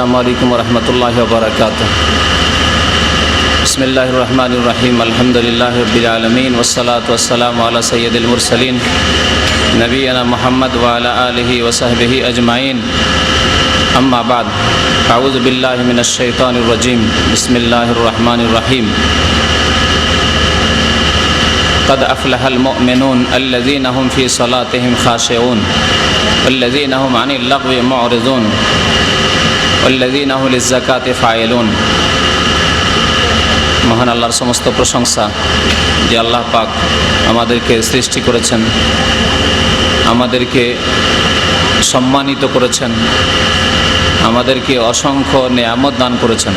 Speaker 2: السلام عليكم ورحمة الله وبركاته. بسم الله الرحمن الرحيم. الحمد لله رب العالمين والصلاة والسلام على سيد المرسلين نبينا محمد وعلى آله وصحبه أجمعين. أما بعد، أعوذ بالله من الشيطان الرجيم. بسم الله الرحمن الرحيم. قد أفلح المؤمنون الذين هم في صلاتهم خاشعون والذين هم عن اللغو معرضون والذين هم للزكاة فاعلون. মহান আল্লাহর সমস্ত প্রশংসা, যে আল্লাহ পাক আমাদেরকে সৃষ্টি করেছেন, আমাদেরকে সম্মানিত করেছেন, আমাদেরকে অসংখ্য নেয়ামত দান করেছেন।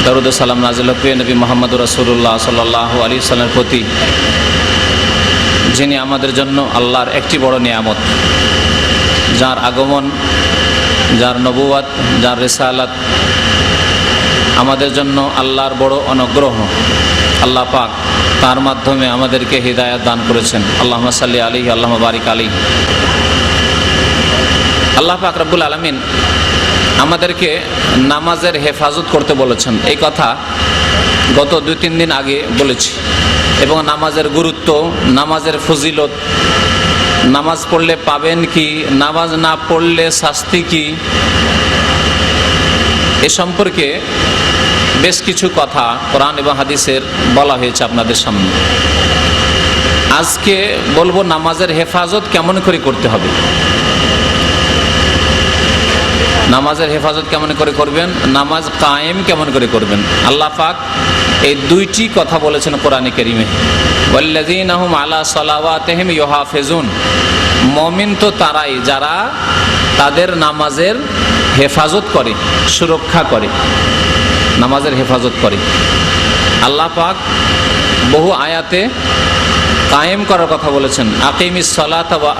Speaker 2: দরুদ ও সালাম নাযিল প্রিয় নবী মুহাম্মদুর রাসূলুল্লাহ সাল্লাল্লাহু আলাইহি ওয়াসাল্লামের প্রতি, যিনি আমাদের জন্য আল্লাহর একটি বড় নেয়ামত, যার আগমন, যার নবুয়ত, যার রিসালাত আমাদের জন্য আল্লাহর বড় অনুগ্রহ। আল্লাহ পাক তার মাধ্যমে আমাদেরকে হিদায়াত দান করেছেন। আল্লাহুম্মা সাল্লি আলাইহি আল্লাহুম্মা বারিক আলাইহি। আল্লাহ পাক রব্বুল আলামিন আমাদেরকে নামাজের হেফাজত করতে বলেছেন। এই কথা গত 2-3 দিন আগে বলেছি, এবং নামাজের গুরুত্ব, নামাজের ফজিলত, নামাজ পড়লে পাবেন কি, নামাজ না পড়লে শাস্তি কি, এ সম্পর্কে বেশ কিছু কথা কোরআন এবং হাদিসের বলা হয়েছে আপনাদের সামনে। আজকে বলবো নামাজের হেফাজত কেমন করে করতে হবে। নামাজের হেফাজত কেমন করে করবেন, নামাজ কায়েম কেমন করে করবেন। আল্লাহ পাক এই দুইটি কথা বলেছেন কোরআনে কারীমে, ওয়াল্লাযীনা হুম আলা সালাওয়াতিহিম ইউহাফিজুন। মুমিন তো তারাই যারা তাদের নামাজের হেফাজত করে, সুরক্ষা করে, নামাজের হেফাজত করে। আল্লাহ পাক বহু আয়াতে কায়েম করার কথা বলেছেন, আকিমিস সালাতা ওয়া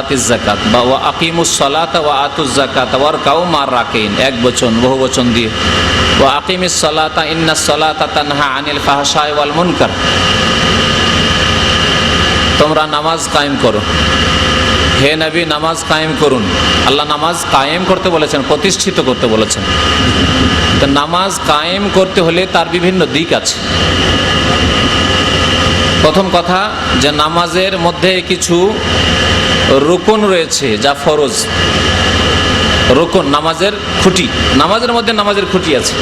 Speaker 2: আতিজ যাকাত, বা ওয়া আকিমুস সালাতা ওয়া আতুজ যাকাত ওয়ারকাউ মার রাকিন, এক বচন বহু বচন দিয়ে। ওয়া আকিমিস সালাতা ইন্নাস সালাতা তানহা আনিল ফাহশাই ওয়াল মুনকার, তোমরা নামাজ কায়েম করো, হে নবী নামাজ কায়েম করুন। আল্লাহ নামাজ কায়েম করতে বলেছেন, প্রতিষ্ঠিত করতে বলেছেন। তো নামাজ কায়েম করতে হলে তার বিভিন্ন দিক আছে। প্রথম কথা যে নামাজের মধ্যে কিছু রুকন রয়েছে যা ফরজ, রুকন নামাজের খুঁটি, নামাজের মধ্যে নামাজের খুঁটি আছে।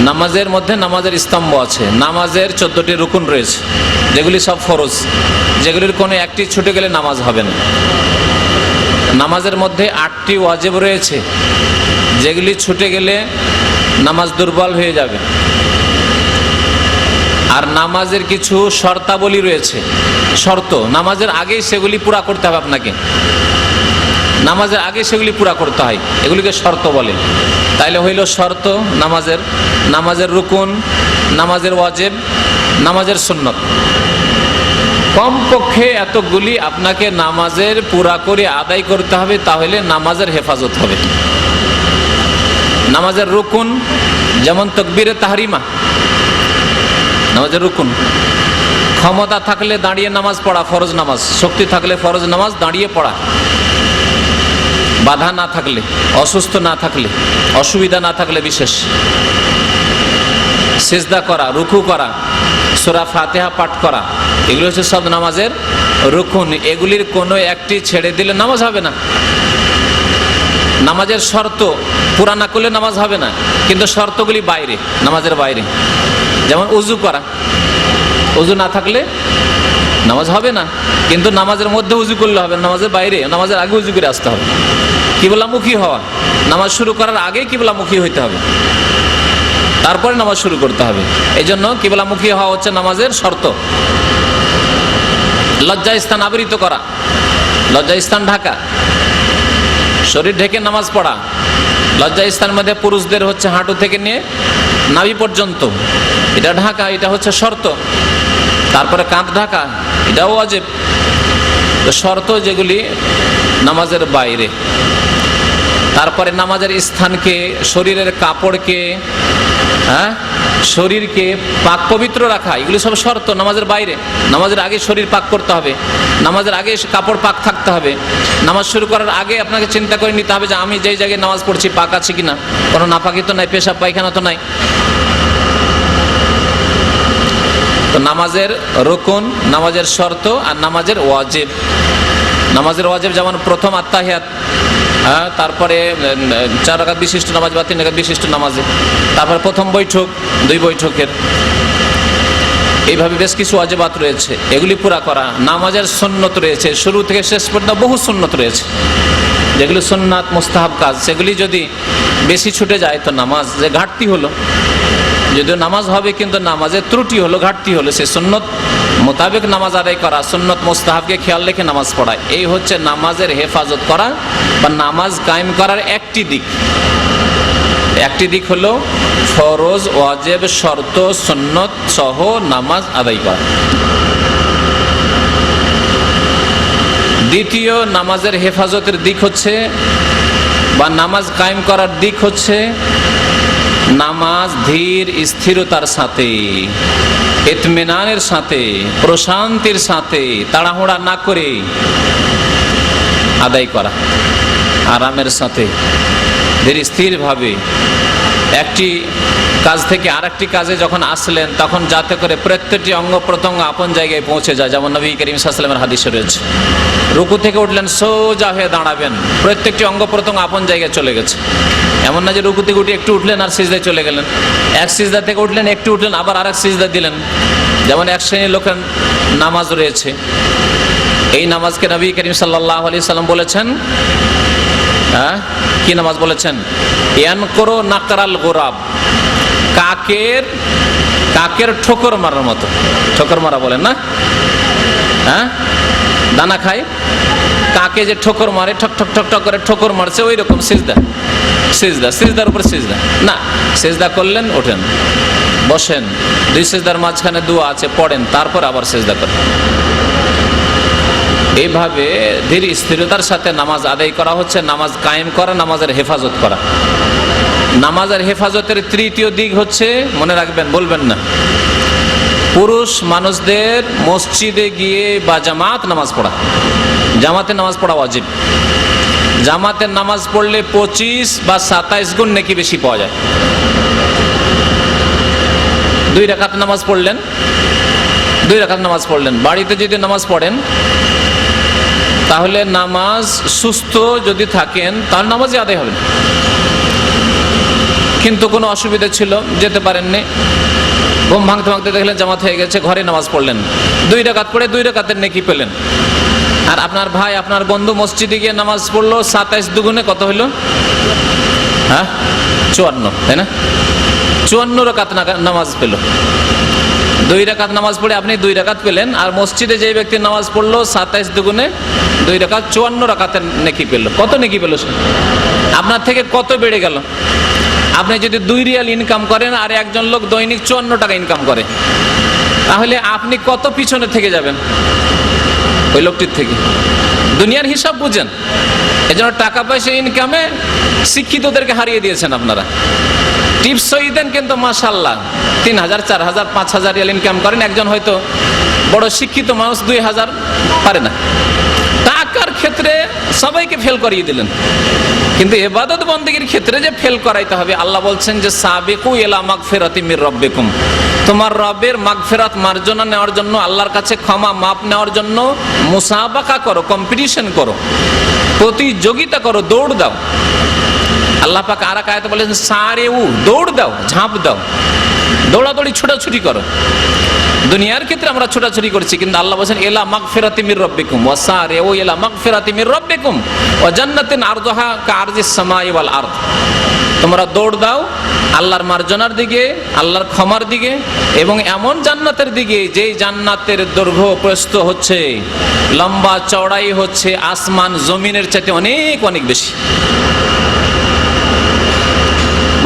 Speaker 2: নামাজের মধ্যে নামাজের স্তম্ভ আছে, নামাজের 14টি রুকন রয়েছে যেগুলি সব ফরজ, যেগুলির কোনো একটি ছুটে গেলে নামাজ হবে না। নামাজের মধ্যে 8টি ওয়াজিব রয়েছে যেগুলি ছুটে গেলে নামাজ দুর্বল হয়ে যাবে। আর নামাজের কিছু শর্তাবলী রয়েছে, শর্ত, নামাজের আগেই সেগুলি পুরা করতে হবে আপনাকে, নামাজের আগে সেগুলি পুরা করতে হয়, এগুলিকে শর্ত বলে। তাইলে হইল শর্ত নামাজের, নামাজের রুকুন, নামাজের ওয়াজিব, নামাজের সুন্নত, কমপক্ষে এতগুলি আপনাকে নামাজের পুরা করে আদায় করতে হবে, তাহলে নামাজের হেফাজত হবে। নামাজের রুকুন যেমন তাকবীরে তাহরিমা, নামাজের রুকুন। ক্ষমতা থাকলে দাঁড়িয়ে নামাজ পড়া, ফরজ নামাজ, শক্তি থাকলে ফরজ নামাজ দাঁড়িয়ে পড়া, বাধা না থাকলে, অসুস্থ না থাকলে, অসুবিধা না থাকলে বিশেষ, সিজদা করা, রুকু করা, সূরা ফাতিহা পাঠ করা, এগুলো হচ্ছে সব নামাজের রুকুন। এগুলির কোনো একটি ছেড়ে দিলে নামাজ হবে না। নামাজের শর্ত পুরা না করলে নামাজ হবে না, কিন্তু শর্তগুলি বাইরে, নামাজের বাইরে। যেমন উজু করা, উজু না থাকলে নামাজ হবে না, কিন্তু নামাজের মধ্যে উজু করলে হবে, নামাজের বাইরে, নামাজের আগে উজু করে আসতে হবে। কিবলামুখী হওয়া, নামাজ শুরু করার আগে কিবলামুখী হইতে হবে, তারপরে নামাজ শুরু করতে হবে। এই জন্য কিবলামুখী হওয়া হচ্ছে নামাজের শর্ত। লজ্জা স্থান আবৃত করা, লজ্জা স্থান ঢাকা, শরীর ঢেকে নামাজ পড়া। লজ্জা স্থানের মধ্যে পুরুষদের হচ্ছে হাঁটু থেকে নিয়ে নাভি পর্যন্ত, এটা ঢাকা, এটা হচ্ছে শর্ত। তারপরে কাঁধ ঢাকা, এটাও ওয়াজিব। শর্ত যেগুলি নামাজের বাইরে। তারপরে নামাজের স্থানকে, শরীরের কাপড়কে, শরীরকে পাক পবিত্র রাখা, এগুলি সব শর্ত নামাজের বাইরে। নামাজের আগে শরীর পাক করতে হবে, নামাজের আগে কাপড় পাক থাকতে হবে। নামাজ শুরু করার আগে আপনাকে চিন্তা করে নিতে হবে যে আমি যেই জায়গায় নামাজ পড়ছি পাক আছে কিনা, কোনো নাপাকি তো নাই, পেশাব পায়খানা তো নাই। তো নামাজের রুকুন, নামাজের শর্ত আর নামাজের ওয়াজিব। নামাজের ওয়াজিব যেমন প্রথম আত্তাহিয়াত, তারপরে 4 রাকাত বিশিষ্ট নামাজ বা 3 রাকাত বিশিষ্ট নামাজে, তারপরে প্রথম বৈঠক, 2 বৈঠকের, এইভাবে বেশ কিছু ওয়াজিবাত রয়েছে, এগুলি পুরা করা। নামাজের সুন্নত রয়েছে, শুরু থেকে শেষ পর্যন্ত বহু সুন্নত রয়েছে, যেগুলি সুন্নাত মুস্তাহাব কাজ, সেগুলি যদি বেশি ছুটে যায় তো নামাজ যে ঘাটতি হলো। যদিও নামাজ হবে কিন্তু নামাজের ত্রুটি হলো, ঘাটতি হলো, সে সুন্নত মোতাবেক নামাজ আদায় করা, সুন্নত মুস্তাহাবকে খেয়াল রেখে নামাজ পড়া, এই হচ্ছে নামাজের হেফাজত করা বা নামাজ কায়েম করার একটি দিক। একটি দিক হলো ফরজ, ওয়াজিব, শর্ত, সুন্নত সহ নামাজ আদায় করা। দ্বিতীয় নামাজের হেফাজতের দিক হচ্ছে বা নামাজ কায়েম করার দিক হচ্ছে নামাজ ধীর স্থিরতার সাথে, ইতমিনানের সাথে, প্রশান্তির সাথে, তাড়াহুড়া না করে আদায় করা, আরামের সাথে ধীর স্থিরভাবে। একটি কাজ থেকে আরেকটি কাজে যখন আসলেন তখন যাতে করে প্রত্যেকটি অঙ্গ প্রত্যঙ্গ আপন জায়গায় পৌঁছে যায়, যেমন নবী করিম সাল্লাল্লাহু আলাইহি ওয়াসাল্লামের হাদিসে রয়েছে। রুকু থেকে উঠলেন, সোজা হয়ে দাঁড়াবেন, প্রত্যেকটি অঙ্গ প্রত্যঙ্গ আপন জায়গায় চলে গেছে। এমন না যে রুকু থেকে উঠে একটু উঠলেন আর সিজদায় চলে গেলেন, এক সিজদা থেকে উঠলেন, একটু উঠলেন, আবার আরেক সিজদা দিলেন। যেমন এক শ্রেণীর লোকের নামাজ রয়েছে, এই নামাজকে নবী করিম সাল্লাল্লাহু আলাইহি সাল্লাম বলেছেন, কি নামাজ বলেছেন? ইয়ানকুরু নাকরাল গুরাব, কাকের ঠোকর মারার মতো। ঠোকর মারা বলেন না, দানা খায়, কাকে যে ঠোকর মারে, ঠক ঠক ঠক ঠক করে ঠোকর মারছে, ওই রকম সিজদা। সিজদার উপর সিজদা না, সিজদা করলেন, ওঠেন, বসেন, দুই সিজদার মাঝখানে দোয়া আছে, পড়েন, তারপর আবার সিজদা করেন। এইভাবে ধীর স্থিরতার সাথে নামাজ আদায় করা হচ্ছে, নামাজ কায়েম করা, নামাজের হেফাজত করা। নামাজের হেফাজতের তৃতীয় দিক হচ্ছে, মনে রাখবেন, বলবেন না, পুরুষ মানুষদের মসজিদে গিয়ে বা জামাত নামাজ পড়া। জামাতে নামাজ পড়া ওয়াজিব। জামাতের নামাজ পড়লে 25 বা 27 গুণ নেকি বেশি পাওয়া যায়। 2 রাকাত নামাজ পড়লেন, বাড়িতে যদি নামাজ পড়েন, তাহলে নামাজ, সুস্থ যদি থাকেন তাহলে নামাজই আদায় হবে। কিন্তু কোনো অসুবিধা ছিল, যেতে পারেননি, ঘুম ভাঙতে ভাঙতে দেখলেন জামাত হয়ে গেছে, ঘরে নামাজ পড়লেন, 2 রাকাত পড়ে 2 রাকাতের নেকি পেলেন। আর আপনার ভাই, আপনার বন্ধু মসজিদে গিয়ে নামাজ পড়লো, 27 দুগুণে কত হইল? 54, তাই না? 54 রাকাত নামাজ পেল। 2 রাকাত নামাজ পড়ে আপনি 2 রাকাত পেলেন, আর মসজিদে যে ব্যক্তি নামাজ পড়লো 27 দুগুণে 2 রাকাত, 54 রাকাতের নেকি পেল। কত নেকি পেল সে? আপনার থেকে কত বেড়ে গেল? আপনি যদি 2 রিয়াল ইনকাম করেন আর একজন লোক দৈনিক 54 টাকা ইনকাম করে, তাহলে আপনি কত পিছনে থেকে যাবেন ওই লোকটির থেকে? দুনিয়ার হিসাব বুঝেন। এজন্য টাকা পয়সা ইনকামে শিক্ষিতদেরকে হারিয়ে দিয়েছেন আপনারা। টিপসই দেন, কিন্তু মাশাআল্লাহ 3000, 4000, 5000 রিয়াল ইনকাম করেন। একজন হয়তো বড় শিক্ষিত মানুষ 2000 পারে না। টাকার ক্ষেত্রে সবাইকে ফেল করিয়ে দিলেন, কিন্তু ইবাদত বন্দেগীর ক্ষেত্রে যে ফেল করাইতে হবে, আল্লাহ বলছেন যে সাবিকু ইলা মাগফিরাতি মির রাব্বিকুম, তোমার রবের মাগফিরাত, মার্জনা নেওয়ার জন্য, আল্লাহর কাছে ক্ষমা মাপ নেওয়ার জন্য মুসাবাকা করো, কম্পিটিশন করো, প্রতিযোগিতা করো, দৌড় দাও। আল্লাহ পাক আর এক আয়াতে বলেছেন সারেউ, দৌড় দাও, ঝাঁপ দাও, দৌড়াদৌড়ি, ছোটাছুটি করো। দুনিয়ার ক্ষেত্রে আমরা ছোটাছুটি করছি, কিন্তু আল্লাহ বলেছেন ইলা মাগফিরাতি মির রাব্বিকুম ওয়া সারেউ ইলা মাগফিরাতি মির রাব্বিকুম ওয়া জান্নাতিন আরদুহা কাআরদিস সামাই ওয়াল আরদ, তোমরা দৌড় দাও আল্লাহর মার্জনার দিকে, আল্লাহর ক্ষমার দিকে, এবং এমন জান্নাতের দিকে যেই জান্নাতের দৈর্ঘ্য প্রস্থ হচ্ছে, লম্বা চওড়াই হচ্ছে আসমান জমিনের চাইতে অনেক অনেক বেশি।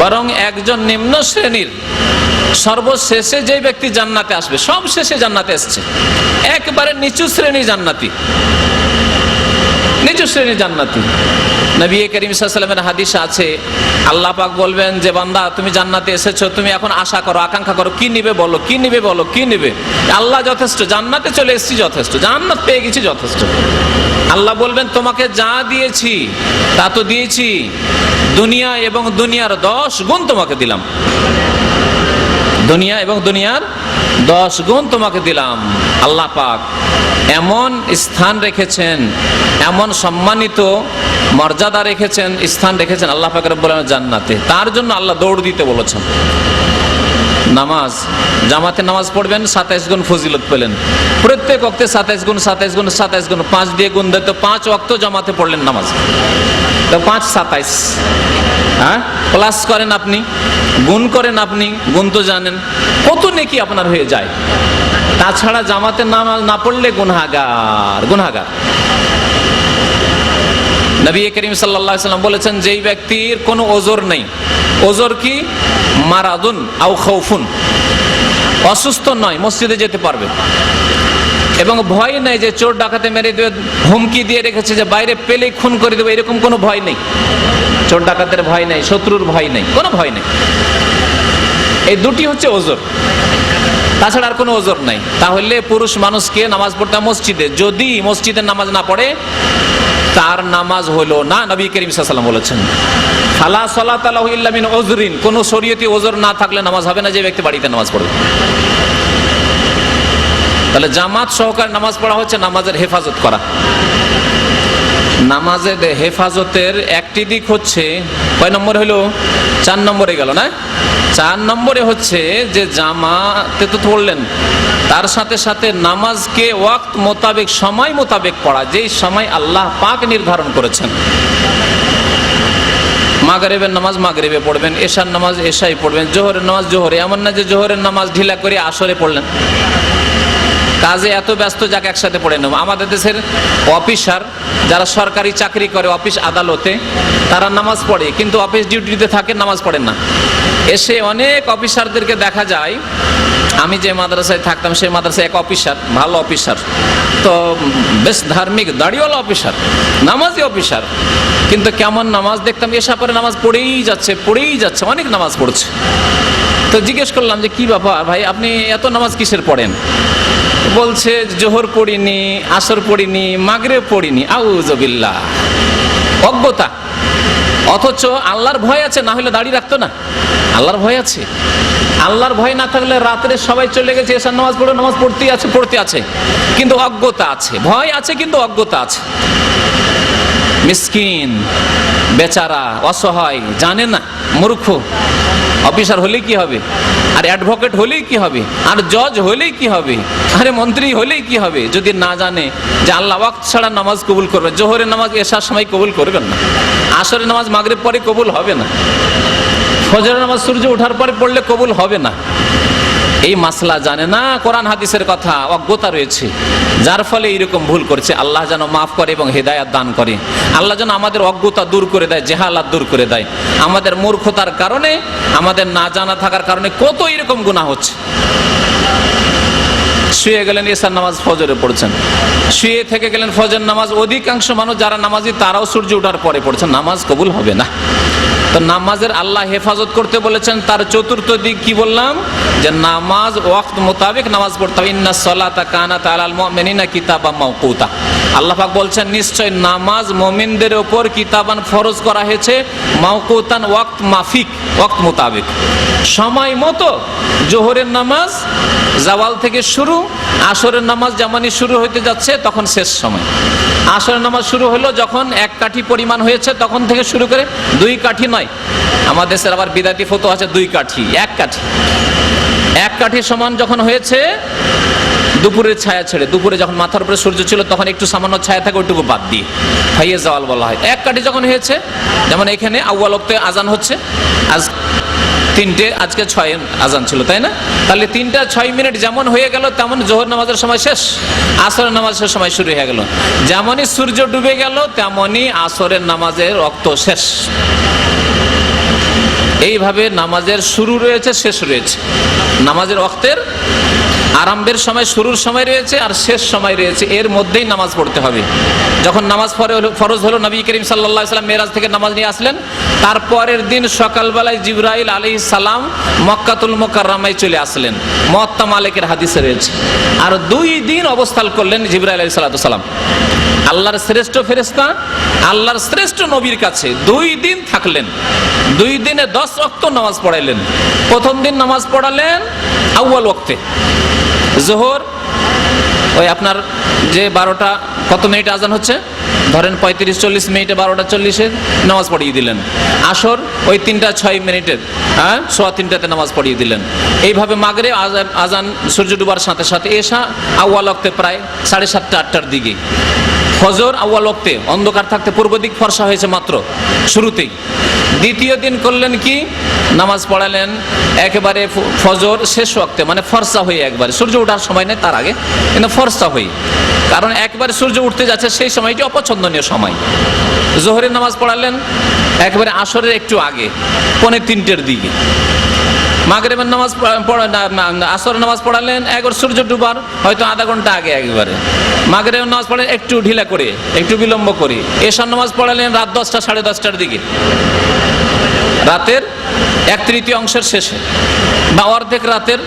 Speaker 2: বরং একজন নিম্ন শ্রেণীর, সর্বশেষে যে ব্যক্তি জান্নাতে আসবে, সব শেষে জান্নাতে এসছে, একবারে নিচু শ্রেণী জান্নাতি, নিচু শ্রেণী জান্নাতি। নবী করিম সাল্লাল্লাহু আলাইহি ওয়াসাল্লামের হাদিস আছে, আল্লাহ পাক বলবেন যে বান্দা তুমি জান্নাতে এসেছো, তুমি এখন আশা করো, আকাঙ্ক্ষা করো, কি নিবে বলো, কি নিবে বলো, কি নিবে? আল্লাহ যথেষ্ট, জান্নাতে চলে এসেছি যথেষ্ট, জান্নাত পেয়ে গেছি যথেষ্ট। আল্লাহ বলবেন তোমাকে যা দিয়েছি তা তো দিয়েছি, দুনিয়া এবং দুনিয়ার 10 গুণ তোমাকে দিলাম, দুনিয়া এবং দুনিয়ার 10 গুণ তোমাকে দিলাম। আল্লাহ পাক এমন স্থান রেখেছেন, এমন সম্মানিত মর্যাদা রেখেছেন, স্থান রেখেছেন আল্লাহ পাক রব্বুল আলামিন জান্নাতে। তার জন্য আল্লাহ দৌড় দিতে বলেছেন। নামাজ, জামাতে নামাজ পড়বেন, 27 গুণ ফজিলত পেলেন। প্রত্যেক ওয়াক্তে 27 গুণ 27 গুণ 27 গুণ, 5 দিয়ে গুণ দিতে 5 ওয়াক্ত জামাতে পড়লেন নামাজ, তো 5 27, প্লাস করেন আপনি, গুণ করেন আপনি, গুণ তো জানেন, কত নেকি আপনার হয়ে যায়। তাছাড়া জামাতে নামাজ না পড়লে গুনাহগার। নবী করিম সাল্লাল্লাহু আলাইহি ওয়াসাল্লাম বলেছেন, যেই ব্যক্তির কোনো ওজর নেই, ওজর কি? মারাদুন আও খাউফুন, অসুস্থ নয়, মসজিদে যেতে পারবে, এবং ভয় নেই যে চোর ডাকাতে মেরে দেবে, হুমকি দিয়ে রেখেছে যে বাইরে পেলেই খুন করে দেবে, এরকম কোনো ভয় নেই। চোর ডাকাতের ভয় নেই, শত্রুর ভয় নেই, কোনো ভয় নেই। এই দুটি হচ্ছে ওজর, তাছাড়া আর কোনো ওজর নাই। তাহলে পুরুষ মানুষকে নামাজ পড়তে মসজিদে, যদি মসজিদের নামাজ না পড়ে তার নামাজ হলো না। নবী করিম সাল্লাল্লাহু আলাইহি ওয়াসাল্লাম বলেছেন ফালা সালাতা লাহু ইল্লা মিন উযরিন, কোন শরীয়তি ওজর না থাকলে নামাজ হবে না, যে ব্যক্তি বাড়িতে নামাজ পড়বে। তাহলে জামাত সহকারে নামাজ পড়া হচ্ছে নামাজের হেফাজত করা। নামাজের হেফাজতের একটি দিক হচ্ছে, কয় নম্বর হলো? 4 নম্বরে গেল না? 4 নম্বরে হচ্ছে যে জামাতে তো পড়লেন, তার সাথে সাথে নামাজকে ওয়াক্ত মোতাবেক, সময় মোতাবেক পড়া, যেই সময় আল্লাহ পাক নির্ধারণ করেছেন। মাগরিবের নামাজ মাগরিবে পড়বেন, এশার নামাজ এশাই পড়বেন, জোহরের নামাজ জোহরে। এমন না যে জোহরের নামাজ ঢিলা করে আসরে পড়লেন, কাজে এত ব্যস্ত যাকে একসাথে পড়ে নেব। আমাদের দেশের অফিসার যারা সরকারি চাকরি করে অফিস আদালতে, তারা নামাজ পড়ে কিন্তু অফিস ডিউটিতে থাকে, নামাজ পড়েন না। এসে অনেক অফিসারদেরকে দেখা যায়, আমি যে মাদ্রাসায় থাকতাম সেই মাদ্রাসায় এক অফিসার, ভালো অফিসার, তো বেশ ধার্মিক, দাড়িওয়ালা অফিসার, নামাজি অফিসার, কিন্তু কেমন নামাজ দেখতাম, এসা পরে নামাজ পড়েই যাচ্ছে, অনেক নামাজ পড়ছে। তো জিজ্ঞেস করলাম যে কি ব্যাপার ভাই, আপনি এত নামাজ কিসের পড়েন? বলছে জোহর পড়িনি, আসর পড়িনি, মাগরিব পড়িনি। আউযুবিল্লাহ, অজ্ঞতা। অথচ আল্লাহর ভয় আছে, না হলে দাড়ি রাখতো না। আল্লাহর ভয় আছে, আল্লাহর ভয় না থাকলে রাত্রে সবাই চলে গেছে, এশার নামাজ পড়ে, নামাজ পড়তে আছে, কিন্তু অজ্ঞতা আছে। ভয় আছে কিন্তু অজ্ঞতা আছে। মিসকিন, বেচারা, অসহায়, জানে না, মূর্খ। অফিসার হলেই কি হবে, আর অ্যাডভোকেট হলেই কি হবে, আর জজ হলেই কি হবে, আরে মন্ত্রী হলেই কি হবে, যদি না জানে যে আল্লাহ ওয়াক্ত ছাড়া নামাজ কবুল করবে। জোহরের নামাজ এশার সময় কবুল করবেন না, আসরের নামাজ মাগরিব পরে কবুল হবে না, ফজরের নামাজ সূর্য ওঠার পরে পড়লে কবুল হবে না। এই মাসলা জানে না, কোরআন হাদিসের কথা, অজ্ঞতা রয়েছে, যার ফলে এইরকম ভুল করছে। আল্লাহ যেন মাফ করে এবং হেদায়াত দান করে। আল্লাহ যেন আমাদের অজ্ঞতা দূর করে দেয়, জেহালাত দূর করে দেয়। আমাদের মূর্খতার কারণে, আমাদের না জানা থাকার কারণে কত এরকম গুনাহ হচ্ছে। শুয়ে গেলেন এশার নামাজ ফজরে পড়ছেন, শুয়ে থেকে গেলেন ফজর নামাজ। অধিকাংশ মানুষ যারা নামাজি তারাও সূর্য ওঠার পরে পড়ছেন, নামাজ কবুল হবে না। তো নামাজের আল্লাহ হেফাজত করতে বলেছেন, তার চতুর্থ দিক কি বললাম, যে নামাজ ওয়াক্ত মোতাবেক নামাজ পড়তে হবে। ইন্নাস সালাতা কানাত আলাল মুমিনিনা কিতাবাম মাওকুতা। আল্লাহ পাক বলছেন নিশ্চয় নামাজ মুমিনদের উপর কিতাবান ফরজ করা হয়েছে, মাওকুতান ওয়াক্ত মাফিক, ওয়াক্ত মোতাবেক, সময় মতো। জোহরের নামাজ জাওয়াল থেকে শুরু, আসরের নামাজ যেমনই শুরু হতে যাচ্ছে তখন শেষ সময়। আসরের নামাজ শুরু হলো যখন 1 কাঠি পরিমাণ হয়েছে তখন থেকে শুরু করে, 2 কাঠি নয়। আমাদের দেশের আবার বিদাতি ফতোয়া আছে 2 কাঠি, 1 কাঠি। 1 কাঠি সমান যখন হয়েছে, দুপুরের ছায়া ছেড়ে, দুপুরে যখন মাথার উপরে সূর্য ছিল তখন একটু সামান্য ছায়া থাকে, ওইটুকু বাদ দিয়ে ফাইয়ে জাওয়াল বলা হয়। 1 কাঠি যখন হয়েছে, যেমন এখানে আউয়াল ওয়াক্তে আজান হচ্ছে, আজ 3টে, আজকে 6 আজান ছিল, তাই না? তাহলে 3টা 6 মিনিট যেমন হয়ে গেল তেমন জোহর নামাজের সময় শেষ, আসরের নামাজের সময় শুরু হয়ে গেল। যেমনই সূর্য ডুবে গেল তেমনই আসরের নামাজের ওয়াক্ত শেষ। এইভাবে নামাজের শুরু রয়েছে, শেষ রয়েছে। নামাজের ওয়াক্তের আরম্ভের সময়, শুরুর সময় রয়েছে, আর শেষ সময় রয়েছে, এর মধ্যেই নামাজ পড়তে হবে। যখন নামাজ ফরজ হলো, নবী করিম সাল্লাল্লাহু আলাইহি ওয়াসাল্লাম মেরাজ থেকে নামাজ নিয়ে আসলেন, তারপরের দিন সকালবেলায় জিবরাইল আলাইহিস সালাম মক্কাতুল মুকাররমায় চলে আসলেন, মুয়াত্তা মালিকের হাদিসে রয়েছে। আর 2 দিন অবস্থান করলেন জিবরাইল আলাইহিস সালাম, আল্লাহর শ্রেষ্ঠ ফেরেশতা, আল্লাহর শ্রেষ্ঠ নবীর কাছে 2 দিন থাকলেন। 2 দিনে 10 ওয়াক্ত নামাজ পড়াইলেন। প্রথম দিন নামাজ পড়ালেন আউয়াল ওয়াক্তে, জোহর ওই আপনার যে 12টা কত মিনিট আজান হচ্ছে, ধরেন 35-40 মিনিটে, 12টা 40-এ নামাজ পড়িয়ে দিলেন। আসর ওই 3টা 6 মিনিটের, হ্যাঁ, 3:15টাতে নামাজ পড়িয়ে দিলেন। এইভাবে মাগরিব আজান সূর্য ডুবার সাথে সাথে, এশা আউয়াল ওয়াক্তে প্রায় 7:30-8টার দিকে, ফজর আউয়াল ওয়াক্তে অন্ধকার থাকতে পূর্ব দিক ফর্সা হয়েছে মাত্র শুরুতেই। দ্বিতীয় দিন করলেন কি, নামাজ পড়ালেন একেবারে ফজর শেষ ওয়াক্তে, মানে ফর্সা হয়ে, একবারে সূর্য ওঠার সময় নেই তার আগে, কিন্তু ফর্সা হয়ে, কারণ একবারে সূর্য উঠতে যাচ্ছে সেই সময়টি অপছন্দনীয় সময়। জোহরের নামাজ পড়ালেন একেবারে আসরের একটু আগে, 2:45টার দিকে। মাগরিবের নামাজ আসরের নামাজ পড়ালেন একবার সূর্য ডুবার হয়তো আধা ঘন্টা আগে, একবারে। মাগরিবের নামাজ পড়ালেন একটু ঢিলা করে, একটু বিলম্ব করে। এশার নামাজ পড়ালেন রাত 10টা 10:30টার দিকে, রাতের 1/3 অংশের শেষে বা অর্ধেক রাতের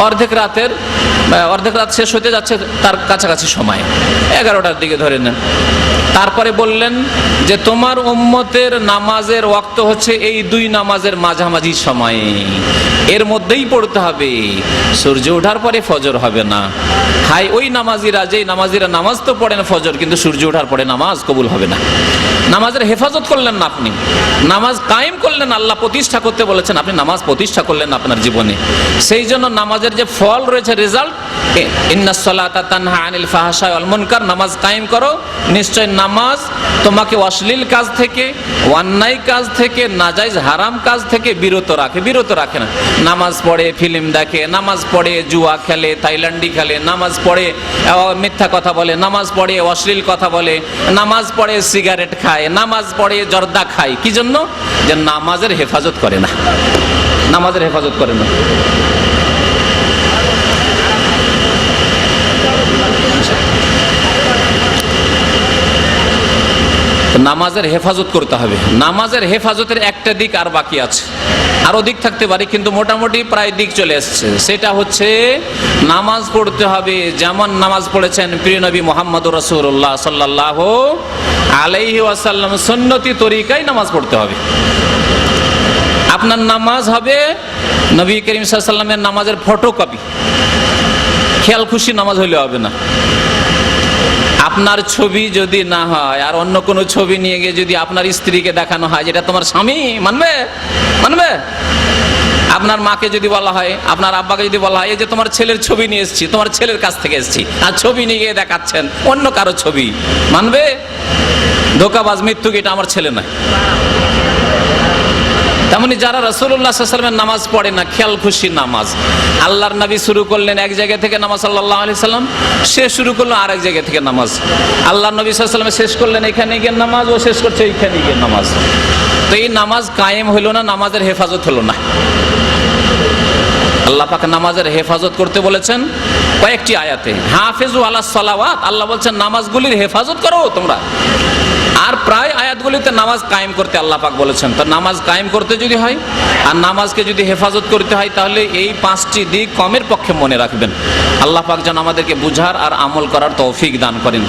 Speaker 2: অর্ধেক রাত শেষ হতে যাচ্ছে, তার কাছাকাছি সময় 11টার দিকে ধরে নেন। তারপরে বললেন যে তোমার উম্মতের নামাজের ওয়াক্ত হচ্ছে এই দুই নামাজের মাঝামাঝি সময়ে, এর মধ্যেই পড়তে হবে, সূর্য ওঠার পরে ফজর হবে না। হাই ওই নামাজিরা, যেই নামাজিরা নামাজ তো পড়েন ফজর, কিন্তু সূর্য ওঠার পরে নামাজ কবুল হবে না। নামাজের হেফাজত করলেন না আপনি, নামাজ কায়েম করলেন, আল্লাহ প্রতিষ্ঠা করতে বলেছেন, আপনি নামাজ প্রতিষ্ঠা করলেন আপনার জীবনে। সেই জন্য নামাজের যে ফল রয়েছে, রেজাল্ট, ইন্নাস সালাতা তানহা আনিল ফাহশা ওয়াল মুনকার, নামাজ কায়েম করো, নিশ্চয় নামাজ তোমাকে অশ্লীল কাজ থেকে, অন্যায় কাজ থেকে, নাজায়েজ হারাম কাজ থেকে বিরত রাখে না। নামাজ পড়ে ফিল্ম দেখে, নামাজ পড়ে জুয়া খেলে, থাইল্যান্ডি খেলে, নামাজ পড়ে মিথ্যা কথা বলে, নামাজ পড়ে অশ্লীল কথা বলে, নামাজ পড়ে সিগারেট খায়, নামাজ পড়ে জর্দা খায়। কি জন্য? যে নামাজের হেফাজত করে না, নামাজের হেফাজত করে না। নামাজের হেফাজত করতে হবে। নামাজের হেফাজতের একটা দিক আর বাকি আছে, আরো দিক থাকতে পারে, কিন্তু মোটামুটি প্রায় দিক চলে আসছে। সেটা হচ্ছে নামাজ পড়তে হবে যেমন নামাজ পড়েছেন প্রিয় নবী মুহাম্মদুর রাসূলুল্লাহ সাল্লাল্লাহু আলাইহি ওয়াসাল্লাম, সুন্নতি তরিকায় নামাজ পড়তে হবে। আপনার নামাজ হবে নবী করিম সাল্লাল্লাহু আলাইহি ওয়াসাল্লামের নামাজের ফটোকপি, খেয়াল খুশি নামাজ হইলে হবে না। আপনার ছবি যদি না হয়, আর অন্য কোনো ছবি নিয়ে গিয়ে যদি আপনার স্ত্রীকে দেখানো হয় যেটা তোমার স্বামী, মানবে? আপনার মাকে যদি বলা হয়, আপনার আব্বাকে যদি বলা হয় এই যে তোমার ছেলের ছবি নিয়ে এসেছি, তোমার ছেলের কাছ থেকে এসেছি, আর ছবি নিয়ে গিয়ে দেখাচ্ছেন অন্য কারো ছবি, মানবে? ধোঁকাবাজ, মৃত্যুক, এটা আমার ছেলে নয়। তেমনি যারা রাসূলুল্লাহ সাল্লাল্লাহু আলাইহি ওয়াসাল্লামের নামাজ পড়ে না, খেয়াল খুশি নামাজ, আল্লাহর নবী শুরু করলেন এক জায়গা থেকে নামাজ সাল্লাল্লাহু আলাইহি ওয়াসাল্লাম, শেষ শুরু করলো আরেক জায়গা থেকে নামাজ। আল্লাহর নবী সাল্লাল্লাহু আলাইহি ওয়াসাল্লাম শেষ করলেন এখানে গিয়ে নামাজ, ও শেষ করছে এইখানে গিয়ে নামাজ। তো এই নামাজ কায়েম হলো না, নামাজের হেফাজত হলো না। আল্লাহ পাক নামাজের হেফাজত করতে বলেছেন কয়েকটি আয়াতে, হাফিজু আলাস সালাওয়াত, আল্লাহ বলছেন নামাজগুলির হেফাজত করো তোমরা। আর প্রায় আয়াতগুলিতে নামাজ কায়েম করতে আল্লাহ পাক বলেছেন। তো নামাজ কায়েম করতে যদি হয় আর নামাজকে যদি হেফাজত করতে হয়, তাহলে এই 5টি দিক কমের পক্ষে মনে রাখবেন। আল্লাহ পাক যেন আমাদেরকে বুঝার আর আমল করার তৌফিক দান করেন।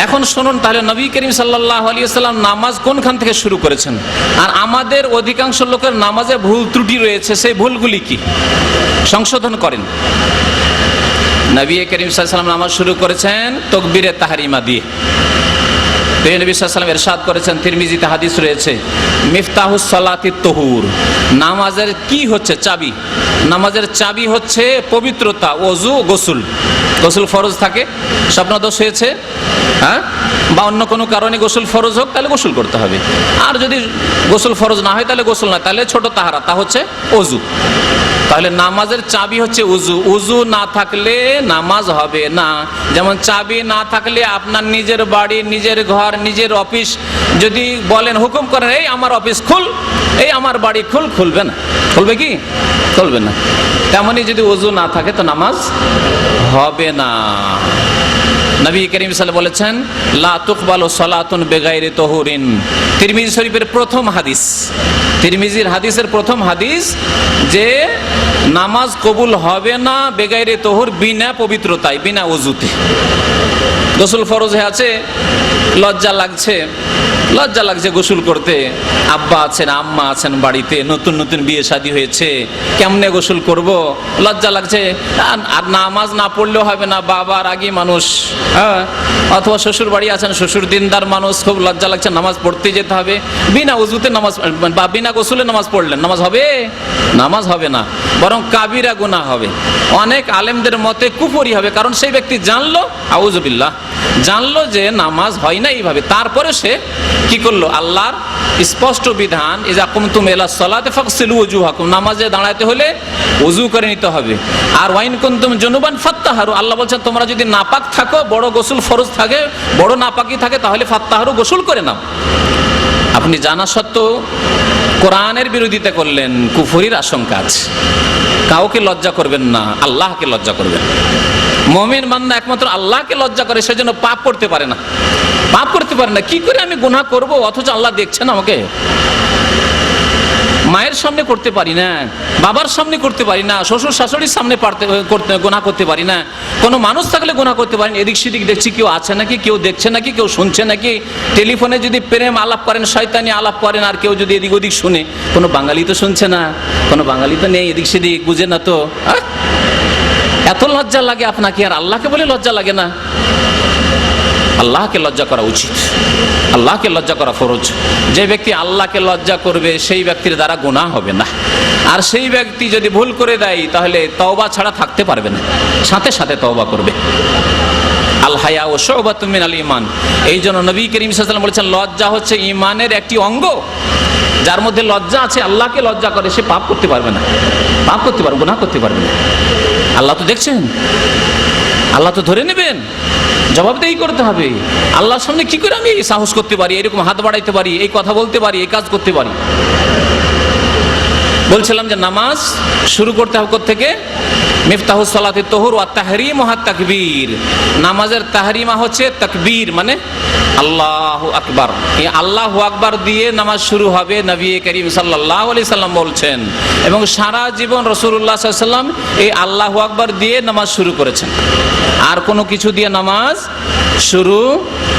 Speaker 2: এখন শুনুন তাহলে নবী করিম সাল্লাল্লাহু আলাইহি ওয়াসাল্লাম নামাজ কোনখান থেকে শুরু করেছেন, আর আমাদের অধিকাংশ লোকের নামাজে ভুল ত্রুটি রয়েছে, সেই ভুলগুলি কি সংশোধন করেন। নবী করিম সাল্লাল্লাহু আলাইহি ওয়াসাল্লাম নামাজ শুরু করেছেন তাকবীরে তাহরিমা দিয়ে। নবী সাল্লাল্লাহু আলাইহি ওয়াসাল্লাম ইরশাদ করেছেন, তিরমিজিতে হাদিস রয়েছে, মিফতাহুস সালাতিত তাহুর, নামাজের কি হচ্ছে চাবি? নামাজের চাবি হচ্ছে পবিত্রতা, ওযু, গোসল। গোসল ফরজ থাকে, স্বপ্নদোষ হয়েছে, হ্যাঁ, বা অন্য কোনো কারণে গোসল ফরজ হোক, তাহলে গোসল করতে হবে। আর যদি গোসল ফরজ না হয় তাহলে গোসল না, তাহলে ছোট তাহারা, তা হচ্ছে ওযু। তাহলে নামাজের চাবি হচ্ছে উযু। উযু না থাকলে নামাজ হবে না। যেমন চাবি না থাকলে আপনার নিজের বাড়ি, নিজের ঘর, নিজের অফিস যদি বলেন, হুকুম করেন এই আমার অফিস খুল, এই আমার বাড়ি খুল, খুলবে না। খুলবে কি? খুলবে না। তেমনি যদি উযু না থাকে তো নামাজ হবে না। নবী করিম সাল্লাল্লাহু আলাইহি ওয়াসাল্লাম বলেছেন, লা তুকবালু সালাতুন বিগাইরি তাহুরিন। তিরমিজি শরীফের প্রথম হাদিস, তিরমিজির হাদিসের প্রথম হাদিস, যে নামাজ কবুল হবে না বেগাইরে তাহুর, বিনা পবিত্রতায়, বিনা ওযুতে। গোসল ফরজ হয়ে আছে, লজ্জা লাগছে গোসল করতে, আব্বা আছেন, আম্মা আছেন বাড়িতে, নতুন নতুন বিয়ে শাদী হয়েছে, কেমনে গোসল করব, লজ্জা লাগছে। আর নামাজ না পড়লেও হবে না, বাবার আগে মানুষ, হ্যাঁ, অথবা শ্বশুর বাড়ি আছেন, শ্বশুর দিনদার মানুষ, খুব লজ্জা লাগছে, নামাজ পড়তে যেতে হবে। বিনা ওযুতে নামাজ বা বিনা গোসলে নামাজ পড়লেন, নামাজ হবে? নামাজ হবে না, বরং কাবিরা গুনাহ হবে। অনেক আলেমদের মতে কুফরি হবে, কারণ সেই ব্যক্তি জানলো, আউযুবিল্লাহ, জানলো যে নামাজ হয় না এইভাবে, তারপরে সে কি করলো? আল্লাহর স্পষ্ট বিধান, ইযা কুমতুম ইলা সালাতি ফাগসিলু ওযুহাকুম, নামাজে দাঁড়াতে হলে ওযু করে নিতে হবে। আর ওয়াইন কুনতুম জুনুবান ফাত্তাহারু, আল্লাহ বলছেন তোমরা যদি নাপাক থাকো, বড় গোসল ফরজ থাকে, বড় নাপাকি থাকে, তাহলে ফাত্তাহারু, গোসল করে নাও। আপনি জানা সত্ত্বেও কোরআনের বিরোধিতা করলেন, কুফরির আশঙ্কা আছে। কাউকে লজ্জা করবেন না, আল্লাহকে লজ্জা করবেন। মুমিন বান্দা একমাত্র আল্লাহকে লজ্জা করে, সেজন্য পাপ করতে পারে না। পাপ করতে পারে না, কি করে আমি গুনাহ করব অথচ আল্লাহ দেখছেন আমাকে? মায়ের সামনে করতে পারি না, বাবার সামনে করতে পারি না, শ্বশুর শাশুড়ির সামনে গুনাহ করতে পারি না, কোনো মানুষ থাকলে গুনাহ করতে পারি না। এদিক সেদিক দেখছি কেউ আছে নাকি, কেউ দেখছে নাকি, কেউ শুনছে নাকি। টেলিফোনে যদি প্রেম আলাপ করেন, শয়তানি আলাপ করেন, আর কেউ যদি এদিক ওদিক শুনে, কোনো বাঙালি তো শুনছে না, কোনো বাঙালি তো নেই, এদিক সেদিক বুঝে না তো। এত লজ্জা লাগে আপনাকে, আর আল্লাহকে বলে লজ্জা লাগে না? আল্লাহকে লজ্জা করা উচিত, আল্লাহকে লজ্জা করা ফরজ। যে ব্যক্তি আল্লাহকে লজ্জা করবে সেই ব্যক্তির দ্বারা গুনাহ হবে না। আর সেই ব্যক্তি যদি ভুল করে দেয় তাহলে তওবা ছাড়া থাকতে পারবে না, সাথে সাথে তওবা করবে। আল হায়া ও শুবাতুম মিনাল ঈমান। এই জন্য নবী করিম সাল্লাল্লাহু আলাইহি ওয়াসাল্লাম বলেছেন, লজ্জা হচ্ছে ঈমানের একটি অঙ্গ। যার মধ্যে লজ্জা আছে, আল্লাহকে লজ্জা করে, সে পাপ করতে পারবে না, পাপ করতে পারবে, গুনাহ করতে পারবে না। আল্লাহ তো দেখছেন, আল্লাহ তো ধরে নেবেন, জবাবদেহি করতে হবে। আল্লাহর সামনে কি করে আমি সাহস করতে পারি, এরকম হাত বাড়াইতে পারি, এই কথা বলতে পারি, এই কাজ করতে পারি? বলছিলাম যে নামাজ শুরু করতে হবে কোত্থেকে? মিফতাহুস সালাতি তুহুর ওয়া তাহরিমুহা তাকবীর। নামাজের তাহরিমা হচ্ছে তাকবীর, মানে আল্লাহু আকবার। এই আল্লাহু আকবার দিয়ে নামাজ শুরু হবে, নবী করিম সাল্লাল্লাহু আলাইহি সাল্লাম বলছেন। এবং সারা জীবন রাসূলুল্লাহ সাল্লাল্লাহু আলাইহি সাল্লাম এই আল্লাহু আকবার দিয়ে নামাজ শুরু করেছেন, আর কোনো কিছু দিয়ে নামাজ শুরু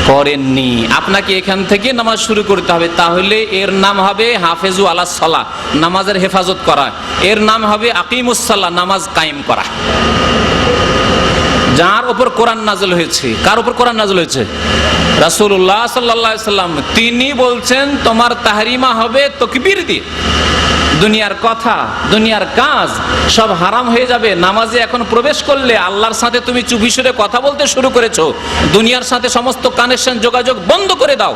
Speaker 2: করেননি। আপনাকে এখান থেকে নামাজ শুরু করতে হবে, তাহলে এর নাম হবে হাফেজু আলাস সালাহ, নামাজের হেফাজত করা। এর নাম হবে আকিমুস সালাহ, নামাজ কায়েম করা। যার উপর কোরআন নাযিল হয়েছে, কার উপর কোরআন নাযিল হয়েছে? রাসূলুল্লাহ সাল্লাল্লাহু আলাইহি সাল্লাম। তিনি বলছেন তোমার তাহরিমা হবে তাকবীর দিয়ে। দুনিয়ার কথা, দুনিয়ার কাজ সব হারাম হয়ে যাবে। নামাজে এখন প্রবেশ করলে আল্লাহর সাথে তুমি চুপি সুরে কথা বলতে শুরু করেছো, দুনিয়ার সাথে সমস্ত কানেকশন, যোগাযোগ বন্ধ করে দাও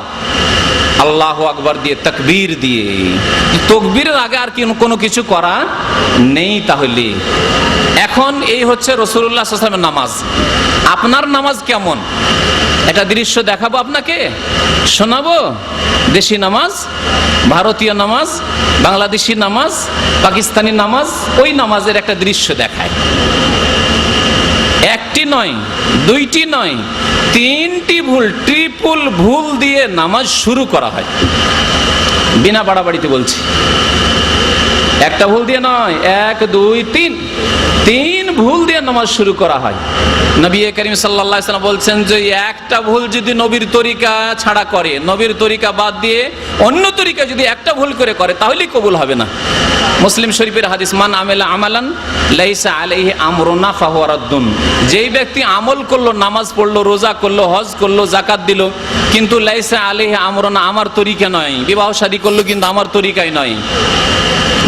Speaker 2: আল্লাহু আকবার দিয়ে, তাকবীর দিয়ে। তাকবীরের আগে আর কোনো কিছু করা নেই। তাহলে এখন এই হচ্ছে রাসূলুল্লাহ সাল্লাল্লাহু আলাইহি ওয়াসাল্লামের নামাজ। আপনার নামাজ কেমন একটা দৃশ্য দেখাবো আপনাকে, শোনাবো। দেশি নামাজ, ভারতীয় নামাজ, বাংলাদেশি নামাজ, পাকিস্তানি নামাজ, ওই নামাজের একটা দৃশ্য দেখায়। একটি নয়, দুইটি নয়, তিনটি ভুল, ট্রিপল ভুল দিয়ে নামাজ শুরু করা হয়। বিনা বাড়াবাড়িতে বলছি, একটা ভুল দিয়ে নয়, এক দুই তিন, তিন ভুল দিয়ে নামাজ শুরু করা হয়। নবী করিম সাল্লাল্লাহু আলাইহি ওয়াসাল্লাম বলছেন যে একটা ভুল যদি নবীর তরিকা ছাড়া করে, নবীর তরিকা বাদ দিয়ে অন্য তরিকা যদি একটা ভুল করে তাহলেই কবুল হবে না। মুসলিম শরীফের হাদিস, মান আমিলা আমালান লাইসা আলাইহি আমরুনা ফাহুয়া রাদ্দুন। যেই ব্যক্তি আমল করলো, নামাজ পড়লো, রোজা করলো, হজ করলো, যাকাত দিল, কিন্তু লাইসা আলাইহি আমরুনা, আমার তরিকা নয়, বিবাহ শাদী করলো কিন্তু আমার তরিকায় নয়,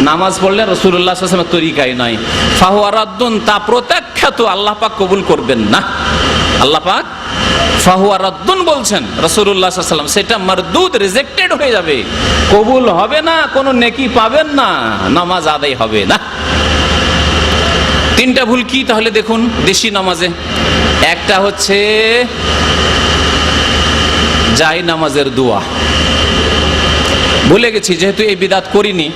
Speaker 2: নামাজ পড়লে রাসূলুল্লাহ সাল্লাল্লাহু আলাইহি ওয়াসাল্লামের তরিকায় নয়, ফাহুয়া রাদ্দুন, তা প্রত্যাখ্যাত, আল্লাহ পাক কবুল করবেন না। আল্লাহ পাক ফাহুয়া রাদ্দুন বলছেন রাসূলুল্লাহ সাল্লাল্লাহু আলাইহি ওয়াসাল্লাম, সেটা মারদুদ, রিজেক্টেড হয়ে যাবে, কবুল হবে না, কোনো নেকি পাবেন না, নামাজ আদায় হবে না। তিনটা ভুল কি তাহলে দেখুন দেশি নামাজে। একটা হচ্ছে জায় নামাজের দোয়া। ভুলে গেছি, যেহেতু এই বিদাত করিনি।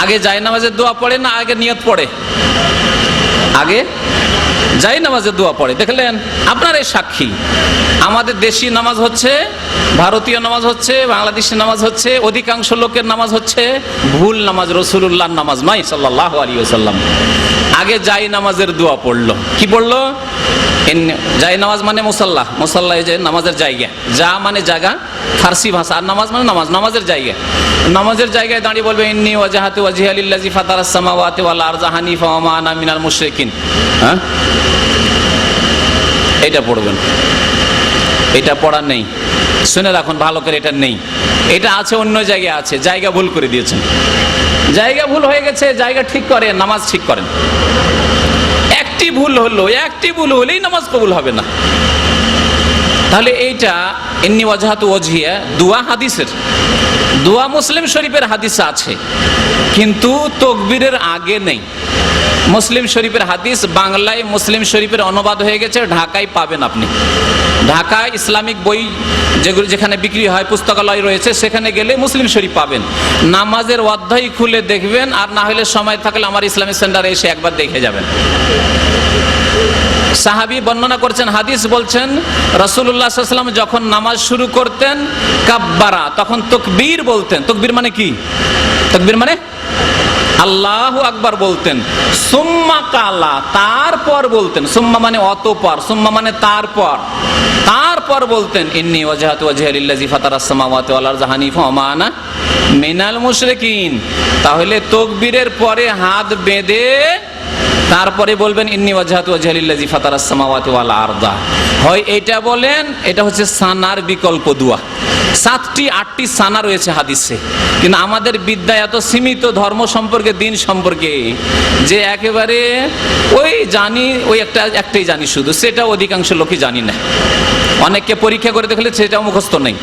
Speaker 2: আগে জায় নামাজের দোয়া পড়ে না আগে নিয়ত পড়ে? আগে জায় নামাজের দোয়া পড়ে। দেখলেন, আপনার এই সাক্ষী। আমাদের দেশি নামাজ হচ্ছে, ভারতীয় নামাজ হচ্ছে, বাংলাদেশি নামাজ হচ্ছে, অধিকাংশ লোকের নামাজ হচ্ছে ভুল নামাজ, রাসূলুল্লাহর নামাজ নয় সাল্লাল্লাহু আলাইহি ওয়াসাল্লাম। আগে জায় নামাজের দোয়া পড়লো। কি পড়লো? জায় নামাজ মানে মুসাল্লা, মুসাল্লা যে নামাজের জায়গা, যা মানে জায়গা ফার্সি ভাষা, আর নামাজ মানে নামাজ, নামাজের জায়গা। নামাজের জায়গায় দাঁড়িয়ে বলবে ইন্নী ওয়াজহাতু ওয়াজহিয়া লিল্লাযী ফাতারাস সামাওয়াতি ওয়াল আরযা হানিফা ওয়া মা আনা মিনাল মুশরিকিন। হ্যাঁ, এটা পড়বেন। এটা পড়া নেই, শুনে রাখুন ভালো করে, এটা নেই। এটা আছে অন্য জায়গায় আছে, জায়গা ভুল করে দিয়েছেন। জায়গা ভুল হয়ে গেছে, জায়গা ঠিক করেন, নামাজ ঠিক করেন। একটি ভুল হলো, একটি ভুল হলেই নামাজ কবুল হবে না। তাহলে এইটা ইন্নী ওয়াজহাতু ওয়াজহিয়া দোয়া, হাদিসের দোয়া, মুসলিম শরীফের হাদিস আছে, কিন্তু তাকবীরের আগে নেই। মুসলিম শরীফের হাদিস বাংলায় মুসলিম শরীফের অনুবাদ হয়ে গেছে, ঢাকায় পাবেন আপনি। ঢাকায় ইসলামিক বই যেগুলো যেখানে বিক্রি হয়, পুস্তকালয় রয়েছে, সেখানে গেলে মুসলিম শরীফ পাবেন। নামাজের অধ্যায় খুলে দেখবেন, আর না হলে সময় থাকলে আমার ইসলামিক সেন্টারে এসে একবার দেখে যাবেন। সাহাবী বর্ণনা করছেন, হাদিস বলছেন রাসূলুল্লাহ সাল্লাল্লাহু আলাইহি ওয়াসাল্লাম যখন নামাজ শুরু করতেন কাব্বারা, তখন তাকবীর বলতেন। তাকবীর মানে কি? তাকবীর মানে আল্লাহু আকবার বলতেন, সুম্মা কালা তারপর বলতেন, সুম্মা মানে অতঃপর, সুম্মা মানে তারপর বলতেন ইন্নী ওয়াজহাতু ওয়াজহিয়া লিল্লাযী ফাতারাস সামাওয়াতি ওয়াল আরযা হানিফা ওয়া মা আনা মিনাল মুশরিকিন। তাহলে তাকবীরের পরে হাত বেঁধে তারপরে বলবেন ইন্নী ওয়াজহাতু ওয়াজহিয়া লিল্লাযী ফাতারাস সামাওয়াতি ওয়াল আরযা। হয় এটা বলেন, এটা হচ্ছে সানার বিকল্প দোয়া। 7টি 8টি সানা রয়েছে হাদিসে, কিন্তু আমাদের বিদ্যা এত সীমিত ধর্ম সম্পর্কে, দিন সম্পর্কে, যে একেবারে ওই জানি, ওই একটাই জানি শুধু, সেটা অধিকাংশ লোকই জানি না। অনেককে পরীক্ষা করে দেখলে সেটাও মুখস্থ নেই।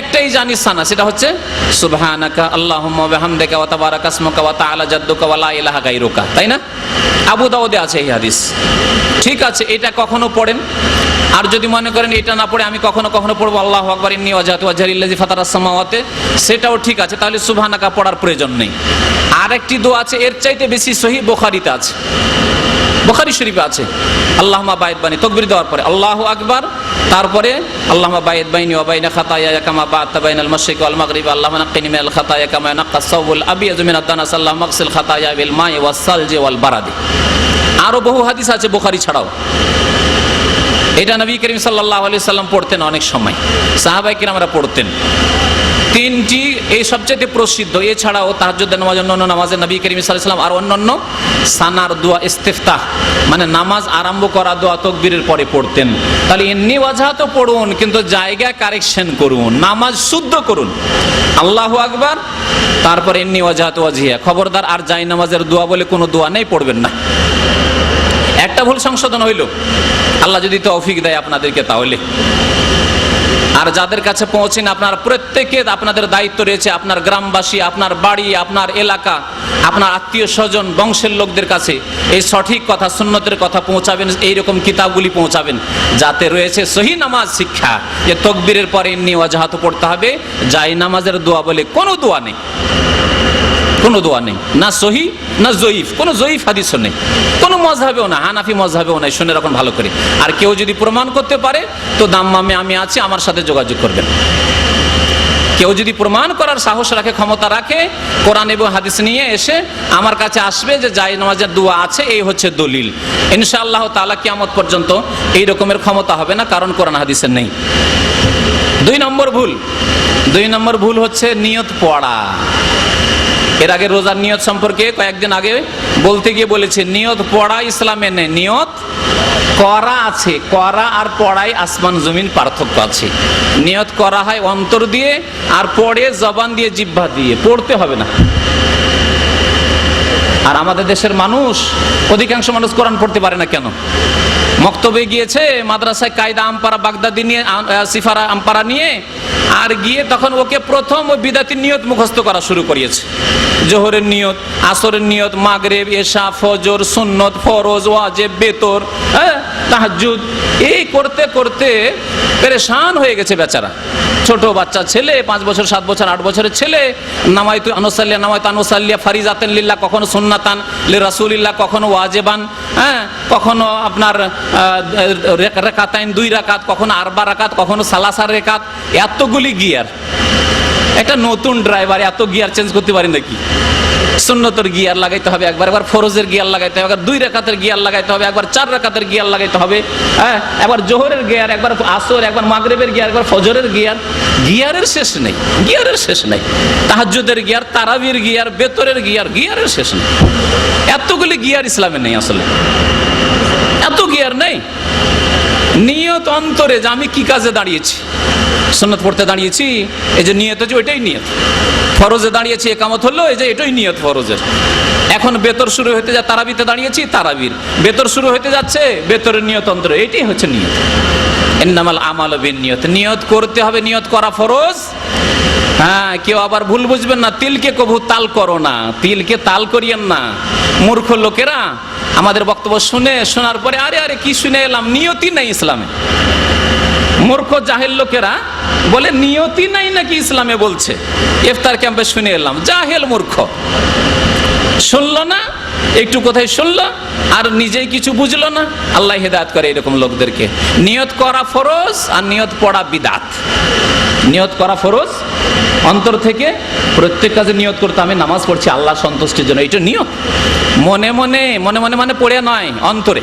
Speaker 2: একটাই জানি সানা, সেটা হচ্ছে সুবহানাকা আল্লাহুম্মা ওয়া বিহামদিকা ওয়া তাবারাকা ইসমুকা ওয়া তাআলা জাদ্দুকা ওয়া লা ইলাহা গায়রুকা, তাই না? আবু দাউদে আছে এই হাদিস। ঠিক আছে, এটা কখনো পড়েন। আর যদি মনে করেন এটা না পড়ে আমি কখনো পড়বো আল্লাহু আকবার ইন্নী ওয়াজহাতু ওয়াজহিয়া লিল্লাযী ফাতারাস সামাওয়াতি, সেটাও ঠিক আছে, তাহলে সুবহানাকা পড়ার প্রয়োজন নেই। আরেকটি দোয়া আছে এর চাইতে বেশি সহিহ, বুখারীতে আছে, বুখারী শরীফে আছে। আল্লাহুম্মা বাঈদ বাইনি, তাকবীর দেওয়ার পরে আল্লাহু আকবার, তারপরে আল্লাহুম্মা বাঈদ বাইনি ওয়া বাইনা খাতায়ায়া কামা বা'আতা বাইনাল মাশরিকি ওয়াল মাগরিবি, আল্লাহুম্মা নাক্কিনি মিনাল খাতায়া কামা ইয়ানাক্কাস সাওবুল আবিয়াযু মিনাদ দানাস, আল্লাহুম্মা আগসিল খাতায়া বিল মাই ওয়াস সালজি ওয়াল বারাদি। আরো বহু হাদিস আছে বুখারী ছাড়াও। এটা নবী করিম সাল্লাল্লাহু আলাইহি সাল্লাম পড়তেন, অনেক সময় সাহাবায়ে কিরামরা পড়তেন। 3টি এই সবচেয়ে প্রসিদ্ধ। এছাড়াও তাহাজ্জুদের নামাজ, অন্যান্য নামাজে নবী করিম সাল্লাল্লাহু আলাইহি সাল্লাম আর অন্যান্য সানার দোয়া, ইস্তিফতাহ মানে নামাজ আরম্ভ করা দোয়া তাকবীরের পরে পড়তেন। তাহলে ইন্নী ওয়াজহাতু পড়ুন, কিন্তু জায়গা কারেকশন করুন, নামাজ শুদ্ধ করুন। আল্লাহু আকবার, তারপর ইন্নী ওয়াজহাতু ওয়াজহিয়া। খবরদার আর জায় নামাজের দোয়া বলে কোনো দোয়া নেই, পড়বেন না। একটা ভুল সংশোধন হইল, আল্লাহ যদি তৌফিক দেয় আপনাদেরকে, তাহলে। আর যাদের কাছে পৌঁছেন, আপনার প্রত্যেকে, আপনাদের দায়িত্ব রয়েছে আপনার গ্রামবাসী, আপনার বাড়ি, আপনার এলাকা, আপনার আত্মীয় স্বজন, বংশের লোকদের কাছে এই সঠিক কথা, সুন্নতের কথা পৌঁছাবেন। এইরকম কিতাবগুলি পৌঁছাবেন যাতে রয়েছে সহিহ নামাজ শিক্ষা, যে তাকবীরের পরে ইন্নী ওয়াজহাতু পড়তে হবে, জায় নামাজের দোয়া বলে কোনো দোয়া নেই, কোনো দোয়া নেই, না সহি না জয়ীফ, কোনো জয়ীফ হাদিসও নেই, কোনো মজহাবেও না, হানাফি মজহাবেও নাই। শুনে রাখুন ভালো করে। আর কেউ যদি প্রমাণ করতে পারে তো দাম্মামে আমি আছি, আমার সাথে যোগাযোগ করবেন। কেউ যদি প্রমাণ করার সাহস রাখে, ক্ষমতা রাখে, কোরআন এবং হাদিস নিয়ে এসে আমার কাছে আসবে যে জায় নামাজের দোয়া আছে, এই হচ্ছে দলিল। ইনশাআল্লাহ তাআলা কিয়ামত পর্যন্ত এই রকমের ক্ষমতা হবে না, কারণ কোরআন হাদিসের নেই। 2 নম্বর ভুল হচ্ছে নিয়ত পড়া। এর আগে রোজার নিয়ত সম্পর্কে কয়েকদিন আগে বলতে গিয়ে বলেছে, নিয়ত পড়া ইসলামে নেই, নিয়ত করা আছে। করা আর পড়ায় আসমান জমিন পার্থক্য আছে। নিয়ত করা হয় অন্তর দিয়ে, আর পড়ে জবান দিয়ে, জিহ্বা দিয়ে। পড়তে হবে না। আর আমাদের দেশের মানুষ, অধিকাংশ মানুষ কোরআন পড়তে পারে না কেন? মক্তবে গিয়েছে, মাদ্রাসায় কায়দা আমপারা বাগদাদি নিয়ে, সিফারা আমপারা নিয়ে, আর গিয়ে তখন ওকে প্রথম ওই বিদাতি নিয়ত মুখস্থ করা শুরু করিয়েছে। জোহরের নিয়ত, আসরের নিয়ত, মাগরিব, এশা, ফজর, সুন্নত, ফরজ, ওয়াজিব, বেতর, তাহাজ্জুদ, এই করতে করতে পেরেশান হয়ে গেছে বেচারা। ছোট বাচ্চা ছেলে, 5 বছর, 7 বছর, 8 বছরের ছেলে, নামাইতু আনুসাল্লিয়া ফারিজাতান লিল্লাহ, কখনো সুন্নাতান লিরাসূলিল্লাহ, কখনো ওয়াজিবান, কখনো আপনার রাকাতাইন 2 রাকাত, কখনো 4 রাকাত, কখনো সালাসা রাকাত। এতগুলি গিয়ার, একটা নতুন ড্রাইভার এত গিয়ার চেঞ্জ করতে পারি নাকি? সুন্নতের গিয়ার লাগাইতে হবে একবার, একবার ফরজের গিয়ার লাগাইতে হবে, একবার 2 রাকাতের গিয়ার লাগাইতে হবে, একবার 4 রাকাতের গিয়ার লাগাইতে হবে, একবার জোহরের গিয়ার, একবার আসর, একবার মাগরিবের গিয়ার, একবার ফজরের গিয়ার। গিয়ারের শেষ নেই, গিয়ারের শেষ নেই। তাহাজ্জুদের গিয়ার, তারাবির গিয়ার, বেতরের গিয়ার, গিয়ারের শেষ নেই। এতগুলি গিয়ার ইসলামে নেই, আসলে এত গিয়ার নেই। নিয়ত অন্তরে, যে আমি কি কাজে দাঁড়িয়েছি, সুন্নত পড়তে দাঁড়িয়েছি, এই যে নিয়ত হচ্ছে, ওইটাই নিয়ত। ফরজে দাঁড়িয়েছি, একামত হলো, এই যে এটাই নিয়ত ফরজের। এখন বেতর শুরু হতে যা, তারাবিতে দাঁড়িয়েছি, তারাবির। বেতর শুরু হতে যাচ্ছে, বেতরের নিয়ত অন্তরে, এইটাই হচ্ছে নিয়ত। ইন্নামাল আমালু বিন্নিয়াত, নিয়ত করতে হবে, নিয়ত করা ফরজ। কেউ আবার ভুল বুঝবেন না, তিলকে কবু তাল করো না, তিলকে তাল করিয়েন না। মূর্খ লোকেরা আমাদের বক্তব্য শোনার পরে আরে কি শুনে এলাম, নিয়তি নাই ইসলামে। মূর্খ জাহেল লোকেরা বলে নিয়তি নাই নাকি ইসলামে, বলছে ইফতার ক্যাম্পে শুনে এলাম। জাহেল মূর্খ, শুনলো না, একটু কোথায় শুনলো আর নিজেই কিছু বুঝলো না। আল্লাহ হেদায়েত করে এরকম লোকদেরকে। নিয়ত করা ফরজ আর নিয়ত পড়া বিদআত। নিয়ত করা ফরজ, অন্তর থেকে প্রত্যেক কাজে নিয়ত করতে আমি নামাজ পড়ছি আল্লাহ সন্তুষ্টির জন্য, এটা নিয়ত। মনে মনে মনে মনে মানে পড়ে নয়, অন্তরে,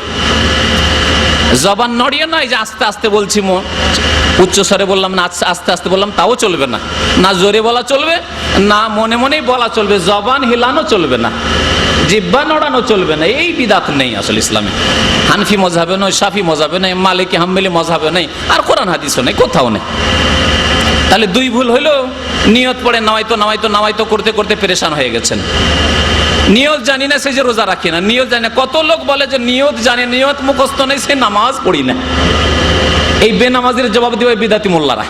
Speaker 2: জবান নড়িয়ে নয় যে আস্তে আস্তে বলছি, উচ্চ স্বরে বললাম না, আস্তে আস্তে বললাম, তাও চলবে না। না জোরে বলা চলবে, না মনে মনেই বলা চলবে, জবান হিলানো চলবে না, জিহ্বা নড়ানো চলবে না। এই বিদাত নেই আসলে ইসলামে। হানফি মযহাবে নয়, শাফি মযহাবে নয়, মালিকি হাম্বলি মযহাবে নেই, আর কোরআন হাদিসও নেই, কোথাও নেই। তাহলে দুই ভুল হইলো, নিয়ত পড়ে নামাইতো নামাইতো নামাইতো করতে করতে পেরেশান হয়ে গেছেন। নিয়ত জানি না, সে যে রোজা রাখি না, নিয়ত জানি না। কত লোক বলে যে নিয়ত জানে, নিয়ত মুখস্থ নেই, সে নামাজ পড়ি না। এই বেনামাজির জবাব দিবে বিদাতি মোল্লারা,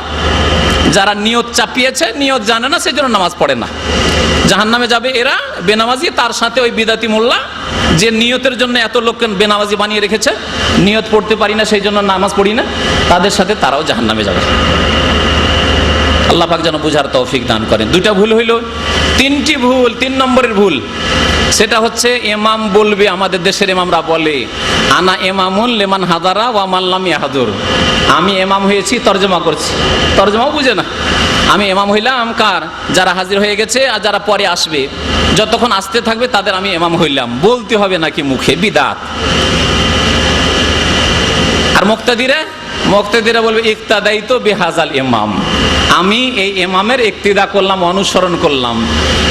Speaker 2: যারা নিয়ত চাপিয়েছে, নিয়ত জানে না, সেই জন্য নামাজ পড়ে না, জাহান্নামে যাবে এরা বেনামাজি। তার সাথে ওই বিদাতি মোল্লা যে নিয়তের জন্য এত লোককে বেনামাজি বানিয়ে রেখেছে, নিয়ত পড়তে পারি না সেই জন্য নামাজ পড়ি না, তাদের সাথে তারাও জাহান্নামে যাবে। আল্লাহ পাক যেন বুঝার তৌফিক দান করেন। দুইটা ভুল হইল, তিনটি ভুল, 3 নম্বরের ভুল সেটা হচ্ছে ইমাম বলবে, আমাদের দেশের ইমামরা বলে আনা ইমামুন লিমান হাদারা ওয়া মান লাম ইয়াহদুর, আমি ইমাম হয়েছি, তরজমা করছি, তরজমাও বুঝে না। আমি ইমাম হইলাম কার? যারা হাজির হয়ে গেছে আর যারা পরে আসবে, যতক্ষণ আসতে থাকবে তাদের আমি ইমাম হইলাম, বলতে হবে নাকি মুখে, বিদাত। আর মুক্তাদিরা বলবে ইক্তাদাইতু বিহাজাল ইমাম, আমি এই ইমামের ইক্তিদা করলাম, অনুসরণ করলাম।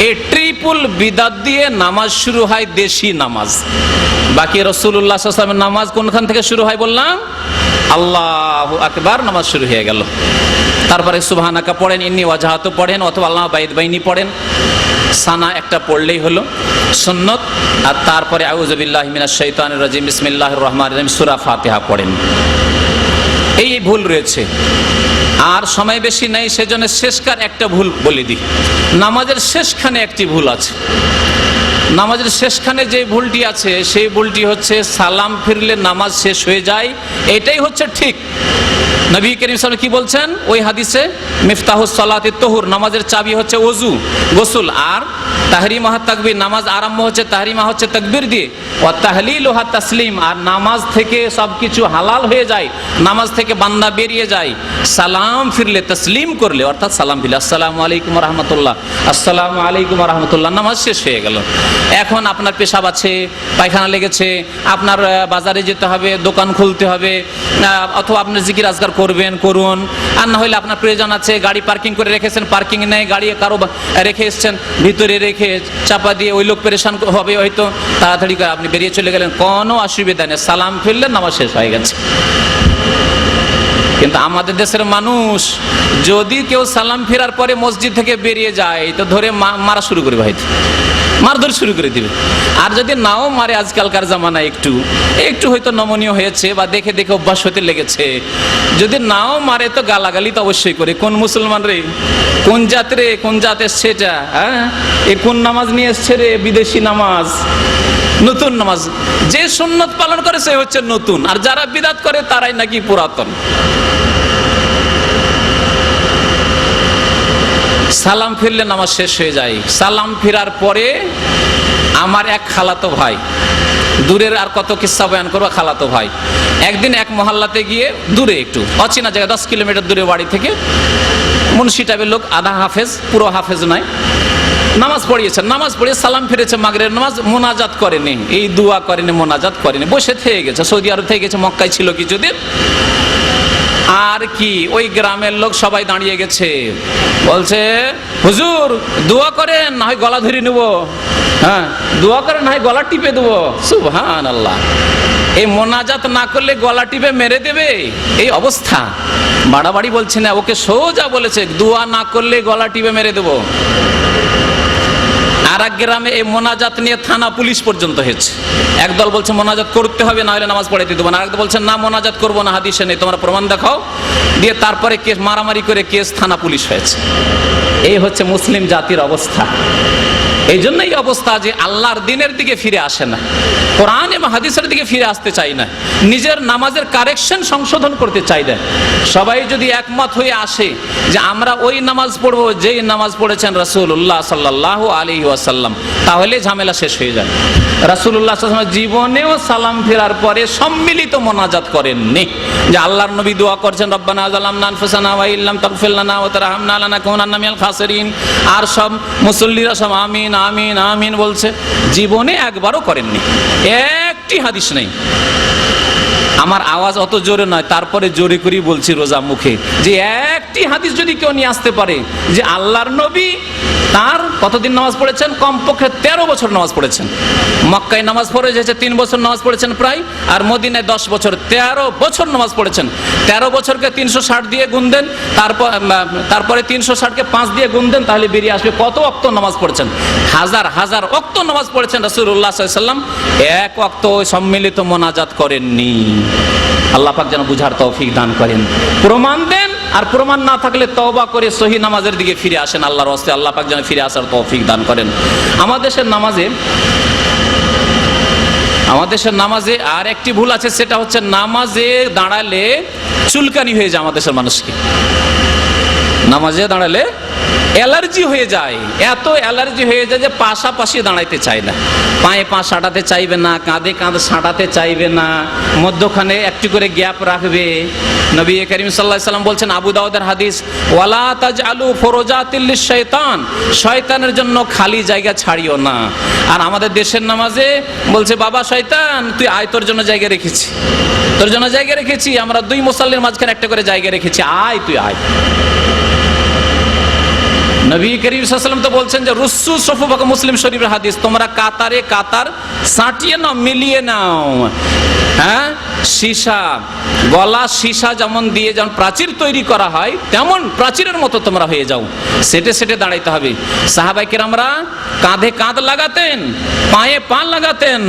Speaker 2: এই ট্রিপল বিদাত দিয়ে নামাজ শুরু হয়, দেশি নামাজ। বাকি রাসূলুল্লাহ সাল্লাল্লাহু আলাইহি ওয়াসাল্লামের নামাজ কোনখান থেকে শুরু হয় বললাম? আল্লাহু আকবার, নামাজ শুরু হয়ে গেল। তারপরে সুবহানাকা পড়েন, ইন্নী ওয়াজহাতু পড়েন, অথবা আল্লাহ বাইদ বাইনি পড়েন, সানা একটা পড়লেই হলো সুন্নত। আর তারপরে আউযু বিল্লাহি মিনাশ শাইতানির রাজিম, বিসমিল্লাহির রহমানির রহিম, সূরা ফাতিহা পড়েন। এই ভুল রয়েছে। আর সময় বেশি নেই, সেজন্য শেষকার একটা ভুল বলে দিই। নামাজের শেষখানে একটি ভুল আছে। নামাজের শেষখানে যে ভুলটি আছে সেই ভুলটি হচ্ছে সালাম ফিরলে নামাজ শেষ হয়ে যায়, এটাই হচ্ছে ঠিক। নবী করিম সাল্লাল্লাহু আলাইহি ওয়াসাল্লাম কি বলছেন ওই হাদিসে? মিফতাহুস সালাতিত তুহুর, নামাজের চাবি হচ্ছে ওযু, গোসল। আর তাহরিমাহ তাকবীর, নামাজ আরম্ভ হচ্ছে, তাহরিমা হচ্ছে তাকবীর দিয়ে, ওয়া তাহলিলুহা তাসলিম, আর নামাজ থেকে সবকিছু হালাল হয়ে যায়, নামাজ থেকে বান্দা বেরিয়ে যায় সালাম ফিরলে, তাসলিম করলে, অর্থাৎ সালাম ফিরলে, আসসালামু আলাইকুম ওয়া রাহমাতুল্লাহ, আসসালামু আলাইকুম ওয়া রাহমাতুল্লাহ, নামাজ শেষ হয়ে গেল। এখন আপনার পেশাব আছে, পায়খানা লেগেছে, আপনার বাজারে যেতে হবে, দোকান খুলতে হবে, অথবা আপনার জিকির আজকার করবেন, করুন। আর না হলে আপনার প্রয়োজন আছে, গাড়ি পার্কিং করে রেখেছেন, পার্কিং নেই, গাড়ি কারো রেখে এসছেন, ভিতরে রেখে চাপা দিয়ে ওই লোক পেরেশান হবে, হয়তো তাড়াতাড়ি করে আপনি বেরিয়ে চলে গেলেন, কোনো অসুবিধা নেই, সালাম ফিরলেন, নামাজ শেষ হয়ে গেছে। কিন্তু আমাদের দেশের মানুষ যদি কেউ সালাম ফেরার পরে মসজিদ থেকে বেরিয়ে যায় তো ধরে মারা শুরু করবে, হয়তো মারধর শুরু করে দিবে। আর যদি নাও মারে, আজকালকার জামানায় একটু একটু হয়তো নমনীয় হয়েছে বা দেখে দেখে অভ্যাস হতে লেগেছে, যদি নাও মারে তো গালাগালি তো অবশ্যই করে, কোন মুসলমান রে, কোন জাত রে, কোন জাত এসছে এটা, হ্যাঁ এ কোন নামাজ নিয়ে এসছে রে, বিদেশি নামাজ, নতুন নামাজ। যে সুন্নত পালন করে সে হচ্ছে নতুন, আর যারা বিদাত করে তারাই নাকি পুরাতন। সালাম ফিরলে নামাজ শেষ হয়ে যায়। সালাম ফেরার পরে আমার এক খালাতো ভাই, দূরের আর কত কিস্সা বয়ান করবো, খালাতো ভাই একদিন এক মহল্লাতে গিয়ে, দূরে একটু অচেনা জায়গা, 10 কিলোমিটার দূরে বাড়ি থেকে, মুন্সি টাইপের লোক, আধা হাফেজ, পুরো হাফেজ নয়, নামাজ পড়িয়েছে। নামাজ পড়িয়ে সালাম ফিরেছে, মাগরিবের নামাজ, মোনাজাত করেনি, এই দোয়া করেনি, মোনাজাত করেনি, বসে থেকে গেছে। সৌদি আরব থেকে গেছে, মক্কায় ছিল কিছুদিন। আর কি, ওই গ্রামের লোক সবাই দাঁড়িয়ে গেছে, বলছে হুজুর দোয়া করেন, না হয় গলা ধরে নেবো, হ্যাঁ দোয়া করেন, না হয় গলা টিপে দেবো। সুবহানাল্লাহ, এই মোনাজাত না করলে গলা টিপে মেরে দেবে, এই অবস্থা। বাড়াবাড়ি বলছে না, ওকে সোজা বলেছে দোয়া না করলে গলা টিপে মেরে দেবো। আর এক গ্রামে এই মোনাজাত নিয়ে থানা পুলিশ পর্যন্ত হয়েছে। একদল বলছে মোনাজাত করতে হবে, না হলে নামাজ পড়াইতে দেবো না। আরেকদল বলছে না, মোনাজাত করবো না, হাদিসে নেই, তোমরা প্রমাণ দেখাও। দিয়ে তারপরে কেস, মারামারি করে কেস, থানা পুলিশ হয়েছে। এই হচ্ছে মুসলিম জাতির অবস্থা। এই জন্যই অবস্থা যে আল্লাহর দিনের দিকে ফিরে আসে না, কোরআন এবং হাদিসের দিকে ফিরে আসতে চাই না, নিজের নামাজের কারেকশন সংশোধন করতে চাই না। সবাই যদি একমত হয়ে আসে যে আমরা ওই নামাজ পড়বো যেই নামাজ পড়েছেন রাসূলুল্লাহ সাল্লাল্লাহু আলাইহি ওয়াসাল্লাম, তাহলে ঝামেলা শেষ হয়ে যায়। রাসূলুল্লাহ সাল্লাল্লাহু আলাইহি ওয়াসাল্লাম জীবনেও সালাম ফেরার পরে সম্মিলিত মোনাজাত করেননি, যে আল্লাহর নবী দোয়া করছেন রব্বানা যালামনা আনফুসানা ওয়া ইল্লাম তাগফির লানা ওয়া তারহামনা লানাকুনান্না মিনাল খাসিরিন, আর সব মুসল্লিরা সব আমিন আমিন আমিন বলছে। জীবনে একবারও করেননি, একটি হাদিস নেই। আমার আওয়াজ অত জোরে নয়, তারপরে জোরে করেই বলছি রোজা মুখে, যে একটি হাদিস যদি কেউ নিয়ে আসতে পারে যে আল্লাহর নবী তার কতদিন নামাজ পড়েছেন, কমপক্ষে 13 বছর নামাজ পড়েছেন। মক্কায় নামাজ পড়ে যেছে 3 বছর নামাজ পড়েছেন প্রায়, আর মদিনায় 10 বছর, 13 বছর নামাজ পড়েছেন। 13 বছরকে 360 দিয়ে গুণ দেন, তারপরে 360কে 5 দিয়ে গুণ দেন, তাহলে বেরিয়ে আসবে কত ওয়াক্ত নামাজ পড়েছেন। হাজার হাজার ওয়াক্ত নামাজ পড়েছেন রাসূলুল্লাহ সাল্লাল্লাহু আলাইহি ওয়াসাল্লাম, এক ওয়াক্ত সম্মিলিত মোনাজাত করেননি। আল্লাহ পাক যেন বুঝার তৌফিক দান করেন, প্রমাণ দেন, আর প্রমাণ না থাকলে তওবা করে সহি নামাজের দিকে ফিরে আসেন। আল্লাহর ওয়াস্তে আল্লাহ পাক যেন ফিরে আসার তৌফিক দান করেন। আমাদের দেশের নামাজে আর একটি ভুল আছে, সেটা হচ্ছে নামাজে দাঁড়ালে চুলকানি হয়ে যায় আমাদের দেশের মানুষকে। নামাজে দাঁড়ালে অ্যালার্জি হয়ে যায়, এত অ্যালার্জি হয়ে যায় যে পাশাপাশি দাঁড়াইতে চায় না, পায়ে পা সাঁটাতে চাইবে না, কাঁধে কাঁধ সাঁটাতে চাইবে না, মধ্যখানে একটু করে গ্যাপ রাখবে। নবী করিম সাল্লাল্লাহু আলাইহি সাল্লাম বলছেন, আবু দাউদের হাদিস, ওয়ালা তাজআলু ফুরুজাতিল লিশ-শাইতান, শয়তানের জন্য খালি জায়গা ছাড়িও না। আর আমাদের দেশের নামাজে বলছে, বাবা শয়তান তুই আয়, তোর জন্য জায়গা রেখেছি, তোর জন্য জায়গা রেখেছি, আমরা 2 মুসাল্লির মাঝখানে একটা করে জায়গা রেখেছি, আয় তুই আয়। নবী করিম সাল্লাল্লাহু আলাইহি ওয়াসাল্লাম তো বলছেন যে রুসু সুফুফাকুম, মুসলিম শরীফের হাদিস, তোমরা কাতারে কাতার সাঁটিয়ে নাও, মিলিয়ে নাও। হ্যাঁ, সীসা, গলা সীসা যেমন দিয়ে যেমন প্রাচীর তৈরি করা হয়, তেমন প্রাচীরের মতো তোমরা হয়ে যাও, সেটে সেটে দাঁড়াইতে হবে। সাহাবায়ে কেরামরা কাঁধে কাঁধ লাগাতেন, পায়ে পা লাগাতেন,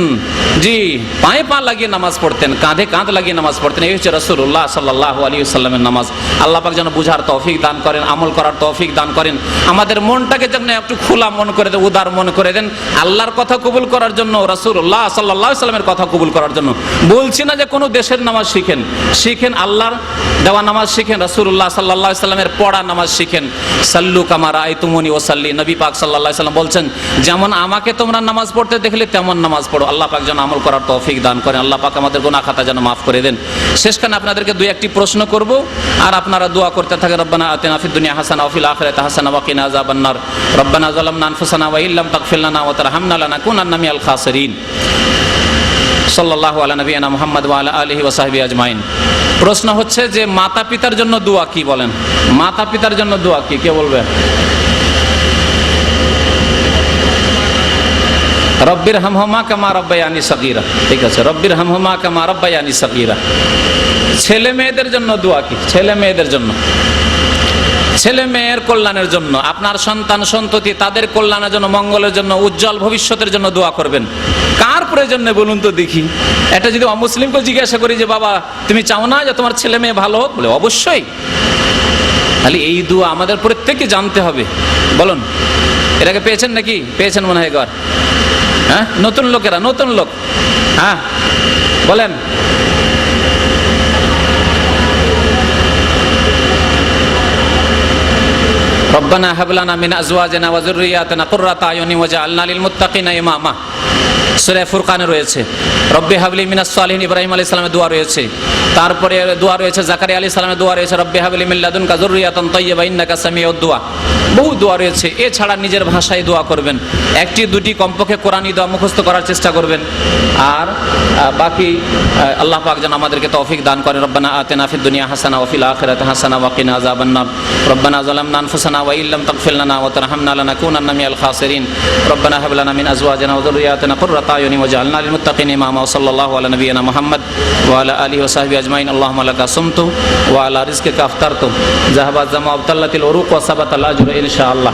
Speaker 2: জি পায়ে পা লাগিয়ে নামাজ পড়তেন, কাঁধে কাঁধ লাগিয়ে নামাজ পড়তেন। এই হচ্ছে রাসূলুল্লাহ সাল্লাল্লাহু আলাইহি ওয়াসাল্লামের নামাজ। আল্লাহ পাক যেন বুঝার তৌফিক দান করেন, আমল করার তৌফিক দান করেন, আমাদের মনটাকে যেন একটু খোলা মন করে দেন, উদার মন করে দেন, আল্লাহর কথা কবুল করার জন্য, রাসূলুল্লাহ সাল্লাল্লাহু আলাইহি ওয়াসাল্লামের কথা কবুল করার জন্য। বলছি না যে কোনো দেশের নামাজ শিখেন, আল্লাহর দেওয়া নামাজ শিখেন, রাসূলুল্লাহ সাল্লাল্লাহু আলাইহি ওয়াসাল্লামের পড়া নামাজ শিখেন। সাল্লু কামা রাআইতুমুনি ওয়াসাল্লি, নবী পাক সাল্লাল্লাহু আলাইহি ওয়াসাল্লাম বলছেন, যেমন আমাকে তোমরা নামাজ পড়তে দেখলে তেমন নামাজ পড়ো। আল্লাহ পাক যেন আমল করার তৌফিক দান করেন, আল্লাহ পাক আমাদের গুনাহ খাতা যেন মাফ করে দেন। শেষখানে আপনাদেরকে 2-1টি প্রশ্ন করব, আর আপনারা দোয়া করতে থাকেন। রব্বানা আতিনা ফিদ দুনিয়া হাসানা ওয়া ফিল আখিরাতি হাসানা ওয়া কিনা আযাবান নার, রব্বানা যালামনা আনফুসানা ওয়া ইল্লাম তাগফির লানা ওয়া তারহামনা লানাকুনান্না মিনাল খাসিরিন। সাল্লাল্লাহু আলা নবিয়িনা মুহাম্মদ ওয়া আলা আলিহি ওয়া সাহবিহি আজমাইন। প্রশ্ন হচ্ছে যে মাতা পিতার জন্য দোয়া কি, বলেন মাতা পিতার জন্য দোয়া কি, কে বলবে? রব্বির হামহুমা কামা রাব্বায়ানি সাগীরা, ঠিক আছে, রব্বির হামহুমা কামা রাব্বায়ানি সাগীরা। ছেলে মেয়েদের জন্য দোয়া কি? ছেলে মেয়েদের জন্য, ছেলে মেয়ের কল্যাণের জন্য, আপনার সন্তান সন্ততি তাদের কল্যাণের জন্য, মঙ্গলের জন্য, উজ্জ্বল ভবিষ্যতের জন্য দোয়া করবেন। কার প্রয়োজন নেই বলুন তো দেখি? এটা যদি অমুসলিমকে জিজ্ঞাসা করি যে বাবা তুমি চাও না যে তোমার ছেলে মেয়ে ভালো হোক, বলে অবশ্যই। তাহলে এই দোয়া আমাদের প্রত্যেককে জানতে হবে। বলুন, এটাকে পেয়েছেন নাকি? পেয়েছেন মনে হয় ঘর, হ্যাঁ, নতুন লোকেরা, নতুন লোক, হ্যাঁ বলেন। রব্বানা হাব লানা মিন আজওয়াজিনা ওয়া যুররিয়াতিনা কুররাতা আয়ুনি ওয়াজআলনা লিল মুত্তাকিনা ইমামা, সূরা ফুরকানে রয়েছে। রব্বি হাবলি মিনাস সালিহিন, ইব্রাহিম আলাইহিস সালামের দোয়া রয়েছে। তারপরে দোয়া রয়েছে জাকারিয়া আলাইহিস সালামের দোয়া রয়েছে, রব্বি হাবলি মিন লাদুনকা যুররিয়াতান তাইয়্যিবা ইন্নাকা সামিউদ দুআ। বহু দোয়া রয়েছে। এছাড়া নিজের ভাষায় দোয়া করবেন, 1-2টি কমপক্ষে কোরআনী দোয়া মুখস্থ করার চেষ্টা করবেন। আর বাকি আল্লাহ পাক যেন আমাদেরকে তৌফিক দান করেন। রব্বানা আতিনা ফিদ দুনিয়া হাসানা ওয়া ফিল আখিরাতি হাসানা ওয়া কিনা আযাবান নার, রব্বানা যালামনা আনফুসানা ওয়া ইল্লাম তাগফির লানা ওয়া তারহামনা লানাকুনান্না মিনাল খাসিরিন, রব্বানা হাব লানা মিন আজওয়াজিনা ওয়া যুররিয়াতিনা কুররাতা আয়ুনি ওয়াজআলনা লিল মুত্তাকিনা ইমামা। ওয়া সাল্লাল্লাহু আলা নবিয়িনা মুহাম্মদ ওয়া আলা আলিহি ওয়া সাহবিহি আজমাইন। আল্লাহুম্মা লাকা সুমতু ওয়া আলা রিজকিকা আফতারতু, যাহাবাত জামা আবতাল্লাতিল উরুক ওয়া সাবাতাল আজরু ইনশাআল্লাহ।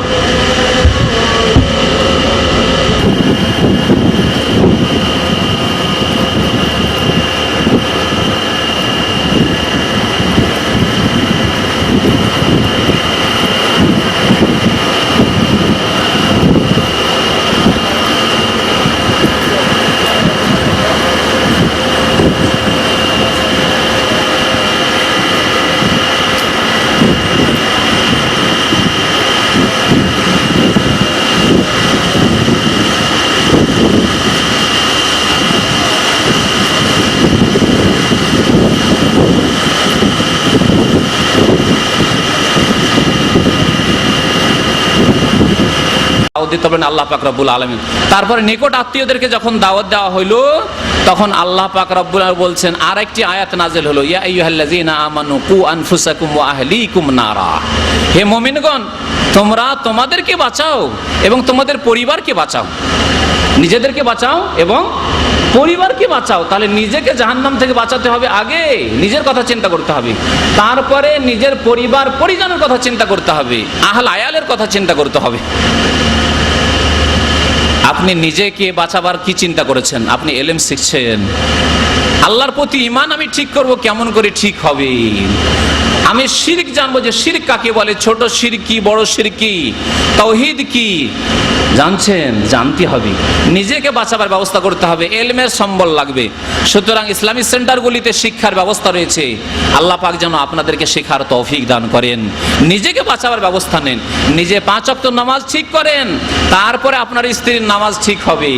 Speaker 2: দাওয়াত দিতে পারবেন আল্লাহ পাক রব্বুল আলামিন। তারপরে নিকট আত্মীয়দেরকে যখন দাওয়াত দেওয়া হইল তখন আল্লাহ পাক রব্বুল আলামিন বলছেন, আর একটি আয়াত নাযিল হলো, ইয়া আইয়ুহাল্লাযীনা আমানু কু আনফুসাকুম ওয়া আহলিকুম নারা। হে মুমিনগণ, তোমরা তোমাদেরকে বাঁচাও এবং তোমাদের পরিবারকে বাঁচাও। নিজেদেরকে বাঁচাও এবং পরিবারকে বাঁচাও। তাহলে নিজেকে জাহান্নাম থেকে বাঁচাতে হবে, আগে নিজের কথা চিন্তা করতে হবে, তারপরে নিজের পরিবার পরিজনের কথা চিন্তা করতে হবে, আহল আয়ালের কথা চিন্তা করতে হবে। আপনি নিজেকে বাঁচাবার কি চিন্তা করেছেন? আপনি ইলম শিখছেন, আল্লাহর প্রতি ঈমান আমি ঠিক করব, কেমন করে ঠিক হবে? আমি শিরক জানবো, যে শিরক কাকে বলে, ছোট শিরক কি, বড় শিরক কি, তাওহীদ কি, জানছেন? জানতে হবে, নিজেকে বাঁচাবার ব্যবস্থা করতে হবে, ইলমের সম্বল লাগবে। সুতরাং ইসলামিক সেন্টারগুলিতে শিক্ষার ব্যবস্থা রয়েছে। আল্লাহ পাক যেন আপনাদেরকে শেখার তৌফিক দান করেন। নিজেকে বাঁচাবার ব্যবস্থা নেন, নিজে 5 ওয়াক্ত নামাজ ঠিক করেন, তারপরে আপনার স্ত্রীর নামাজ ঠিক হবে,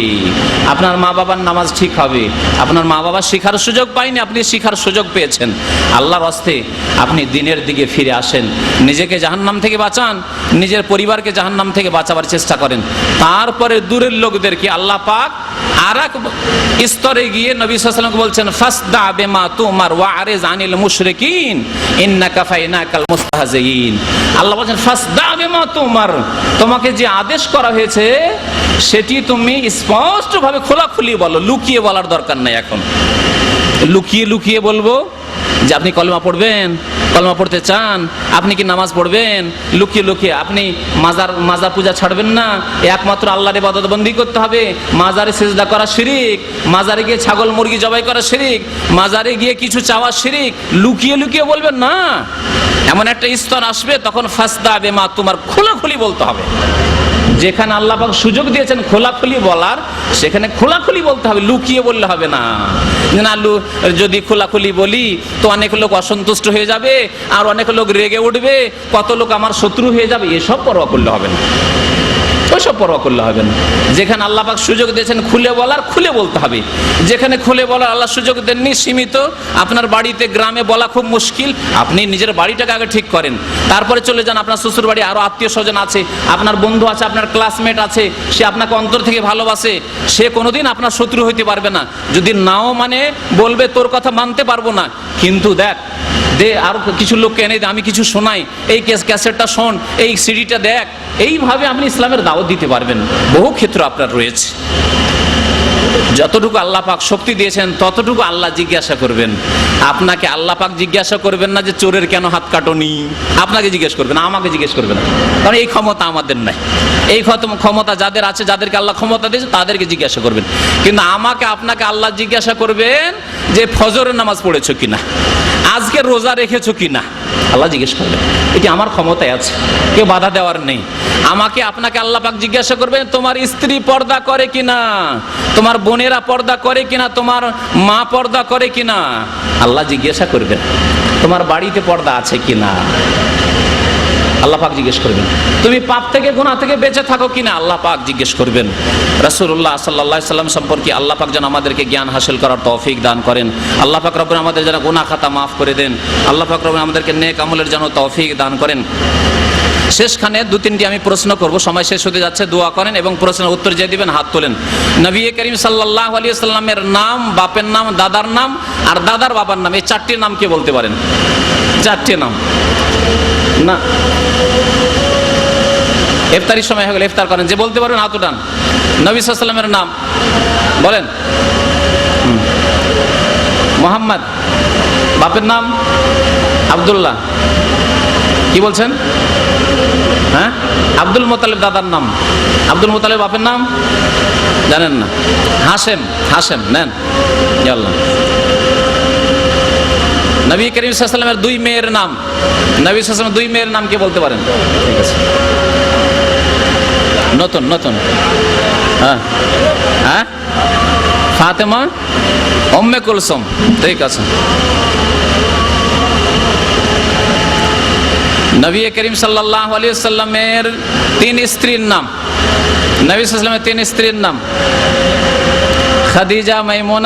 Speaker 2: আপনার মা বাবার নামাজ ঠিক হবে। আপনার মা বাবা শিখার সুযোগ পায়নি, আপনি শিখার সুযোগ পেয়েছেন। আল্লাহর হস্তে আপনি দিনের দিকে ফিরে আসেন, নিজেকে জাহান্নাম থেকে বাঁচান, নিজের পরিবারকে জাহান্নাম থেকে বাঁচাবার চেষ্টা করেন। তারপরে দূরের লোকদেরকে আল্লাহ পাক আরেক স্তরে গিয়ে নবী সাল্লাল্লাহু আলাইহি ওয়াসাল্লাম বলছেন, ফাসদা বিমা তুমার ওয়া আরিজ আনিল মুশরিকিন ইন্নাকা ফাইনাকাল মুস্তাহজিন। আল্লাহ বলেন, ফাসদা বিমা তুমার, তোমাকে যে আদেশ করা হয়েছে সেটি তুমি স্পষ্টভাবে খোলাখুলি বলো, লুকিয়ে বলার দরকার নাই। এখন লুকিয়ে লুকিয়ে বলবো যে আপনি কলমা পড়বেন, কলমা পড়তে চান, আপনি কি নামাজ পড়বেন, লুকিয়ে লুকিয়ে আপনি মাজার পূজা ছাড়বেন না, একমাত্র আল্লাহর ইবাদত বন্দি করতে হবে, মাজারে সিজদা করা শিরিক, মাজারে গিয়ে ছাগল মুরগি জবাই করা শিরিক, মাজারে গিয়ে কিছু চাওয়া শিরিক, লুকিয়ে লুকিয়ে বলবেন না। এমন একটা স্তর আসবে তখন ফাসদা বিমা তোমার, খোলাখুলি বলতে হবে। যেখানে আল্লাহ পাক সুযোগ দিয়েছেন খোলাখুলি বলার, সেখানে খোলাখুলি বলতে হবে, লুকিয়ে বললে হবে না। যদি খোলাখুলি বলি তো অনেক লোক অসন্তুষ্ট হয়ে যাবে, আর অনেক লোক রেগে উঠবে, কত লোক আমার শত্রু হয়ে যাবে, এসব পরোয়া করলে হবে না, ওইসব পরোয়া করলে হবে না। যেখানে আল্লাহ পাক সুযোগ দিয়েছেন খুলে বলার, খুলে বলতে হবে। যেখানে খুলে বলার আল্লাহ সুযোগ দেননি, সীমিত, আপনার বাড়িতে গ্রামে বলা খুব মুশকিল, আপনি নিজের বাড়িটাকে আগে ঠিক করেন, তারপরে চলে যান আপনার শ্বশুর বাড়ি, আরো আত্মীয় স্বজন আছে, আপনার বন্ধু আছে, আপনার ক্লাসমেট আছে, সে আপনাকে অন্তর থেকে ভালোবাসে, সে কোনোদিন আপনার শত্রু হইতে পারবে না। যদি নাও মানে বলবে তোর কথা মানতে পারবো না, কিন্তু দেখ দে আর কিছু লোককে এনে দে, আমি কিছু শোনাই, এই ক্যাসেটটা শোন, এই সিডিটা দেখ, এইভাবে আপনি ইসলামের দাওয়াত দিতে পারবেন। বহু ক্ষেত্র আপনার রয়েছে। যতটুকু আল্লাহ পাক শক্তি দিয়েছেন ততটুকু আল্লাহ জিজ্ঞাসা করবেন। আপনাকে আল্লাহ পাক জিজ্ঞাসা করবেন না যে চোরের কেন হাত কাটনি, আপনাকে জিজ্ঞেস করবেন, আমাকে জিজ্ঞেস করবেন, কারণ এই ক্ষমতা আমাদের নাই। এই ক্ষমতা যাদের আছে, যাদেরকে আল্লাহ ক্ষমতা দিয়েছে তাদেরকে জিজ্ঞাসা করবেন। কিন্তু আমাকে আপনাকে আল্লাহ জিজ্ঞাসা করবেন যে ফজরের নামাজ পড়েছো কিনা, আজকে রোজা রেখেছো কিনা, আল্লাহ জিজ্ঞেস করবেন। এটি আমার ক্ষমতায় আছে, কেউ বাধা দেওয়ার নেই। আমাকে আপনাকে আল্লাহ পাক জিজ্ঞাসা করবেন তোমার স্ত্রী পর্দা করে কিনা, তোমার বোনেরা পর্দা করে কিনা, তোমার মা পর্দা করে কিনা, আল্লাহ জিজ্ঞাসা করবেন। তোমার বাড়িতে পর্দা আছে কিনা, আল্লাহ পাক জিজ্ঞেস করবেন। তুমি পাপ থেকে গুনাহ থেকে বেঁচে থাকো কিনা, আল্লাহ পাক জিজ্ঞেস করবেন। রাসূলুল্লাহ সাল্লাল্লাহু আলাইহি সাল্লাম সম্পর্কে আল্লাহ পাক যেন আমাদেরকে জ্ঞান হাসিল করার তৌফিক দান করেন। আল্লাহ পাক রব্বুল আমাদের যেন গুনাহ খাতা মাফ করে দেন। আল্লাহ পাক রব্বুল আমাদেরকে নেক আমলের যেন তৌফিক দান করেন। শেষখানে 2-3টি আমি প্রশ্ন করব, সময় শেষ হতে যাচ্ছে, দোয়া করেন এবং প্রশ্নের উত্তর যে দিবেন হাত তোলেন। নবী করিম সাল্লাল্লাহু আলাইহি ওয়াসাল্লামের নাম, বাপের নাম, দাদার নাম আর দাদার বাবার নাম, এই 4টি নাম কে বলতে পারেন? 4টি নাম না, ইফতারির সময় হয়ে গেল, ইফতার করেন, যে বলতে পারবেন হাত উঠান। নবী সাল্লাল্লাহু আলাইহি ওয়াসাল্লামের নাম বলেন। মুহাম্মদ, বাপের নাম আব্দুল্লাহ, কি বলছেন? হ্যাঁ, আব্দুল মুত্তালিব দাদার নাম, আব্দুল মুত্তালিব বাপের নাম জানেন না? হাশেম, হাশেম নেন। আল্লাহ। নবী করিম সাল্লাল্লাহু আলাইহি ওয়াসাল্লামের 2 মেয়ের নাম, নবী সাল্লাল্লাহু আলাইহি ওয়াসাল্লামের 2 মেয়ের নাম কে বলতে পারেন? ঠিক আছে, নতুন নতুন, হ্যাঁ হ্যাঁ, ফাতেমা, উম্মে কুলসুম, ঠিক আছে। নবী করিম সাল্লাল্লাহু আলাইহি ওয়াসাল্লামের 3 স্ত্রীর নাম, নবী সাল্লাল্লাহু আলাইহি ওয়াসাল্লামের 3 স্ত্রীর নাম, খাদিজা, মাইমুনা,